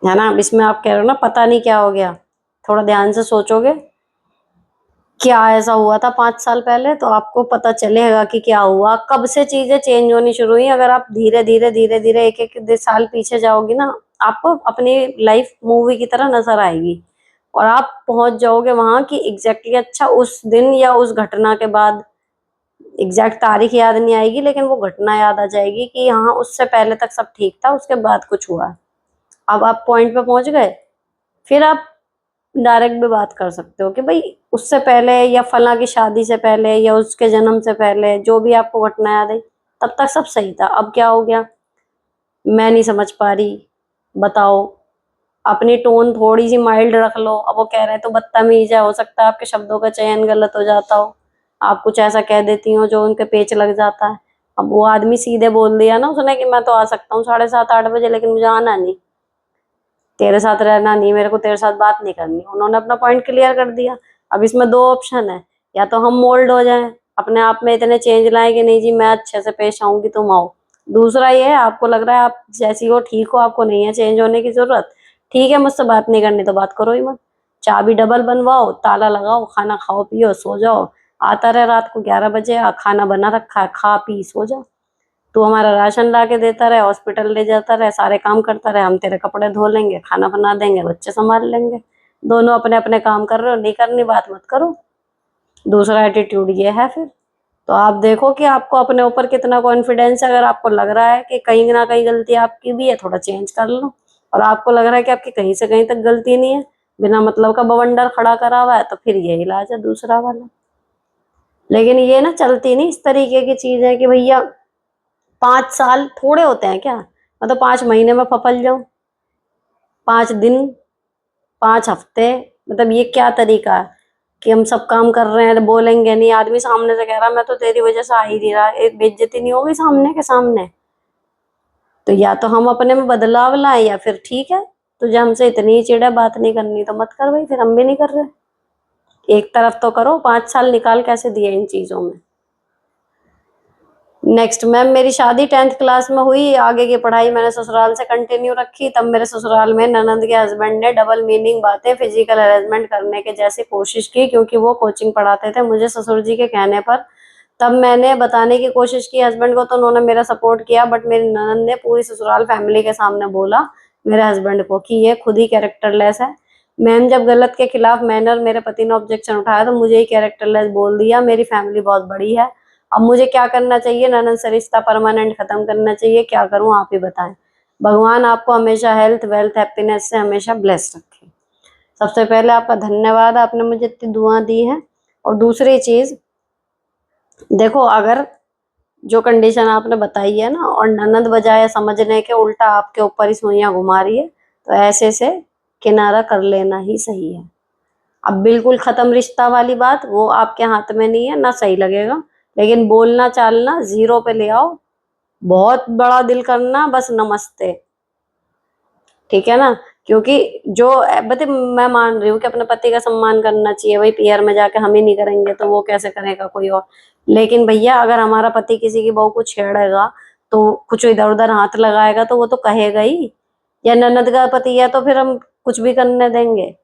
है ना। अब इसमें आप कह रहे हो ना पता नहीं क्या हो गया, थोड़ा ध्यान से सोचोगे क्या ऐसा हुआ था 5 साल पहले, तो आपको पता चलेगा कि क्या हुआ, कब से चीजें चेंज होनी शुरू हुई। अगर आप धीरे धीरे धीरे धीरे एक एक साल पीछे जाओगी ना, आपको अपनी लाइफ मूवी की तरह नजर आएगी, और आप पहुंच जाओगे वहां कि एग्जैक्टली अच्छा उस दिन या उस घटना के बाद, एग्जैक्ट तारीख याद नहीं आएगी लेकिन वो घटना याद आ जाएगी कि हाँ उससे पहले तक सब ठीक था, उसके बाद कुछ हुआ। अब आप पॉइंट पे पहुंच गए, फिर आप डायरेक्ट भी बात कर सकते हो कि भाई उससे पहले या फला की शादी से पहले या उसके जन्म से पहले जो भी आपको घटना याद है तब तक सब सही था, अब क्या हो गया, मैं नहीं समझ पा रही, बताओ। अपनी टोन थोड़ी सी माइल्ड रख लो। अब वो कह रहे हैं तो बदतमीज है, हो सकता है आपके शब्दों का चयन गलत हो जाता हो, आप कुछ ऐसा कह देती हो जो उनके पेच लग जाता है। अब वो आदमी सीधे बोल दिया ना उसने कि मैं तो आ सकता हूँ 7:30-8 बजे, लेकिन मुझे आना नहीं। तेरे साथ रहना नहीं, मेरे को तेरे साथ बात नहीं करनी। उन्होंने अपना पॉइंट क्लियर कर दिया। अब इसमें दो ऑप्शन है, या तो हम मोल्ड हो जाएं, अपने आप में इतने चेंज लाएं कि नहीं जी मैं अच्छे से पेश आऊंगी, तुम आओ। दूसरा ये है, आपको लग रहा है आप जैसी हो ठीक हो, आपको नहीं है चेंज होने की जरूरत, ठीक है, मुझसे बात नहीं करनी तो बात करो ही मत। चाबी डबल बनवाओ, ताला लगाओ, खाना खाओ पियो सो जाओ। आता रहे रात को 11 बजे, खाना बना रखा है, खा पी सो जा। तू हमारा राशन ला के देता रहे, हॉस्पिटल ले जाता रहे, सारे काम करता रहे, हम तेरे कपड़े धो लेंगे, खाना बना देंगे, बच्चे संभाल लेंगे। दोनों अपने अपने काम कर रहे हो, नहीं करनी बात मत करो। दूसरा एटीट्यूड ये है फिर। तो आप देखो कि आपको अपने ऊपर कितना कॉन्फिडेंस है। अगर आपको लग रहा है कि कहीं ना कहीं गलती आपकी भी है, थोड़ा चेंज कर लो। और आपको लग रहा है कि आपकी कहीं से कहीं तक गलती नहीं है, बिना मतलब का बवंडर खड़ा करा हुआ है, तो फिर ये इलाज है दूसरा वाला। लेकिन ये ना चलती नहीं इस तरीके की चीज है कि भैया 5 साल थोड़े होते हैं क्या, मतलब 5 महीने में फपल जाऊं, 5 दिन, 5 हफ्ते, मतलब ये क्या तरीका है कि हम सब काम कर रहे हैं बोलेंगे नहीं। आदमी सामने से कह रहा मैं तो तेरी वजह से आ ही नहीं रहा, एक बेइज्जती नहीं होगी सामने के सामने। तो या तो हम अपने में बदलाव लाएं, या फिर ठीक है तुझे हमसे इतनी ही चिढ़ है, बात नहीं करनी तो मत कर भाई, फिर हम भी नहीं कर रहे। एक तरफ तो करो, 5 साल निकाल कैसे दिए इन चीजों में। नेक्स्ट मैम, मेरी शादी 10th क्लास में हुई, आगे की पढ़ाई मैंने ससुराल से कंटिन्यू रखी। तब मेरे ससुराल में ननद के हस्बैंड ने डबल मीनिंग बातें, फिजिकल अरेंजमेंट करने के जैसी कोशिश की, क्योंकि वो कोचिंग पढ़ाते थे मुझे ससुर जी के कहने पर। तब मैंने बताने की कोशिश की हस्बैंड को, तो उन्होंने मेरा सपोर्ट किया, बट मेरी ननद ने पूरी ससुराल फैमिली के सामने बोला मेरे हस्बैंड को कि ये खुद ही कैरेक्टरलेस है। मैम, जब गलत के खिलाफ मैनर मेरे पति ने ऑब्जेक्शन उठाया तो मुझे ही कैरेक्टरलेस बोल दिया। मेरी फैमिली बहुत बड़ी है, अब मुझे क्या करना चाहिए? ननद से रिश्ता परमानेंट खत्म करना चाहिए, क्या करूं आप ही बताएं। भगवान आपको हमेशा हेल्थ वेल्थ हैप्पीनेस से हमेशा ब्लेस रखे। सबसे पहले आपका धन्यवाद, आपने मुझे इतनी दुआ दी है। और दूसरी चीज देखो, अगर जो कंडीशन आपने बताई है ना, और ननद बजाय समझने के उल्टा आपके ऊपर ही सुइयां घुमा रही है, तो ऐसे से किनारा कर लेना ही सही है। अब बिल्कुल खत्म रिश्ता वाली बात वो आपके हाथ में नहीं है, ना सही लगेगा। लेकिन बोलना चालना जीरो पे ले आओ, बहुत बड़ा दिल करना बस नमस्ते, ठीक है ना। क्योंकि जो बता, मैं मान रही हूँ कि अपने पति का सम्मान करना चाहिए भाई, पीआर में जाके हम ही नहीं करेंगे तो वो कैसे करेगा कोई और। लेकिन भैया अगर हमारा पति किसी की बहू को छेड़ेगा, तो कुछ इधर उधर हाथ लगाएगा, तो वो तो कहेगा ही। या ननद का पति है तो फिर हम कुछ भी करने देंगे?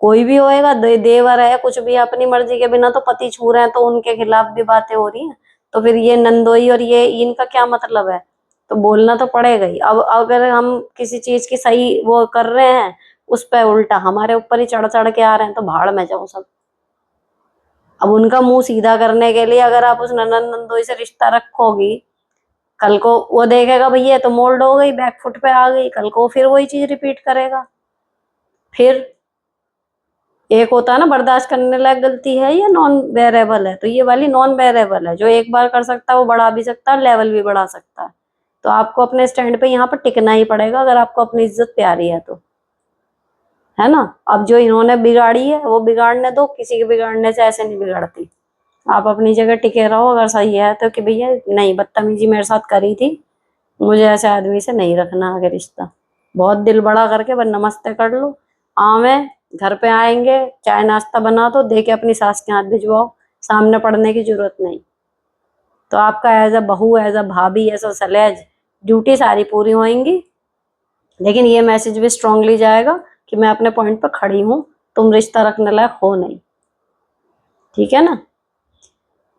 कोई भी होएगा, देवर है कुछ भी, अपनी मर्जी के बिना तो पति छू रहे हैं, तो उनके खिलाफ भी बातें हो रही हैं। तो फिर ये नंदोई और ये इनका क्या मतलब है? तो बोलना तो पड़ेगा ही। अब अगर हम किसी चीज की सही वो कर रहे हैं, उस पर उल्टा हमारे ऊपर ही चढ़ चढ़ के आ रहे हैं, तो भाड़ में जाओ सब। अब उनका मुंह सीधा करने के लिए अगर आप उस ननद नंदोई से रिश्ता रखोगी, कल को वो देखेगा भैया तो मोल्ड हो गई, बैक फुट पे आ गई, कल को फिर वही चीज रिपीट करेगा। फिर एक होता है ना बर्दाश्त करने लायक गलती है या नॉन बेरेबल है, तो ये वाली नॉन बेरेबल है। जो एक बार कर सकता है वो बढ़ा भी सकता है, लेवल भी बढ़ा सकता है। तो आपको अपने स्टैंड पे यहाँ पर टिकना ही पड़ेगा, अगर आपको अपनी इज्जत प्यारी है तो, है ना। अब जो इन्होंने बिगाड़ी है वो बिगाड़ने दो, किसी के बिगाड़ने से ऐसे नहीं बिगड़ती। आप अपनी जगह टिके रहो, अगर सही है तो, कि भैया नहीं बदतमीजी मेरे साथ करी थी, मुझे ऐसे आदमी से नहीं रखना आगे रिश्ता। बहुत दिल बड़ा करके बस नमस्ते कर लो। आवे, घर पे आएंगे, चाय नाश्ता बना दो, दे के अपनी सास के हाथ भिजवाओ, सामने पढ़ने की जरूरत नहीं। तो आपका एज अ बहू, एज अ भाभी, एज अ सलेज ड्यूटी सारी पूरी होंगी। लेकिन ये मैसेज भी स्ट्रांगली जाएगा कि मैं अपने पॉइंट पर खड़ी हूँ, तुम रिश्ता रखने लायक हो नहीं, ठीक है ना।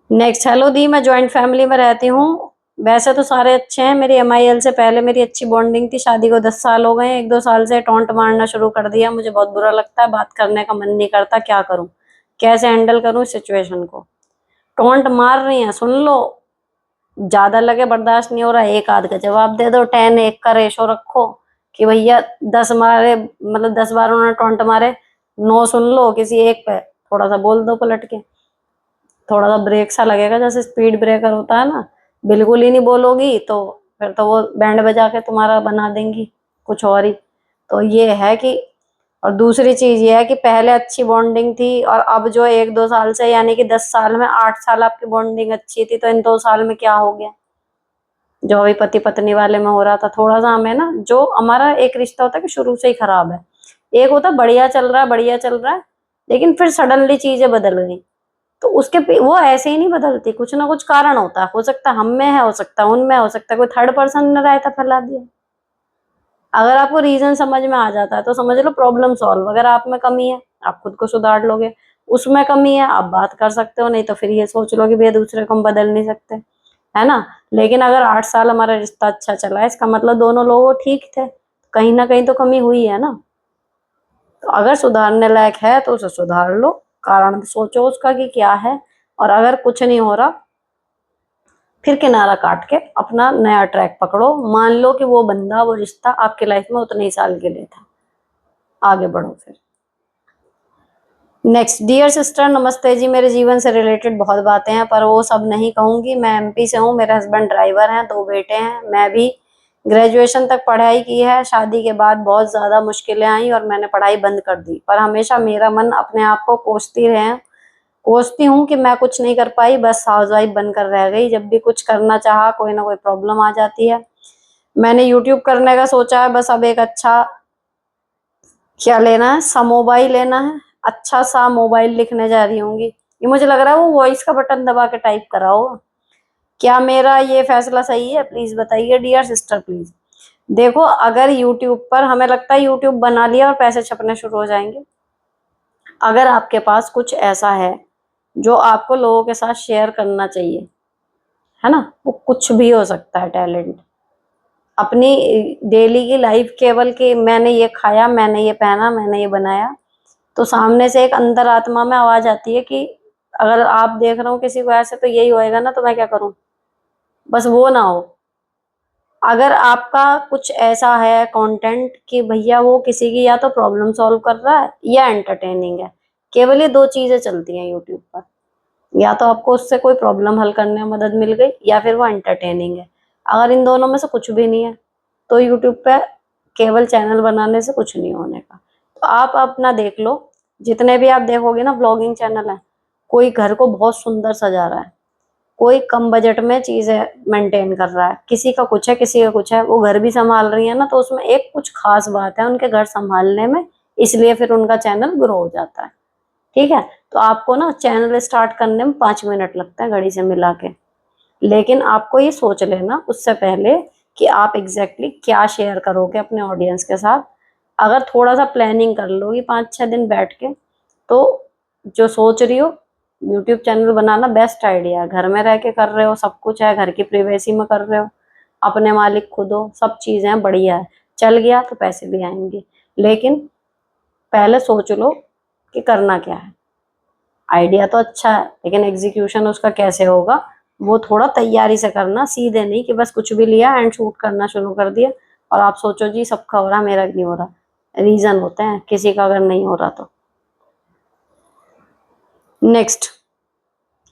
नेक्स्ट, हेलो दी, मैं ज्वाइंट फैमिली में रहती हूँ। वैसे तो सारे अच्छे हैं, मेरी एमआईएल से पहले मेरी अच्छी बॉन्डिंग थी, शादी को 10 साल हो गए। 1-2 साल से टोंट मारना शुरू कर दिया, मुझे बहुत बुरा लगता है, बात करने का मन नहीं करता, क्या करूं, कैसे हैंडल करूं सिचुएशन को। टोंट मार रही हैं, सुन लो, ज्यादा लगे बर्दाश्त नहीं हो रहा, एक आध का जवाब दे दो, 10-1 का रेशो रखो कि भैया 10 मारे, मतलब 10 बार उन्होंने टोंट मारे, 9 सुन लो, किसी एक पे थोड़ा सा बोल दो पलट के। थोड़ा सा ब्रेक सा लगेगा, जैसे स्पीड ब्रेकर होता है ना, बिल्कुल ही नहीं बोलोगी तो फिर तो वो बैंड बजा के तुम्हारा बना देंगी कुछ और ही। तो ये है कि, और दूसरी चीज ये है कि पहले अच्छी बॉन्डिंग थी, और अब जो 1-2 साल से, यानी कि 10 साल में 8 साल आपकी बॉन्डिंग अच्छी थी, तो इन 2 साल में क्या हो गया? जो अभी पति पत्नी वाले में हो रहा था, थोड़ा सा हमें ना, जो हमारा एक रिश्ता होता है कि शुरू से ही खराब है, एक होता बढ़िया चल रहा है, बढ़िया चल रहा है, लेकिन फिर सडनली चीजें बदल गई, तो वो ऐसे ही नहीं बदलती, कुछ ना कुछ कारण होता है, हो सकता है हम में है, हो सकता है उनमें, हो सकता है कोई थर्ड पर्सन ने रायता फैला दिया। अगर आपको रीजन समझ में आ जाता है तो समझ लो प्रॉब्लम सॉल्व। अगर आप में कमी है, आप खुद को सुधार लोगे, उसमें कमी है, आप बात कर सकते हो, नहीं तो फिर ये सोच लो कि भैया दूसरे को हम बदल नहीं सकते, है ना। लेकिन अगर 8 साल हमारा रिश्ता अच्छा चला है, इसका मतलब दोनों लोग ठीक थे, कहीं ना कहीं तो कमी हुई है ना। तो अगर सुधारने लायक है तो उसे सुधार लो, कारण सोचो उसका कि क्या है, और अगर कुछ नहीं हो रहा, फिर किनारा काट के अपना नया ट्रैक पकड़ो। मान लो कि वो बंदा, वो रिश्ता आपके लाइफ में उतने ही साल के लिए था, आगे बढ़ो फिर। नेक्स्ट, डियर सिस्टर, नमस्ते जी। मेरे जीवन से रिलेटेड बहुत बातें हैं, पर वो सब नहीं कहूंगी। मैं एमपी से हूँ, मेरे हस्बैंड ड्राइवर हैं, 2 बेटे हैं, मैं भी ग्रेजुएशन तक पढ़ाई की है। शादी के बाद बहुत ज्यादा मुश्किलें आई और मैंने पढ़ाई बंद कर दी, पर हमेशा मेरा मन अपने आप को कोसती हूँ कि मैं कुछ नहीं कर पाई, बस हाउसवाइफ बनकर रह गई। जब भी कुछ करना चाहा, कोई ना कोई प्रॉब्लम आ जाती है। मैंने यूट्यूब करने का सोचा है, बस अब एक अच्छा, क्या लेना है, सा मोबाइल लेना है, अच्छा सा मोबाइल लिखने जा रही होंगी। ये मुझे लग रहा है वो वॉइस का बटन दबा के टाइप करा होगा। क्या मेरा ये फैसला सही है, प्लीज बताइए डियर सिस्टर प्लीज। देखो, अगर यूट्यूब पर, हमें लगता है यूट्यूब बना लिया और पैसे छपने शुरू हो जाएंगे। अगर आपके पास कुछ ऐसा है जो आपको लोगों के साथ शेयर करना चाहिए, है ना, वो कुछ भी हो सकता है टैलेंट, अपनी डेली की लाइफ, केवल कि मैंने ये खाया, मैंने ये पहना, मैंने ये बनाया, तो सामने से एक अंतर आत्मा में आवाज आती है कि अगर आप देख रहे हो किसी को ऐसे, तो यही होएगा ना, तो मैं क्या करूं। बस वो ना हो। अगर आपका कुछ ऐसा है कंटेंट कि भैया वो किसी की या तो प्रॉब्लम सॉल्व कर रहा है या एंटरटेनिंग है, केवल ये 2 चीजें चलती हैं यूट्यूब पर। या तो आपको उससे कोई प्रॉब्लम हल करने में मदद मिल गई, या फिर वो एंटरटेनिंग है। अगर इन दोनों में से कुछ भी नहीं है, तो यूट्यूब पे केवल चैनल बनाने से कुछ नहीं होने का। तो आप अपना देख लो, जितने भी आप देखोगे ना ब्लॉगिंग चैनल है, कोई घर को बहुत सुंदर सजा रहा है, कोई कम बजट में चीजें मेंटेन कर रहा है, किसी का कुछ है, किसी का कुछ है, वो घर भी संभाल रही है ना, तो उसमें एक कुछ खास बात है उनके घर संभालने में, इसलिए फिर उनका चैनल ग्रो हो जाता है। ठीक है। तो आपको ना चैनल स्टार्ट करने में 5 मिनट लगता है घड़ी से मिला के, लेकिन आपको ये सोच लेना उससे पहले कि आप एग्जैक्टली क्या शेयर करोगे अपने ऑडियंस के साथ। अगर थोड़ा सा प्लानिंग कर लोगी 5-6 दिन बैठ के, तो जो सोच रही हो, यूट्यूब चैनल बनाना बेस्ट आइडिया है। घर में रह के कर रहे हो, सब कुछ है, घर की प्रिवेसी में कर रहे हो, अपने मालिक खुद हो, सब चीजें बढ़िया है, चल गया तो पैसे भी आएंगे। लेकिन पहले सोच लो कि करना क्या है। आइडिया तो अच्छा है, लेकिन एग्जीक्यूशन उसका कैसे होगा, वो थोड़ा तैयारी से करना, सीधे नहीं कि बस कुछ भी लिया एंड शूट करना शुरू कर दिया और आप सोचो जी सबका हो रहा, मेरा नहीं हो रहा। रीजन होते हैं किसी का अगर नहीं हो रहा तो। नेक्स्ट,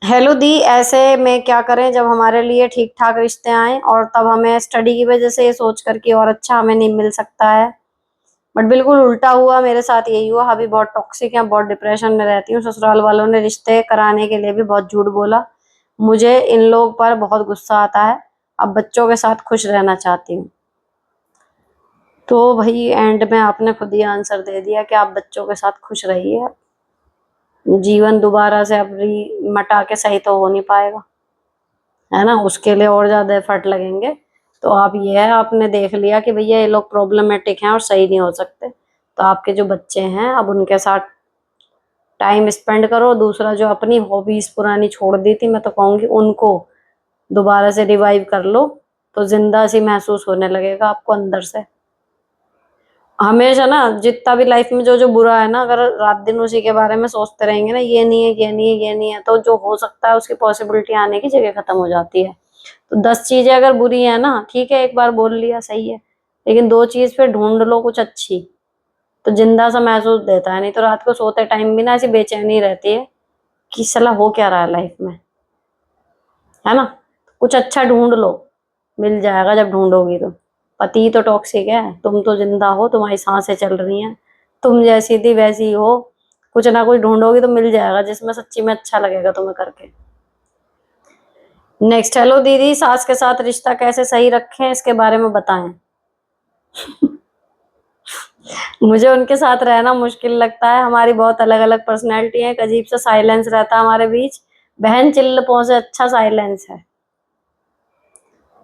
हेलो दी, ऐसे में क्या करें जब हमारे लिए ठीक ठाक रिश्ते आए और तब हमें स्टडी की वजह से ये सोच कर कि और अच्छा हमें नहीं मिल सकता है। बट बिल्कुल उल्टा हुआ, मेरे साथ यही हुआ। अभी बहुत टॉक्सिक है, बहुत डिप्रेशन में रहती हूँ। ससुराल वालों ने रिश्ते कराने के लिए भी बहुत झूठ बोला। मुझे इन लोग पर बहुत गुस्सा आता है। अब बच्चों के साथ खुश रहना चाहती हूँ। तो भाई एंड में आपने खुद ही आंसर दे दिया कि आप बच्चों के साथ खुश रहिए। जीवन दोबारा से अपनी मटा के सही तो हो नहीं पाएगा, है ना, उसके लिए और ज्यादा एफर्ट लगेंगे। तो आप ये है, आपने देख लिया कि भैया ये लोग प्रॉब्लमेटिक हैं और सही नहीं हो सकते, तो आपके जो बच्चे हैं अब उनके साथ टाइम स्पेंड करो। दूसरा, जो अपनी हॉबीज पुरानी छोड़ दी थी, मैं तो कहूंगी उनको दोबारा से रिवाइव कर लो, तो जिंदा सी महसूस होने लगेगा आपको अंदर से। हमेशा ना जितना भी लाइफ में जो जो बुरा है ना, अगर रात दिन उसी के बारे में सोचते रहेंगे ना, ये नहीं है, ये नहीं है, ये नहीं है, तो जो हो सकता है उसकी पॉसिबिलिटी आने की जगह खत्म हो जाती है। तो 10 चीजें अगर बुरी है ना, ठीक है एक बार बोल लिया सही है, लेकिन 2 चीज फिर ढूंढ लो कुछ अच्छी, तो जिंदा सा महसूस देता है। नहीं तो रात को सोते टाइम भी ना ऐसी बेचैनी रहती है कि साला हो क्या रहा है लाइफ में, है ना। कुछ अच्छा ढूंढ लो, मिल जाएगा जब ढूंढोगी तो। पति तो टॉक्सिक है, तुम तो जिंदा हो, तुम्हारी सांसें चल रही हैं, तुम जैसी थी वैसी हो। कुछ ना कुछ ढूंढोगी तो मिल जाएगा जिसमें सच्ची में अच्छा लगेगा तुम्हें करके। नेक्स्ट, हेलो दीदी, सास के साथ रिश्ता कैसे सही रखें इसके बारे में बताएं। मुझे उनके साथ रहना मुश्किल लगता है, हमारी बहुत अलग अलग पर्सनैलिटी है, एक अजीब सा साइलेंस रहता है हमारे बीच। बहन चिल्लपों से अच्छा साइलेंस है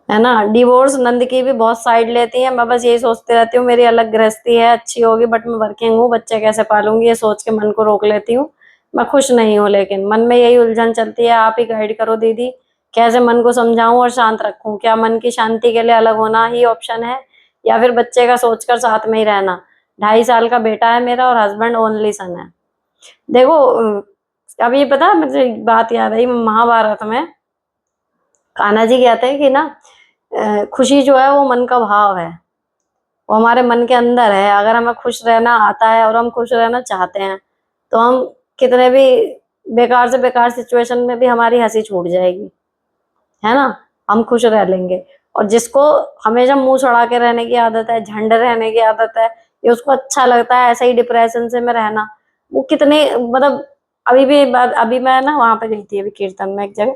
ना। डिवोर्स नंद की भी बहुत साइड लेती है, मैं बस यही सोचती रहती हूँ मेरी अलग गृहस्थी है, अच्छी होगी, बट मैं वर्किंग हूँ, बच्चे कैसे पालूंगी, ये सोच के मन को रोक लेती हूँ। मैं खुश नहीं हूँ, लेकिन मन में यही उलझन चलती है। आप ही गाइड करो दीदी, कैसे मन को समझाऊं और शांत रखूं। क्या मन की शांति के लिए अलग होना ही ऑप्शन है, या फिर बच्चे का सोचकर साथ में ही रहना। 2.5 साल का बेटा है मेरा और हस्बैंड ओनली सन है। देखो, अभी पता है मुझे एक बात याद आई, महाभारत में कान्हा जी कहते हैं कि ना, खुशी जो है वो मन का भाव है, वो हमारे मन के अंदर है। अगर हमें खुश रहना आता है और हम खुश रहना चाहते हैं, तो हम कितने भी बेकार से बेकार सिचुएशन में भी हमारी हंसी छूट जाएगी, है ना। हम खुश रह लेंगे। और जिसको हमेशा मुंह चढ़ा के रहने की आदत है, झंड रहने की आदत है, ये उसको अच्छा लगता है ऐसे ही डिप्रेशन से में रहना। वो कितने मतलब, अभी मैं ना वहां पे गई थी अभी कीर्तन में एक जगह,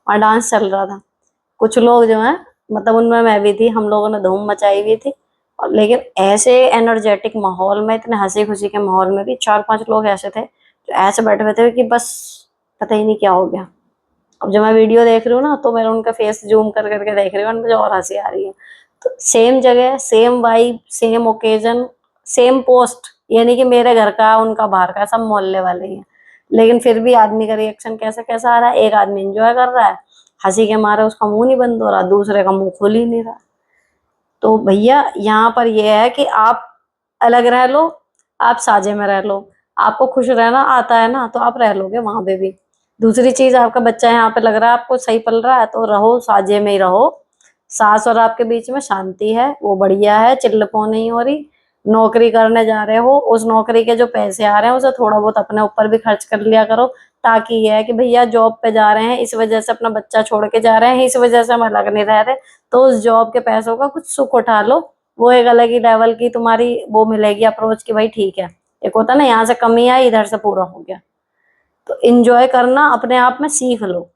वहां डांस चल रहा था। कुछ लोग जो हैं, मतलब उनमें मैं भी थी, हम लोगों ने धूम मचाई हुई थी। और लेकिन ऐसे एनर्जेटिक माहौल में, इतने हंसी खुशी के माहौल में भी 4-5 लोग ऐसे थे जो ऐसे बैठे हुए थे कि बस पता ही नहीं क्या हो गया। अब जब मैं वीडियो देख रही हूँ ना, तो मैं उनका फेस जूम कर करके देख रही हूँ और मुझे और हंसी आ रही है। तो सेम जगह, same vibe, same occasion, same post, ये नहीं कि मेरे घर का उनका बाहर का, सब मोहल्ले वाले ही हैं। लेकिन फिर भी आदमी का रिएक्शन कैसा कैसा आ रहा है। एक आदमी एंजॉय कर रहा है, हंसी के मारे उसका मुंह नहीं बंद हो रहा, दूसरे का मुंह खुल ही नहीं रहा। तो भैया यहाँ पर ये है कि आप अलग रह लो, आप साझे में रह लो। आपको खुश रहना आता है ना, तो आप रह लोगे वहां पे भी। दूसरी चीज, आपका बच्चा यहाँ पे लग रहा है आपको सही पल रहा है, तो रहो, साझे में ही रहो। सास और आपके बीच में शांति है, वो बढ़िया है, चिल्लपो नहीं हो रही। नौकरी करने जा रहे हो, उस नौकरी के जो पैसे आ रहे हैं उसे थोड़ा बहुत अपने ऊपर भी खर्च कर लिया करो। ताकि ये है कि भैया जॉब पे जा रहे हैं, इस वजह से अपना बच्चा छोड़ के जा रहे हैं, इस वजह से हम अलग नहीं रह रहे, तो उस जॉब के पैसों का कुछ सुख उठा लो। वो एक अलग ही लेवल की तुम्हारी वो मिलेगी अप्रोच की, भाई ठीक है, एक होता ना यहाँ से कमी आई, इधर से पूरा हो गया। तो इंजॉय करना अपने आप में सीख लो।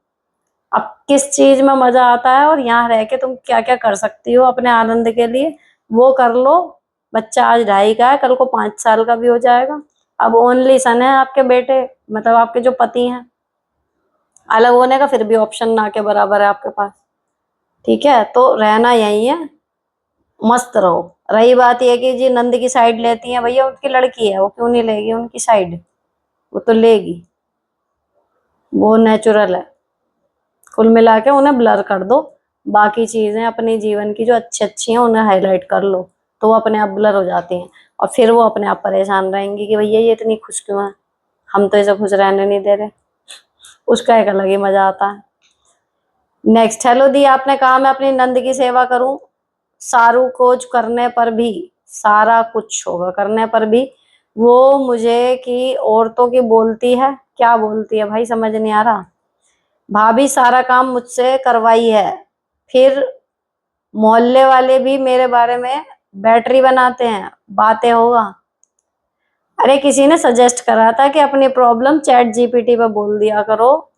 अब किस चीज में मजा आता है और यहाँ रह के तुम क्या क्या कर सकती हो अपने आनंद के लिए, वो कर लो। बच्चा आज 2.5 का है, कल को 5 साल का भी हो जाएगा। अब ओनली सन है आपके बेटे, मतलब आपके जो पति हैं, अलग होने का फिर भी ऑप्शन ना के बराबर है आपके पास। ठीक है, तो रहना यही है, मस्त रहो। रही बात यह कि जी नंद की साइड लेती है, भैया उनकी लड़की है, वो क्यों नहीं लेगी उनकी साइड, वो तो लेगी, वो नेचुरल है। कुल मिला के उन्हें ब्लर कर दो, बाकी चीजें अपने जीवन की जो अच्छी अच्छी हैं उन्हें हाईलाइट कर लो, तो वो अपने आप ब्लर हो जाती हैं। और फिर वो अपने आप परेशान रहेंगी कि भैया ये इतनी खुश क्यों है, हम तो इसे खुश रहने नहीं दे रहे। उसका एक अलग ही मजा आता है। नेक्स्ट, हेलो दी, आपने कहा मैं अपनी नंद की सेवा करूं, सारू खोज करने पर भी, सारा कुछ होगा करने पर भी वो मुझे कि औरतों की बोलती है। क्या बोलती है भाई, समझ नहीं आ रहा। भाभी सारा काम मुझसे करवाई है, फिर मोहल्ले वाले भी मेरे बारे में बैटरी बनाते हैं, बातें होगा। अरे किसी ने सजेस्ट करा था कि अपनी प्रॉब्लम चैट जीपीटी पे बोल दिया करो,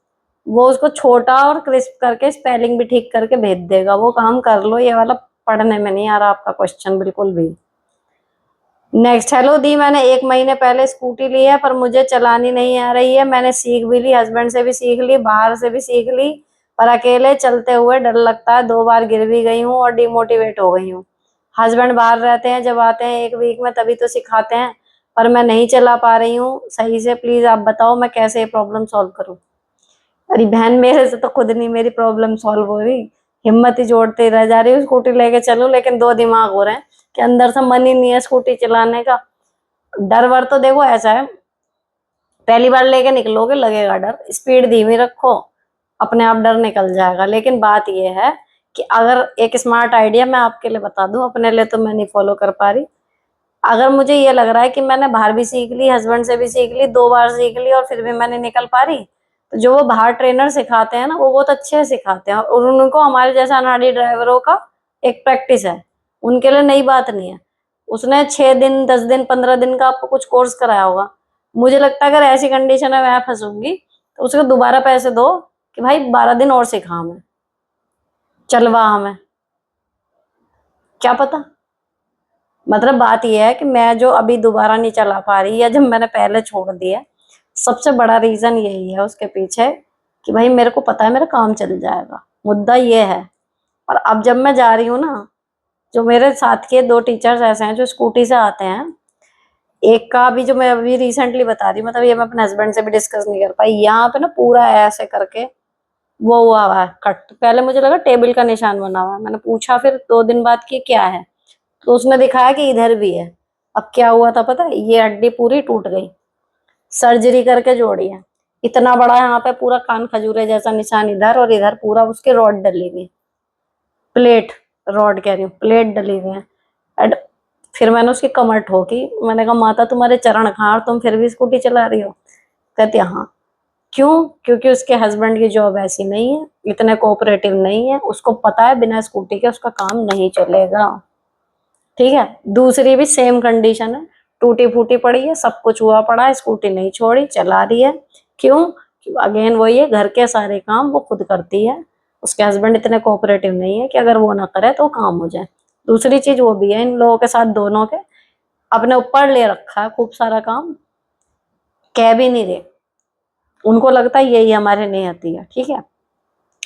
वो उसको छोटा और क्रिस्प करके स्पेलिंग भी ठीक करके भेज देगा, वो काम कर लो। ये वाला पढ़ने में नहीं आ रहा आपका क्वेश्चन बिल्कुल भी। नेक्स्ट, हेलो दी, मैंने 1 महीने पहले स्कूटी ली है पर मुझे चलानी नहीं आ रही है। मैंने सीख भी ली, हस्बैंड से भी सीख ली, बाहर से भी सीख ली, पर अकेले चलते हुए डर लगता है। 2 बार गिर भी गई हूँ और डिमोटिवेट हो गई हूँ। हस्बैंड बाहर रहते हैं, जब आते हैं 1 वीक में तभी तो सिखाते हैं, पर मैं नहीं चला पा रही हूँ सही से। प्लीज आप बताओ मैं कैसे ये प्रॉब्लम सॉल्व करूँ। अरे बहन, मेरे से तो खुद नहीं मेरी प्रॉब्लम सॉल्व हो रही, हिम्मत ही जोड़ते रह जा रही हूँ। स्कूटी लेके चलूं, लेकिन दो दिमाग हो रहे हैं कि अंदर से मन ही नहीं है स्कूटी चलाने का। डर वर तो देखो ऐसा है, पहली बार लेके निकलोगे लगेगा डर, स्पीड धीमी रखो, अपने आप डर निकल जाएगा। लेकिन बात यह है कि अगर एक स्मार्ट आइडिया मैं आपके लिए बता दूं, अपने लिए तो मैं नहीं फॉलो कर पा रही। अगर मुझे ये लग रहा है कि मैंने बाहर भी सीख ली, हस्बैंड से भी सीख ली, 2 बार सीख ली और फिर भी मैं नहीं निकल पा रही, तो जो वो बाहर ट्रेनर सिखाते हैं ना, वो बहुत अच्छे से सिखाते हैं और उनको हमारे जैसा अनाड़ी ड्राइवरों का एक प्रैक्टिस है, उनके लिए नई बात नहीं है। उसने 6 दिन 10 दिन 15 दिन का आपको कुछ कोर्स कराया होगा। मुझे लगता है अगर ऐसी कंडीशन में मैं फंसूंगी, तो उसको दोबारा पैसे दो कि भाई 12 दिन और सिखा मैं। चलवा हमें, क्या पता। मतलब बात यह है कि मैं जो अभी दोबारा नहीं चला पा रही या जब मैंने पहले छोड़ दिया, सबसे बड़ा रीजन यही है उसके पीछे कि भाई मेरे को पता है मेरा काम चल जाएगा, मुद्दा ये है। और अब जब मैं जा रही हूँ ना, जो मेरे साथ के दो टीचर्स ऐसे हैं जो स्कूटी से आते हैं, एक का भी जो मैं अभी रिसेंटली बता रही हूँ, मतलब ये मैं अपने हस्बैंड से भी डिस्कस नहीं कर पाई, यहाँ पे ना पूरा ऐसे करके वो हुआ हुआ है कट। पहले मुझे लगा टेबल का निशान बना हुआ है, मैंने पूछा फिर 2 दिन बाद कि क्या है, तो उसने दिखाया कि इधर भी है। अब क्या हुआ था पता है, ये हड्डी पूरी टूट गई, सर्जरी करके जोड़ी है। इतना बड़ा यहाँ पे पूरा कान खजूरे जैसा निशान इधर, और इधर पूरा उसके रॉड डली हुई, प्लेट, रॉड कह रही हूँ, प्लेट डली हुई है। एंड फिर मैंने उसकी कमर ठोकी, मैंने कहा माता तुम्हारे चरण कहाँ और तुम फिर भी स्कूटी चला रही हो। कहती हाँ। क्यों? क्योंकि उसके हस्बैंड की जॉब ऐसी नहीं है, इतने कोऑपरेटिव नहीं है, उसको पता है बिना स्कूटी के उसका काम नहीं चलेगा। ठीक है, दूसरी भी सेम कंडीशन है, टूटी फूटी पड़ी है, सब कुछ हुआ पड़ा है, स्कूटी नहीं छोड़ी, चला रही है। क्यों? अगेन वही है, घर के सारे काम वो खुद करती है, उसके हस्बैंड इतने कोऑपरेटिव नहीं है कि अगर वो ना करे तो काम हो जाए। दूसरी चीज वो भी है, इन लोगों के साथ दोनों के अपने ऊपर ले रखा है खूब सारा काम, कह भी नहीं रहे, उनको लगता है यही हमारे नहीं आती है। ठीक है,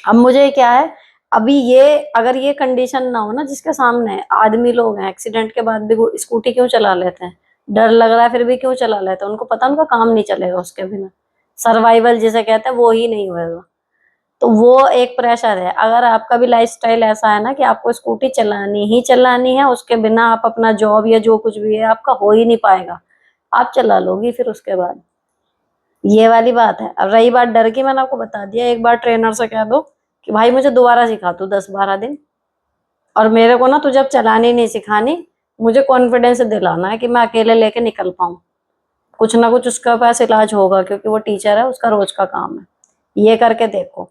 अब मुझे क्या है, अभी ये अगर ये कंडीशन ना हो ना, जिसके सामने आदमी लोग हैं एक्सीडेंट के बाद भी स्कूटी क्यों चला लेते हैं, डर लग रहा है फिर भी क्यों चला लेते हैं, उनको पता उनका काम नहीं चलेगा उसके बिना, सर्वाइवल जिसे कहते हैं वो ही नहीं होएगा। तो वो एक प्रेशर है। अगर आपका भी लाइफस्टाइल ऐसा है ना कि आपको स्कूटी चलानी ही चलानी है, उसके बिना आप अपना जॉब या जो कुछ भी है आपका हो ही नहीं पाएगा, आप चला लोगी फिर उसके बाद, ये वाली बात है। अब रही बात डर की, मैंने आपको बता दिया, एक बार ट्रेनर से कह दो कि भाई मुझे दोबारा सिखा तू 10-12 दिन, और मेरे को ना तू जब चलानी नहीं सिखानी, मुझे कॉन्फिडेंस दिलाना है कि मैं अकेले लेके निकल पाऊं, कुछ ना कुछ उसका पास इलाज होगा, क्योंकि वो टीचर है, उसका रोज का काम है, ये करके देखो।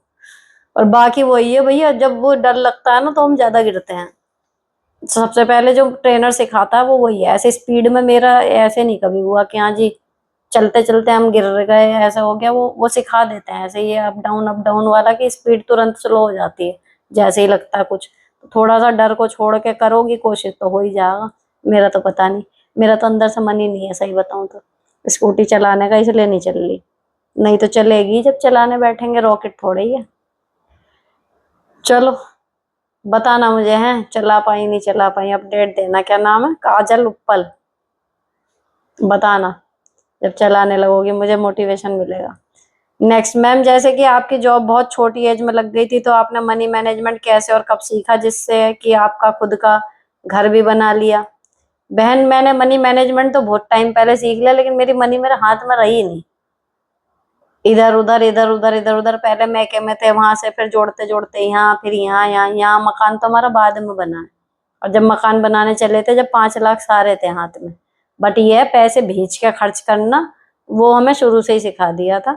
और बाकी वही है भैया, जब वो डर लगता है ना तो हम ज्यादा गिरते हैं। सबसे पहले जो ट्रेनर सिखाता है वो वही है, ऐसे स्पीड में मेरा ऐसे नहीं कभी हुआ कि हाँ जी चलते चलते हम गिर गए ऐसा हो गया, वो सिखा देते हैं ऐसे, ये अप डाउन वाला कि स्पीड तुरंत स्लो हो जाती है जैसे ही लगता है कुछ। तो थोड़ा सा डर को छोड़ के करोगी कोशिश तो हो ही जाएगा। मेरा तो पता नहीं, मेरा तो अंदर से मन ही नहीं है सही बताऊं तो स्कूटी चलाने का, इसलिए नहीं चल रही, नहीं तो चलेगी जब चलाने बैठेंगे, रॉकेट थोड़े ही है। चलो बताना मुझे, है चला पाई नहीं चला पाई, अपडेट देना। क्या नाम है? काजल उप्पल। बताना जब चलाने लगोगी, मुझे मोटिवेशन मिलेगा। नेक्स्ट मैम, जैसे कि आपकी जॉब बहुत छोटी एज में लग गई थी, तो आपने मनी मैनेजमेंट कैसे और कब सीखा जिससे कि आपका खुद का घर भी बना लिया? बहन मैंने मनी मैनेजमेंट तो बहुत टाइम पहले सीख लिया, लेकिन मेरी मनी मेरे हाथ में रही नहीं, इधर उधर इधर उधर इधर उधर, पहले मैके में थे, वहां से फिर जोड़ते जोड़ते यहाँ, फिर यहाँ मकान तो हमारा बाद में बना है। और जब मकान बनाने चले थे, जब 5 लाख सारे थे हाथ में, बट ये पैसे भेज के खर्च करना वो हमें शुरू से ही सिखा दिया था।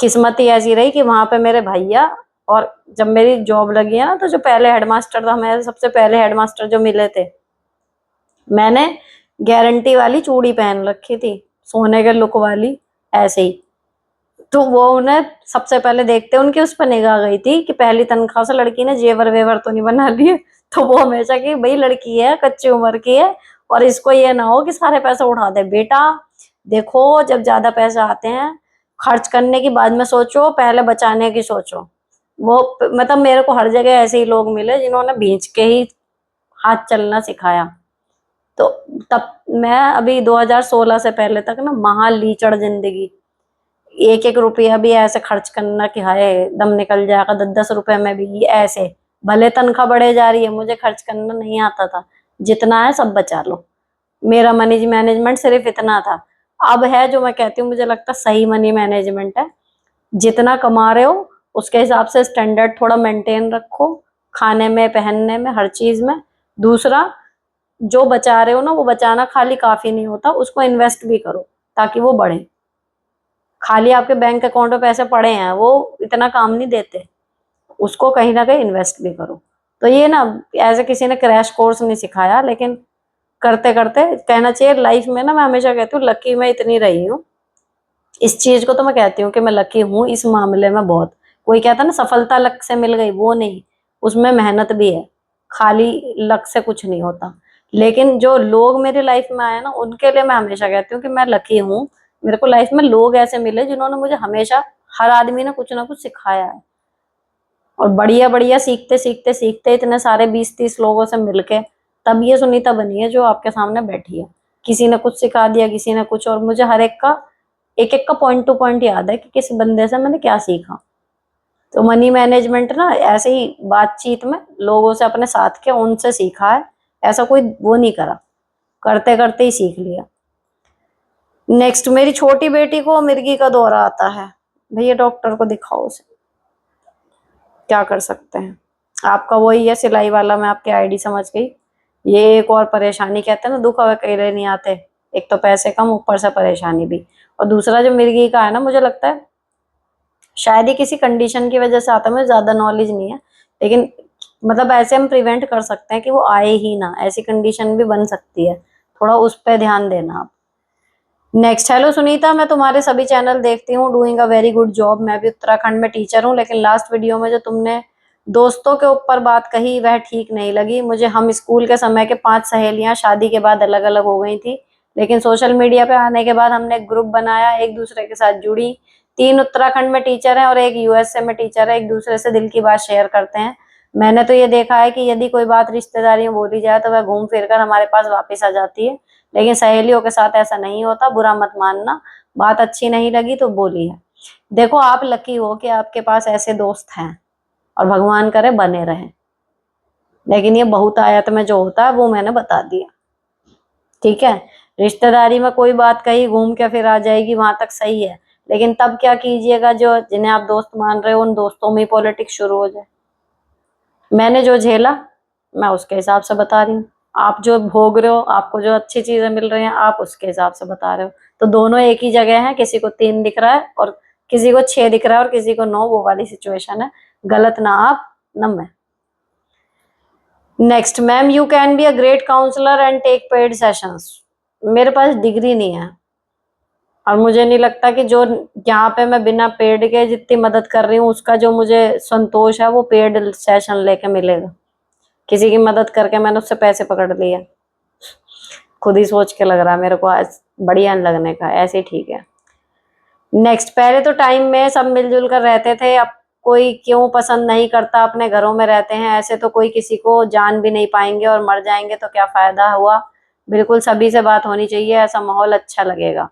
किस्मत ही ऐसी रही कि वहां पे मेरे भैया, और जब मेरी जॉब लगी है ना, तो जो पहले हेडमास्टर था, मेरे सबसे पहले हेडमास्टर जो मिले थे, मैंने गारंटी वाली चूड़ी पहन रखी थी, सोने के लुक वाली, ऐसे ही। तो वो उन्हें सबसे पहले देखते उनकी उस पर निगाह गई थी कि पहली तनख्वाह से लड़की ने जेवर वेवर तो नहीं बना लिए। तो वो हमेशा की भाई लड़की है, कच्ची उम्र की है, और इसको ये ना हो कि सारे पैसे उठा दे। बेटा देखो, जब ज्यादा पैसे आते हैं खर्च करने की बाद में सोचो, पहले बचाने की सोचो। वो मतलब मेरे को हर जगह ऐसे ही लोग मिले जिन्होंने भींच के ही हाथ चलना सिखाया। तो तब मैं अभी 2016 से पहले तक ना महा लीचड़ जिंदगी, एक एक रुपया भी ऐसे खर्च करना कि हाय दम निकल जाएगा, 10-10 रुपए में भी ऐसे, भले तनख्वाह बढ़े जा रही है, मुझे खर्च करना नहीं आता था, जितना है सब बचा लो। मेरा मनी मैनेजमेंट सिर्फ इतना था। अब है जो मैं कहती हूँ, मुझे लगता है सही मनी मैनेजमेंट है, जितना कमा रहे हो उसके हिसाब से स्टैंडर्ड थोड़ा मेंटेन रखो, खाने में पहनने में हर चीज में। दूसरा, जो बचा रहे हो ना, वो बचाना खाली काफी नहीं होता, उसको इन्वेस्ट भी करो ताकि वो बढ़े। खाली आपके बैंक अकाउंट में पैसे पड़े हैं वो इतना काम नहीं देते, उसको कहीं ना कहीं इन्वेस्ट भी करो। तो ये ना ऐसे किसी ने क्रैश कोर्स नहीं सिखाया, लेकिन करते करते कहना चाहिए लाइफ में ना, मैं हमेशा कहती हूँ लकी मैं इतनी रही हूँ, इस चीज को तो मैं कहती हूँ कि मैं लकी हूँ इस मामले में बहुत। कोई कहता ना सफलता लक से मिल गई, वो नहीं, उसमें मेहनत भी है, खाली लक से कुछ नहीं होता। लेकिन जो लोग मेरी लाइफ में आए ना, उनके लिए मैं हमेशा कहती हूँ कि मैं लकी हूँ। मेरे को लाइफ में लोग ऐसे मिले जिन्होंने मुझे हमेशा, हर आदमी ने कुछ ना कुछ सिखाया है। और बढ़िया बढ़िया सीखते सीखते सीखते इतने सारे 20-30 लोगों से मिलके तब ये सुनीता बनी है जो आपके सामने बैठी है। किसी ने कुछ सिखा दिया, किसी ने कुछ, और मुझे हर एक एक का पॉइंट टू पॉइंट याद है कि किस बंदे से मैंने क्या सीखा। तो मनी मैनेजमेंट ना ऐसे ही बातचीत में लोगों से अपने साथ के उनसे सीखा है। ऐसा कोई वो नहीं करा, करते करते ही सीख लिया। नेक्स्ट, मेरी छोटी बेटी को मिर्गी का दौरा आता है। भैया डॉक्टर को दिखाओ उसे, क्या कर सकते हैं। आपका वही है सिलाई वाला, मैं आपकी आईडी समझ गई। ये एक और परेशानी, कहते हैं ना दुख अकेले नहीं आते। एक तो पैसे कम, ऊपर से परेशानी भी। और दूसरा जो मिर्गी का है ना, मुझे लगता है शायद ही किसी कंडीशन की वजह से आता है, मुझे ज्यादा नॉलेज नहीं है। लेकिन मतलब ऐसे हम प्रिवेंट कर सकते हैं कि वो आए ही ना, ऐसी कंडीशन भी बन सकती है। थोड़ा उस पर ध्यान देना आप। नेक्स्ट, हेलो सुनीता, मैं तुम्हारे सभी चैनल देखती हूँ, doing a very good job. मैं भी उत्तराखंड में टीचर हूँ, लेकिन लास्ट वीडियो में जो तुमने दोस्तों के ऊपर बात कही वह ठीक नहीं लगी मुझे। हम स्कूल के समय के 5 सहेलियां शादी के बाद अलग अलग हो गई थी, लेकिन सोशल मीडिया पे आने के बाद हमने एक ग्रुप बनाया, एक दूसरे के साथ जुड़ी। 3 उत्तराखंड में टीचर हैं और एक यूएसए में टीचर है, एक दूसरे से दिल की बात शेयर करते हैं। मैंने तो ये देखा है कि यदि कोई बात रिश्तेदारी में बोली जाए तो वह घूम फिर कर हमारे पास वापस आ जाती है, लेकिन सहेलियों के साथ ऐसा नहीं होता। बुरा मत मानना, बात अच्छी नहीं लगी तो बोली है। देखो, आप लकी हो कि आपके पास ऐसे दोस्त हैं, और भगवान करे बने रहे। लेकिन ये बहुतायत में जो होता है वो मैंने बता दिया, ठीक है। रिश्तेदारी में कोई बात कही घूम के फिर आ जाएगी, वहां तक सही है। लेकिन तब क्या कीजिएगा, जो जिन्हें आप दोस्त मान रहे हो उन दोस्तों में ही पॉलिटिक्स शुरू हो जाए। मैंने जो झेला मैं उसके हिसाब से बता रही हूँ, आप जो भोग रहे हो, आपको जो अच्छी चीजें मिल रही हैं आप उसके हिसाब से बता रहे हो। तो दोनों एक ही जगह है, किसी को 3 दिख रहा है और किसी को 6 दिख रहा है और किसी को 9, वो वाली सिचुएशन है। गलत ना आप, न मैं। Next, ma'am you can be a great counsellor and take paid sessions. मेरे पास डिग्री नहीं है, और मुझे नहीं लगता कि जो यहाँ पे मैं बिना पेड के जितनी मदद कर रही हूँ उसका जो मुझे संतोष है वो पेड सेशन लेके मिलेगा। किसी की मदद करके मैंने उससे पैसे पकड़ लिए, खुद ही सोच के लग रहा है मेरे को आज बढ़िया लगने का, ऐसे ही ठीक है। नेक्स्ट, पहले तो टाइम में सब मिलजुल कर रहते थे, अब कोई क्यों पसंद नहीं करता, अपने घरों में रहते हैं। ऐसे तो कोई किसी को जान भी नहीं पाएंगे और मर जाएंगे तो क्या फायदा हुआ। बिल्कुल सभी से बात होनी चाहिए, ऐसा माहौल अच्छा लगेगा।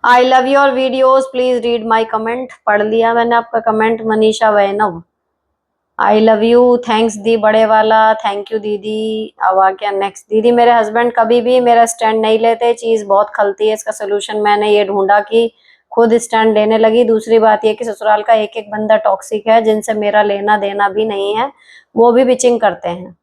I love your videos, please read my comment. पढ़ लिया मैंने आपका कमेंट, मनीषा वैनव। आई लव यू, थैंक्स दी बड़े वाला, थैंक यू दीदी। अब आ गया नेक्स्ट, दीदी मेरे हस्बैंड कभी भी मेरा स्टैंड नहीं लेते, चीज बहुत खलती है, इसका सोल्यूशन मैंने ये ढूंढा कि खुद स्टैंड लेने लगी। दूसरी बात ये कि ससुराल का एक एक बंदा टॉक्सिक है, जिनसे मेरा लेना देना भी नहीं है, वो भी बिचिंग करते हैं।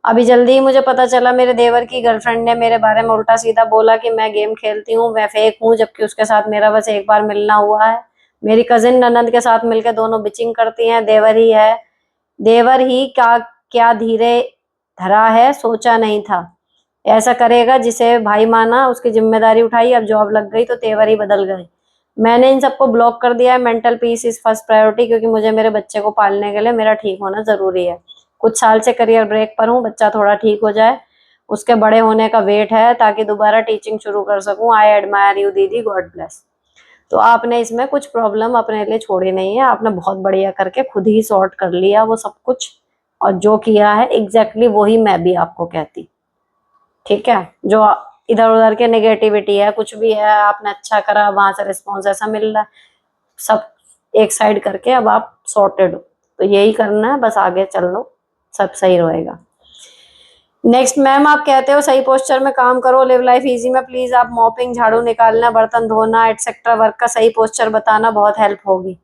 अभी जल्दी ही मुझे पता चला मेरे देवर की गर्लफ्रेंड ने मेरे बारे में उल्टा सीधा बोला कि मैं गेम खेलती हूँ, मैं फेक हूँ, जबकि उसके साथ मेरा बस एक बार मिलना हुआ है। मेरी कजिन ननद के साथ मिलकर दोनों बिचिंग करती हैं, देवर ही क्या क्या धीरे धरा है, सोचा नहीं था ऐसा करेगा। जिसे भाई माना उसकी जिम्मेदारी उठाई, अब जॉब लग गई तो तेवर ही बदल गए। मैंने इन सबको ब्लॉक कर दिया है। Mental peace is first priority, क्योंकि मुझे मेरे बच्चे को पालने के लिए मेरा ठीक होना जरूरी है। कुछ साल से करियर ब्रेक पर हूँ, बच्चा थोड़ा ठीक हो जाए, उसके बड़े होने का वेट है ताकि दोबारा टीचिंग शुरू कर सकूं। आई एडमायर यू दीदी, गॉड ब्लेस। तो आपने इसमें कुछ प्रॉब्लम अपने लिए छोड़ी नहीं है, आपने बहुत बढ़िया करके खुद ही सॉर्ट कर लिया वो सब कुछ। और जो किया है एग्जैक्टली वही मैं भी आपको कहती, ठीक है। जो इधर उधर के नेगेटिविटी है, कुछ भी है, आपने अच्छा करा, वहां से रिस्पॉन्स ऐसा मिल रहा है, सब एक साइड करके अब आप सॉर्टेड हो। तो यही करना है, बस आगे चल लो, सब सही रहेगा। नेक्स्ट, मैम आप कहते हो सही पोस्चर में काम करो, लिव लाइफ इजी में, प्लीज आप मॉपिंग, झाड़ू निकालना, बर्तन धोना एटसेट्रा वर्क का सही पोस्चर बताना, बहुत हेल्प होगी।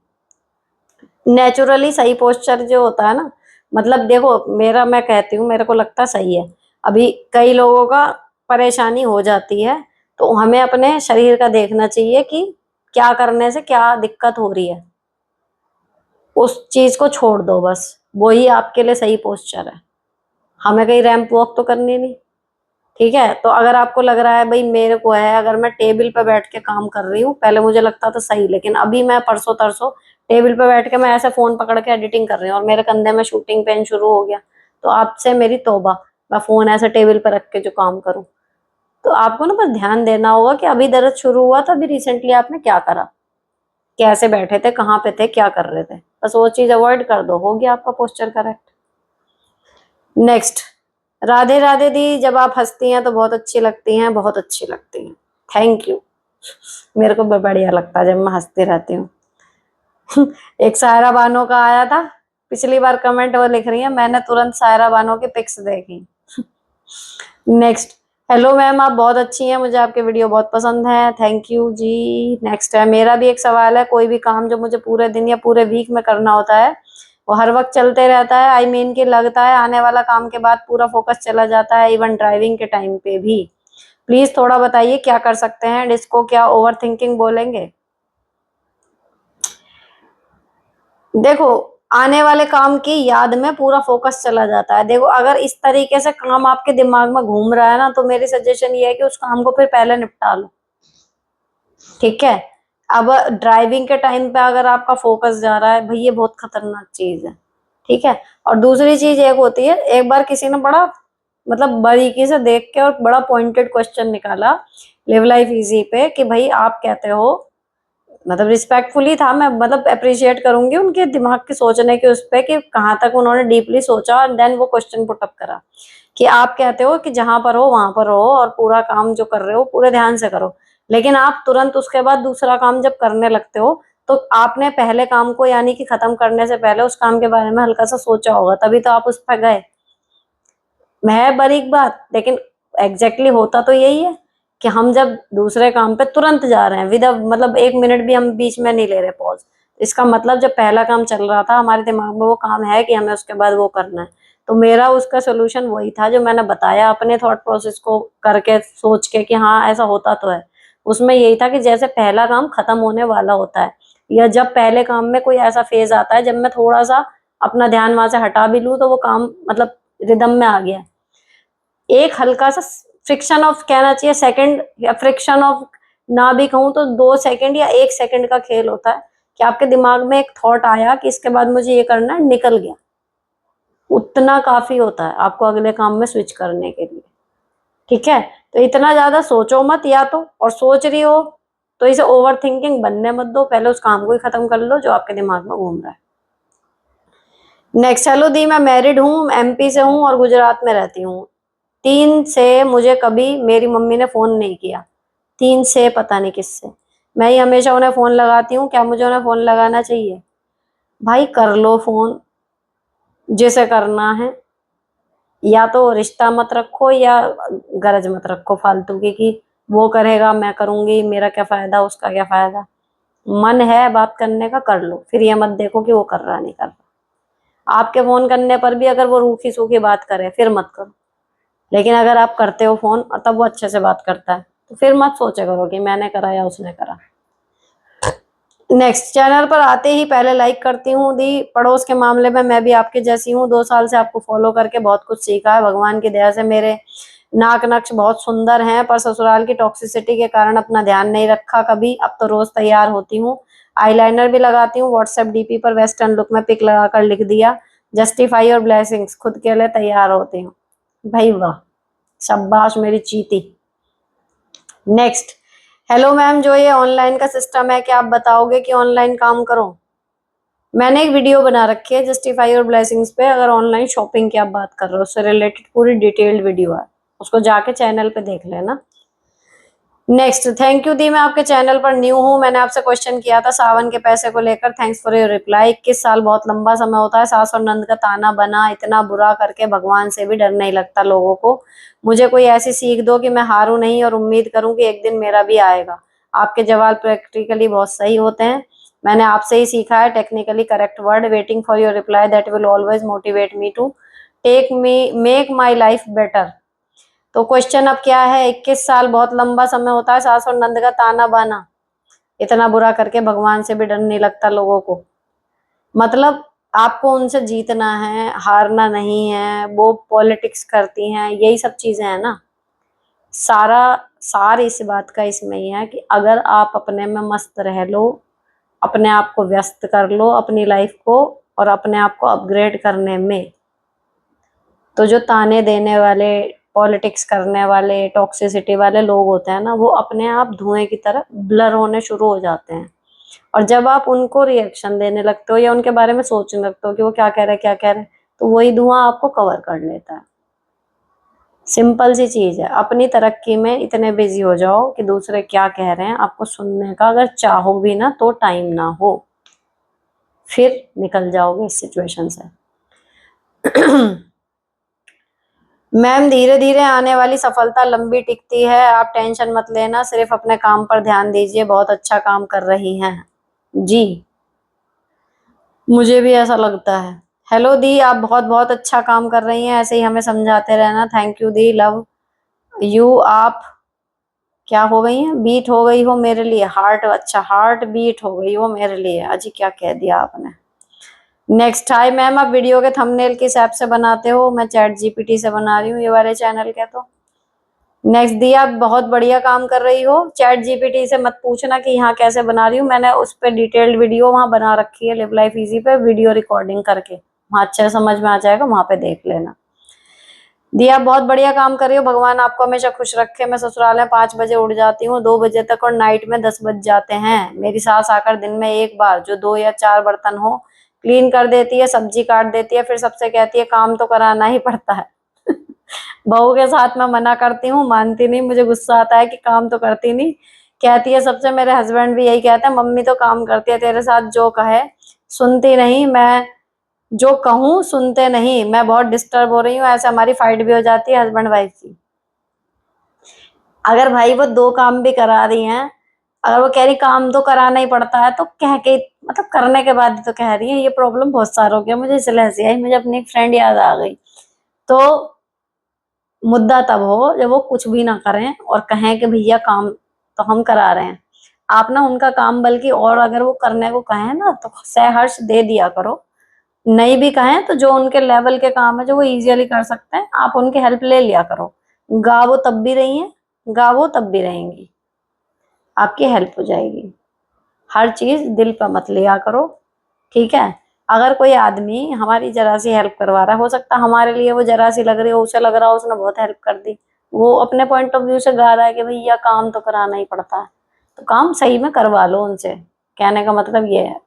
नेचुरली सही पोस्चर जो होता है ना, मतलब देखो मेरा, मैं कहती हूँ मेरे को लगता सही है। अभी कई लोगों का परेशानी हो जाती है, तो हमें अपने शरीर का देखना चाहिए कि क्या करने से क्या दिक्कत हो रही है, उस चीज को छोड़ दो बस, वही आपके लिए सही पोस्चर है। हमें कहीं रैंप वॉक तो करनी नहीं, ठीक है। तो अगर आपको लग रहा है भाई मेरे को है, अगर मैं टेबल पे बैठ के काम कर रही हूँ, पहले मुझे लगता था सही, लेकिन अभी मैं परसों तरसों टेबल पे बैठ के मैं ऐसे फोन पकड़ के एडिटिंग कर रही हूँ और मेरे कंधे में शूटिंग पेन शुरू हो गया, तो आपसे मेरी तौबा, मैं फोन ऐसे टेबल पे रख के जो काम करूँ। तो आपको ना बस ध्यान देना होगा कि अभी दर्द शुरू हुआ था, अभी रिसेंटली आपने क्या करा, कैसे बैठे थे, कहाँ पे थे, क्या कर रहे थे, बस वो चीज अवॉइड कर दो, हो गया आपका posture correct. Next, Radhe Radhe दी, जब आप हंसती हैं तो बहुत अच्छी लगती हैं, बहुत अच्छी लगती हैं। Thank you. मेरे को बढ़िया लगता है जब मैं हंसती रहती हूँ। एक सायरा बानो का आया था पिछली बार कमेंट, वो लिख रही है मैंने तुरंत सायरा बानो की पिक्स देखी। नेक्स्ट, हेलो मैम आप बहुत अच्छी हैं, मुझे आपके वीडियो बहुत पसंद है, थैंक यू जी। नेक्स्ट है, मेरा भी एक सवाल है, कोई भी काम जो मुझे पूरे दिन या पूरे वीक में करना होता है वो हर वक्त चलते रहता है, आई मीन कि लगता है आने वाला काम के बाद पूरा फोकस चला जाता है, इवन ड्राइविंग के टाइम पे भी। प्लीज थोड़ा बताइए क्या कर सकते हैं, इसको क्या ओवर थिंकिंग बोलेंगे? देखो, आने वाले काम की याद में पूरा फोकस चला जाता है। देखो, अगर इस तरीके से काम आपके दिमाग में घूम रहा है ना, तो मेरी सजेशन ये है कि उस काम को फिर पहले निपटा लो, ठीक है। अब ड्राइविंग के टाइम पे अगर आपका फोकस जा रहा है, भाई ये बहुत खतरनाक चीज है, ठीक है। और दूसरी चीज एक होती है, एक बार किसी ने बड़ा मतलब बारीकी से देख के और बड़ा पॉइंटेड क्वेश्चन निकाला लिव लाइफ इजी पे कि भाई आप कहते हो, मतलब रिस्पेक्टफुली था, मैं मतलब अप्रिशिएट करूंगी उनके दिमाग के सोचने के उस पे कि कहाँ तक उन्होंने डीपली सोचा, और देन वो क्वेश्चन पुट अप करा कि आप कहते हो कि जहां पर हो वहां पर हो और पूरा काम जो कर रहे हो पूरे ध्यान से करो, लेकिन आप तुरंत उसके बाद दूसरा काम जब करने लगते हो तो आपने पहले काम को यानी कि खत्म करने से पहले उस काम के बारे में हल्का सा सोचा होगा, तभी तो आप उस पर गए। मैं बारीक बात, लेकिन एग्जैक्टली होता तो यही है कि हम जब दूसरे काम पे तुरंत जा रहे हैं विद मतलब 1 मिनट भी हम बीच में नहीं ले रहे पॉज, इसका मतलब जब पहला काम चल रहा था हमारे दिमाग में वो काम है कि हमें उसके बाद वो करना है। तो मेरा उसका सोल्यूशन वही था जो मैंने बताया अपने थॉट प्रोसेस को करके सोच के कि हाँ ऐसा होता तो है। उसमें यही था कि जैसे पहला काम खत्म होने वाला होता है, या जब पहले काम में कोई ऐसा फेज आता है जब मैं थोड़ा सा अपना ध्यान वहां से हटा भी लूं तो वो काम मतलब रिदम में आ गया। एक हल्का सा फ्रिक्शन ऑफ कहना चाहिए सेकंड, या फ्रिक्शन ऑफ ना भी कहूं तो 2 सेकंड या 1 सेकंड का खेल होता है कि आपके दिमाग में एक थॉट आया कि इसके बाद मुझे ये करना है, निकल गया, उतना काफी होता है आपको अगले काम में स्विच करने के लिए, ठीक है। तो इतना ज्यादा सोचो मत, या तो और सोच रही हो तो इसे ओवर थिंकिंग बनने मत दो, पहले उस काम को ही खत्म कर लो जो आपके दिमाग में घूम रहा है। नेक्स्ट, हेलो दी, मैं मैरिड हूँ, एमपी से हूँ और गुजरात में रहती हूँ। 3 से मुझे कभी मेरी मम्मी ने फोन नहीं किया, 3 से पता नहीं किससे, मैं ही हमेशा उन्हें फोन लगाती हूँ, क्या मुझे उन्हें फोन लगाना चाहिए? भाई कर लो फोन जिसे करना है, या तो रिश्ता मत रखो या गरज मत रखो फालतू की कि वो करेगा मैं करूंगी, मेरा क्या फायदा उसका क्या फायदा। मन है बात करने का कर लो, फिर ये मत देखो कि वो कर रहा नहीं कर रहा। आपके फोन करने पर भी अगर वो रूखी सूखी बात करे फिर मत करो, लेकिन अगर आप करते हो फोन और तब वो अच्छे से बात करता है तो फिर मत सोचे करो कि मैंने करा या उसने करा। नेक्स्ट, चैनल पर आते ही पहले लाइक करती हूँ दी, पड़ोस के मामले में मैं भी आपके जैसी हूँ, 2 साल से आपको फॉलो करके बहुत कुछ सीखा है, भगवान की दया से मेरे नाक नक्श बहुत सुंदर हैं, पर ससुराल की टॉक्सिसिटी के कारण अपना ध्यान नहीं रखा कभी, अब तो रोज तैयार होती हूँ, आईलाइनर भी लगाती हूँ, व्हाट्सएप डीपी पर वेस्टर्न लुक में पिक लगाकर लिख दिया जस्टिफाई और ब्लेसिंग्स, खुद के लिए तैयार होती हूँ। भाई वाह, शाबाश मेरी चीती। नेक्स्ट, हेलो मैम, जो ये ऑनलाइन का सिस्टम है क्या आप बताओगे कि ऑनलाइन काम करो? मैंने एक वीडियो बना रखी है जस्टिफाई और ब्लेसिंग्स पे, अगर ऑनलाइन शॉपिंग की आप बात कर रहे हो उससे रिलेटेड पूरी डिटेल्ड वीडियो है, उसको जाके चैनल पे देख लेना। नेक्स्ट, थैंक यू दी, मैं आपके चैनल पर न्यू हूँ, मैंने आपसे क्वेश्चन किया था सावन के पैसे को लेकर, थैंक्स फॉर योर रिप्लाई। 21 साल बहुत लंबा समय होता है, सास और नंद का ताना बना, इतना बुरा करके भगवान से भी डर नहीं लगता लोगों को। मुझे कोई ऐसी सीख दो कि मैं हारूं नहीं और उम्मीद करूं कि एक दिन मेरा भी आएगा। आपके जवाब प्रैक्टिकली बहुत सही होते हैं, मैंने आपसे ही सीखा है technically correct word, waiting for your reply that will always motivate me to take me make my life better. तो क्वेश्चन अब क्या है, 21 साल बहुत लंबा समय होता है, सास और नंद का ताना बाना, इतना बुरा करके भगवान से भी डर नहीं लगता लोगों को। मतलब आपको उनसे जीतना है, हारना नहीं है, वो पॉलिटिक्स करती हैं, यही सब चीजें हैं ना। सारा सार इस बात का इसमें ही है कि अगर आप अपने में मस्त रह लो अपने आप को व्यस्त कर लो अपनी लाइफ को और अपने आप को अपग्रेड करने में। तो जो ताने देने वाले, पॉलिटिक्स करने वाले, टॉक्सिसिटी वाले लोग होते हैं ना, वो अपने आप धुएं की तरह ब्लर होने शुरू हो जाते हैं। और जब आप उनको रिएक्शन देने लगते हो या उनके बारे में सोचने लगते हो कि वो क्या कह रहे हैं क्या कह रहे हैं, तो वही धुआं आपको कवर कर लेता है। सिंपल सी चीज है, अपनी तरक्की में इतने बिजी हो जाओ कि दूसरे क्या कह रहे हैं आपको सुनने का अगर चाहो भी ना तो टाइम ना हो, फिर निकल जाओगे इस सिचुएशन से। मैम धीरे धीरे आने वाली सफलता लंबी टिकती है, आप टेंशन मत लेना, सिर्फ अपने काम पर ध्यान दीजिए, बहुत अच्छा काम कर रही हैं। जी, मुझे भी ऐसा लगता है। हेलो दी, आप बहुत बहुत अच्छा काम कर रही हैं, ऐसे ही हमें समझाते रहना। Thank you the, love you. आप क्या हो गई हैं? बीट हो गई हो मेरे लिए, हार्ट, अच्छा हार्ट बीट हो गई हो मेरे लिए। अजी क्या कह दिया आपने। नेक्स्ट, हाय मैम, आप वीडियो के थंबनेल किस ऐप से बनाते हो? मैं चैट जीपीटी से बना रही हूँ ये वाले चैनल के। तो नेक्स्ट दी, आप बहुत बढ़िया काम कर रही हो, चैट जीपीटी से मत पूछना कि यहाँ कैसे बना रही हूँ, मैंने उस पर डिटेल्ड वीडियो वहां बना रखी है, लिव लाइफ इजी पे वीडियो रिकॉर्डिंग करके, वहां अच्छे से समझ में आ जाएगा, वहां पे देख लेना। दी, आप बहुत बढ़िया काम कर रही हो, भगवान आपको हमेशा खुश रखे। मैं ससुराल में 5 बजे उठ जाती हूँ, 2 बजे तक, और नाइट में 10 बज जाते हैं। मेरी सास आकर दिन में एक बार जो 2 या 4 बर्तन हो क्लीन कर देती है, सब्जी काट देती है, फिर सबसे कहती है काम तो कराना ही पड़ता है। बहू के साथ मैं मना करती हूँ, मानती नहीं, मुझे गुस्सा आता है कि काम तो करती नहीं। कहती है सबसे, मेरे हस्बैंड भी यही कहते हैं, मम्मी तो काम करती है तेरे साथ, जो कहे सुनती नहीं, मैं जो कहूँ सुनते नहीं, मैं बहुत डिस्टर्ब हो रही हूँ। ऐसे हमारी फाइट भी हो जाती है हस्बैंड वाइफ की। अगर भाई वो 2 काम भी करा रही हैं, अगर वो कह रही काम तो कराना ही पड़ता है, तो कह के मतलब करने के बाद तो कह रही है, ये प्रॉब्लम बहुत सारा हो गया मुझे, इसलिए हंसी आई, मुझे अपनी एक फ्रेंड याद आ गई। तो मुद्दा तब हो जब वो कुछ भी ना करें और कहें कि भैया काम तो हम करा रहे हैं। आप ना उनका काम, बल्कि और अगर वो करने को कहें ना तो सहर्ष दे दिया करो। नहीं भी कहें तो जो उनके लेवल के काम है, जो वो इजीली कर सकते हैं, आप उनकी हेल्प ले लिया करो। गा वो तब भी रही हैं, गा वो तब भी रहेंगी, आपकी हेल्प हो जाएगी। हर चीज दिल पर मत लिया करो, ठीक है। अगर कोई आदमी हमारी जरा सी हेल्प करवा रहा है, हो सकता है हमारे लिए वो जरा सी लग रही हो, उसे लग रहा हो उसने बहुत हेल्प कर दी, वो अपने पॉइंट ऑफ व्यू से गा रहा है कि भैया काम तो कराना ही पड़ता है, तो काम सही में करवा लो उनसे। कहने का मतलब ये है,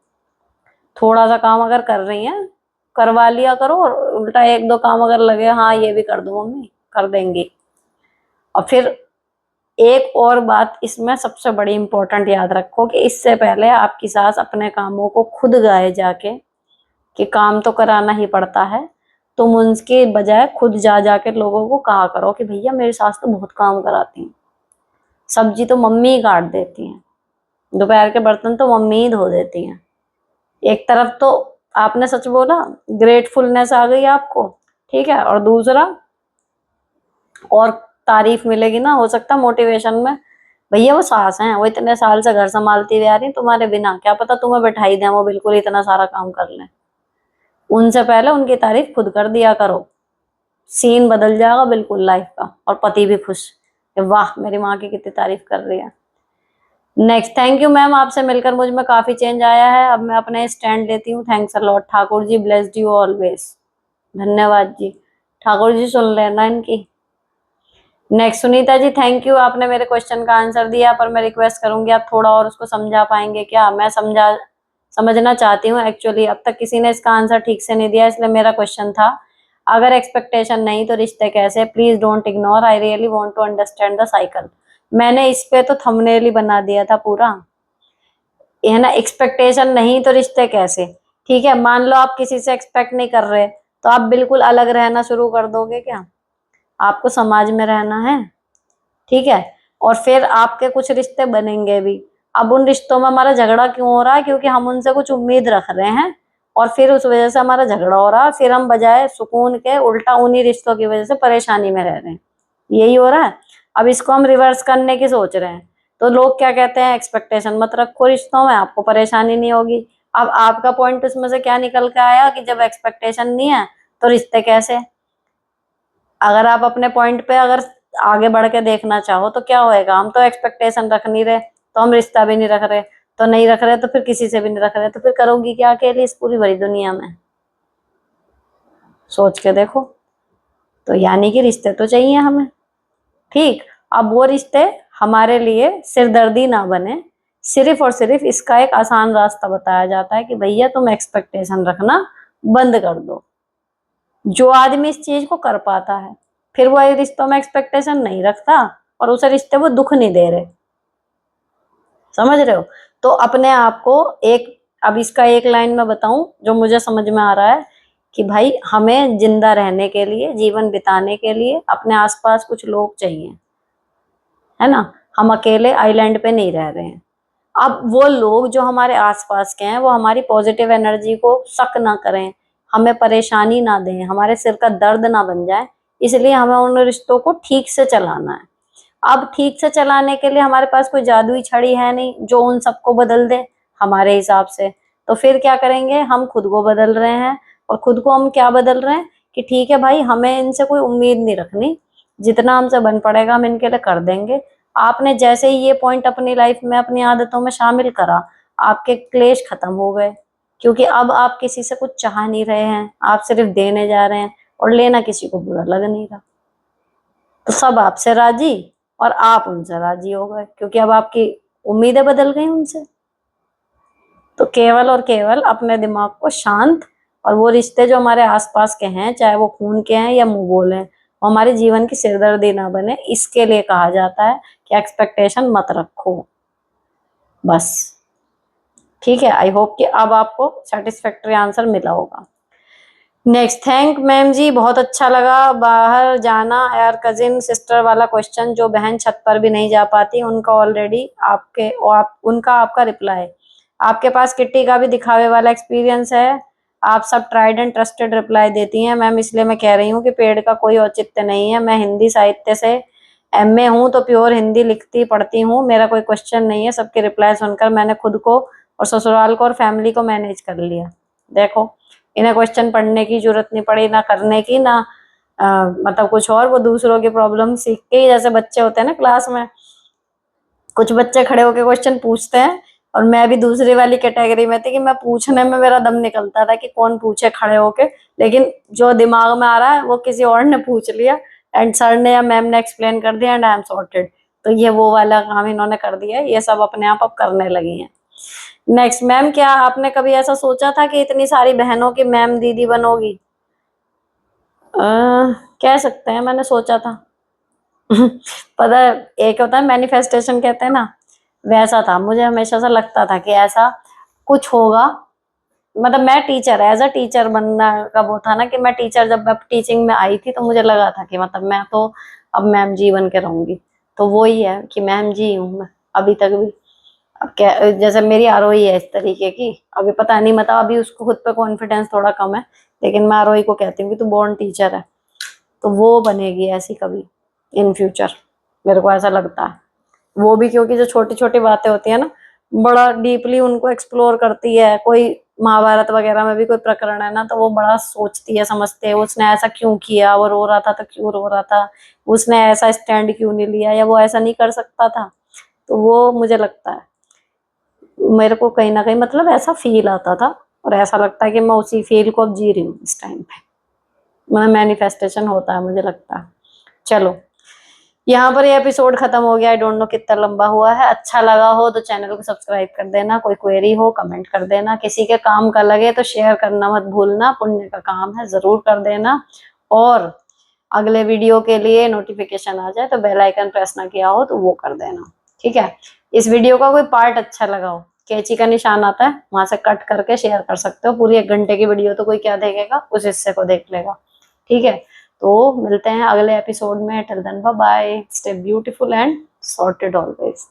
थोड़ा सा काम अगर कर रही हैं करवा लिया करो, और उल्टा 1-2 काम अगर लगे, हाँ ये भी कर दो मम्मी, कर देंगी। और फिर एक और बात इसमें सबसे बड़ी इंपॉर्टेंट याद रखो कि इससे पहले आपकी सास अपने कामों को खुद गाए जाके कि काम तो कराना ही पड़ता है, तुम उनके बजाय खुद जा जाके लोगों को कहा करो कि भैया मेरी सास तो बहुत काम कराती हैं, सब्जी तो मम्मी ही काट देती हैं, दोपहर के बर्तन तो मम्मी ही धो देती हैं। एक तरफ तो आपने सच बोला, ग्रेटफुलनेस आ गई आपको, ठीक है, और दूसरा और तारीफ मिलेगी ना, हो सकता मोटिवेशन में, भैया वो सास हैं, वो इतने साल से घर संभालती हुई आ रही तुम्हारे बिना, क्या पता तुम्हें बैठाई दें वो बिल्कुल इतना सारा काम कर लें। उनसे पहले उनकी तारीफ खुद कर दिया करो, सीन बदल जाएगा बिल्कुल लाइफ का, और पति भी खुश कि वाह मेरी माँ की कितनी तारीफ कर रही है। नेक्स्ट, थैंक यू मैम, आपसे मिलकर मुझ में काफी चेंज आया है, अब मैं अपने स्टैंड लेती हूँ। Thanks a lot Thakur ji, blessed you always. धन्यवाद जी, ठाकुर जी सुन लेना इनकी। Next, Sunita ji, thank you, आपने मेरे क्वेश्चन का आंसर दिया, पर मैं रिक्वेस्ट करूंगी आप थोड़ा और उसको समझा पाएंगे क्या? मैं समझना चाहती हूँ एक्चुअली, अब तक किसी ने इसका आंसर ठीक से नहीं दिया, इसलिए मेरा क्वेश्चन था, अगर एक्सपेक्टेशन नहीं तो रिश्ते कैसे? Please don't ignore, I really want to understand the cycle. मैंने इस पे तो थंबनेल ही बना दिया था पूरा, है ना। एक्सपेक्टेशन नहीं तो रिश्ते कैसे, ठीक है। मान लो आप किसी से एक्सपेक्ट नहीं कर रहे, तो आप बिल्कुल अलग रहना शुरू कर दोगे क्या? आपको समाज में रहना है, ठीक है, और फिर आपके कुछ रिश्ते बनेंगे भी। अब उन रिश्तों में हमारा झगड़ा क्यों हो रहा है? क्योंकि हम उनसे कुछ उम्मीद रख रहे हैं, और फिर उस वजह से हमारा झगड़ा हो रहा है, फिर हम बजाय सुकून के उल्टा उन्हीं रिश्तों की वजह से परेशानी में रह रहे हैं, यही हो रहा है। अब इसको हम रिवर्स करने की सोच रहे हैं, तो लोग क्या कहते हैं, एक्सपेक्टेशन मत रखो रिश्तों में, आपको परेशानी नहीं होगी। अब आपका पॉइंट उसमें से क्या निकल के आया कि जब एक्सपेक्टेशन नहीं है तो रिश्ते कैसे? अगर आप अपने पॉइंट पे अगर आगे बढ़ के देखना चाहो तो क्या होएगा, हम तो एक्सपेक्टेशन रख नहीं रहे, तो हम रिश्ता भी नहीं रख रहे, तो नहीं रख रहे तो फिर किसी से भी नहीं रख रहे तो फिर करोगी क्या अकेली इस पूरी बड़ी दुनिया में? सोच के देखो। तो यानी कि रिश्ते तो चाहिए हमें, ठीक। अब वो रिश्ते हमारे लिए सिरदर्दी ना बने, सिर्फ और सिर्फ इसका एक आसान रास्ता बताया जाता है कि भैया तुम एक्सपेक्टेशन रखना बंद कर दो। जो आदमी इस चीज को कर पाता है फिर वो रिश्तों में एक्सपेक्टेशन नहीं रखता और उसे रिश्ते वो दुख नहीं दे रहे। समझ रहे हो? तो अपने आप को एक, अब इसका एक लाइन में बताऊं जो मुझे समझ में आ रहा है कि भाई हमें जिंदा रहने के लिए, जीवन बिताने के लिए अपने आसपास कुछ लोग चाहिए, है ना। हम अकेले आइलैंड पे नहीं रह रहे हैं। अब वो लोग जो हमारे आसपास के हैं वो हमारी पॉजिटिव एनर्जी को सक ना करें, हमें परेशानी ना दें, हमारे सिर का दर्द ना बन जाए, इसलिए हमें उन रिश्तों को ठीक से चलाना है। अब ठीक से चलाने के लिए हमारे पास कोई जादुई छड़ी है नहीं जो उन सबको बदल दे हमारे हिसाब से। तो फिर क्या करेंगे, हम खुद को बदल रहे हैं। और खुद को हम क्या बदल रहे हैं कि ठीक है भाई हमें इनसे कोई उम्मीद नहीं रखनी, जितना हमसे बन पड़ेगा हम इनके लिए कर देंगे। आपने जैसे ही ये पॉइंट अपनी लाइफ में, अपनी आदतों में शामिल करा, आपके क्लेश खत्म हो गए, क्योंकि अब आप किसी से कुछ चाह नहीं रहे हैं, आप सिर्फ देने जा रहे हैं और लेना किसी को बुरा लग नहीं रहा। तो सब आपसे राजी और आप उनसे राजी हो गए, क्योंकि अब आपकी उम्मीदें बदल गई उनसे। तो केवल और केवल अपने दिमाग को शांत, और वो रिश्ते जो हमारे आसपास के हैं, चाहे वो खून के हैं या मुंह बोले हैं, वो हमारे जीवन की सिरदर्दी ना बने, इसके लिए कहा जाता है कि एक्सपेक्टेशन मत रखो, बस। ठीक है, आई होप कि अब आपको सेटिस्फैक्टरी आंसर मिला होगा। नेक्स्ट, थैंक मैम जी, बहुत अच्छा लगा। बाहर जाना यार, कजिन सिस्टर वाला क्वेश्चन, जो बहन छत पर भी नहीं जा पाती उनका ऑलरेडी आपके उनका आपका रिप्लाई। आपके पास किट्टी का भी दिखावे वाला एक्सपीरियंस है, आप सब ट्राइड एंड ट्रस्टेड रिप्लाई देती हैं मैम, इसलिए मैं कह रही हूँ कि पेड़ का कोई औचित्य नहीं है। मैं हिंदी साहित्य से एमए हूँ तो प्योर हिंदी लिखती पढ़ती हूँ, मेरा कोई क्वेश्चन नहीं है। सबके रिप्लाई सुनकर मैंने खुद को और ससुराल को और फैमिली को मैनेज कर लिया। देखो, इन्हें क्वेश्चन पढ़ने की जरूरत नहीं पड़ी, ना करने की, ना मतलब कुछ और। वो दूसरों की प्रॉब्लम सीख के ही, जैसे बच्चे होते हैं ना क्लास में, कुछ बच्चे खड़े होके क्वेश्चन पूछते हैं, और मैं भी दूसरी वाली कैटेगरी में थी कि मैं पूछने में मेरा दम निकलता था कि कौन पूछे खड़े होके, लेकिन जो दिमाग में आ रहा है वो किसी और ने पूछ लिया एंड सर ने या मैम ने एक्सप्लेन कर दिया एंड आई एम सॉर्टेड। तो ये वो वाला काम इन्होंने कर दिया है, ये सब अपने आप अब करने लगी हैं। नेक्स्ट, मैम क्या आपने कभी ऐसा सोचा था कि इतनी सारी बहनों की मैम दीदी बनोगी? कह सकते हैं, मैंने सोचा था। पता है, एक होता है मैनिफेस्टेशन कहते हैं ना, वैसा था। मुझे हमेशा से लगता था कि ऐसा कुछ होगा। मतलब मैं टीचर, एज अ टीचर बनना का वो था ना कि मैं टीचर, जब मैं टीचिंग में आई थी तो मुझे लगा था कि मतलब मैं तो अब मैम जी बन के रहूंगी। तो वो ही है कि मैम जी हूँ मैं अभी तक भी। अब क्या, जैसे मेरी आरोही है इस तरीके की, अभी पता नहीं, मतलब अभी उसको खुद पे कॉन्फिडेंस थोड़ा कम है, लेकिन मैं आरोही को कहती हूँ कि तू बॉर्न टीचर है। तो वो बनेगी ऐसी कभी इन फ्यूचर, मेरे को ऐसा लगता है। वो भी क्योंकि जो छोटी छोटी बातें होती है ना, बड़ा डीपली उनको एक्सप्लोर करती है। कोई महाभारत वगैरह में भी कोई प्रकरण है ना, तो वो बड़ा सोचती है, समझते है उसने ऐसा क्यों किया, वो रो रहा था तो क्यों रो रहा था, उसने ऐसा स्टैंड क्यों नहीं लिया, या वो ऐसा नहीं कर सकता था। तो वो मुझे लगता है, मेरे को कहीं ना कहीं मतलब ऐसा फील आता था, और ऐसा लगता है कि मैं उसी फील को अब जी रही हूँ इस टाइम पे। मैं मैनिफेस्टेशन होता है मुझे लगता है। चलो, यहाँ पर ये एपिसोड खत्म हो गया। आई डोंट नो कितना लंबा हुआ है। अच्छा लगा हो तो चैनल को सब्सक्राइब कर देना, कोई क्वेरी हो कमेंट कर देना, किसी के काम का लगे तो शेयर करना मत भूलना, पुण्य का काम है, जरूर कर देना। और अगले वीडियो के लिए नोटिफिकेशन आ जाए तो बेल आइकन प्रेस ना किया हो तो वो कर देना, ठीक है। इस वीडियो का कोई पार्ट अच्छा लगा हो, कैंची का निशान आता है वहां से कट करके शेयर कर सकते हो। पूरी 1 घंटे की वीडियो तो कोई क्या देखेगा, उस हिस्से को देख लेगा, ठीक है। तो मिलते हैं अगले एपिसोड में। Till then bye bye, stay beautiful and sorted always.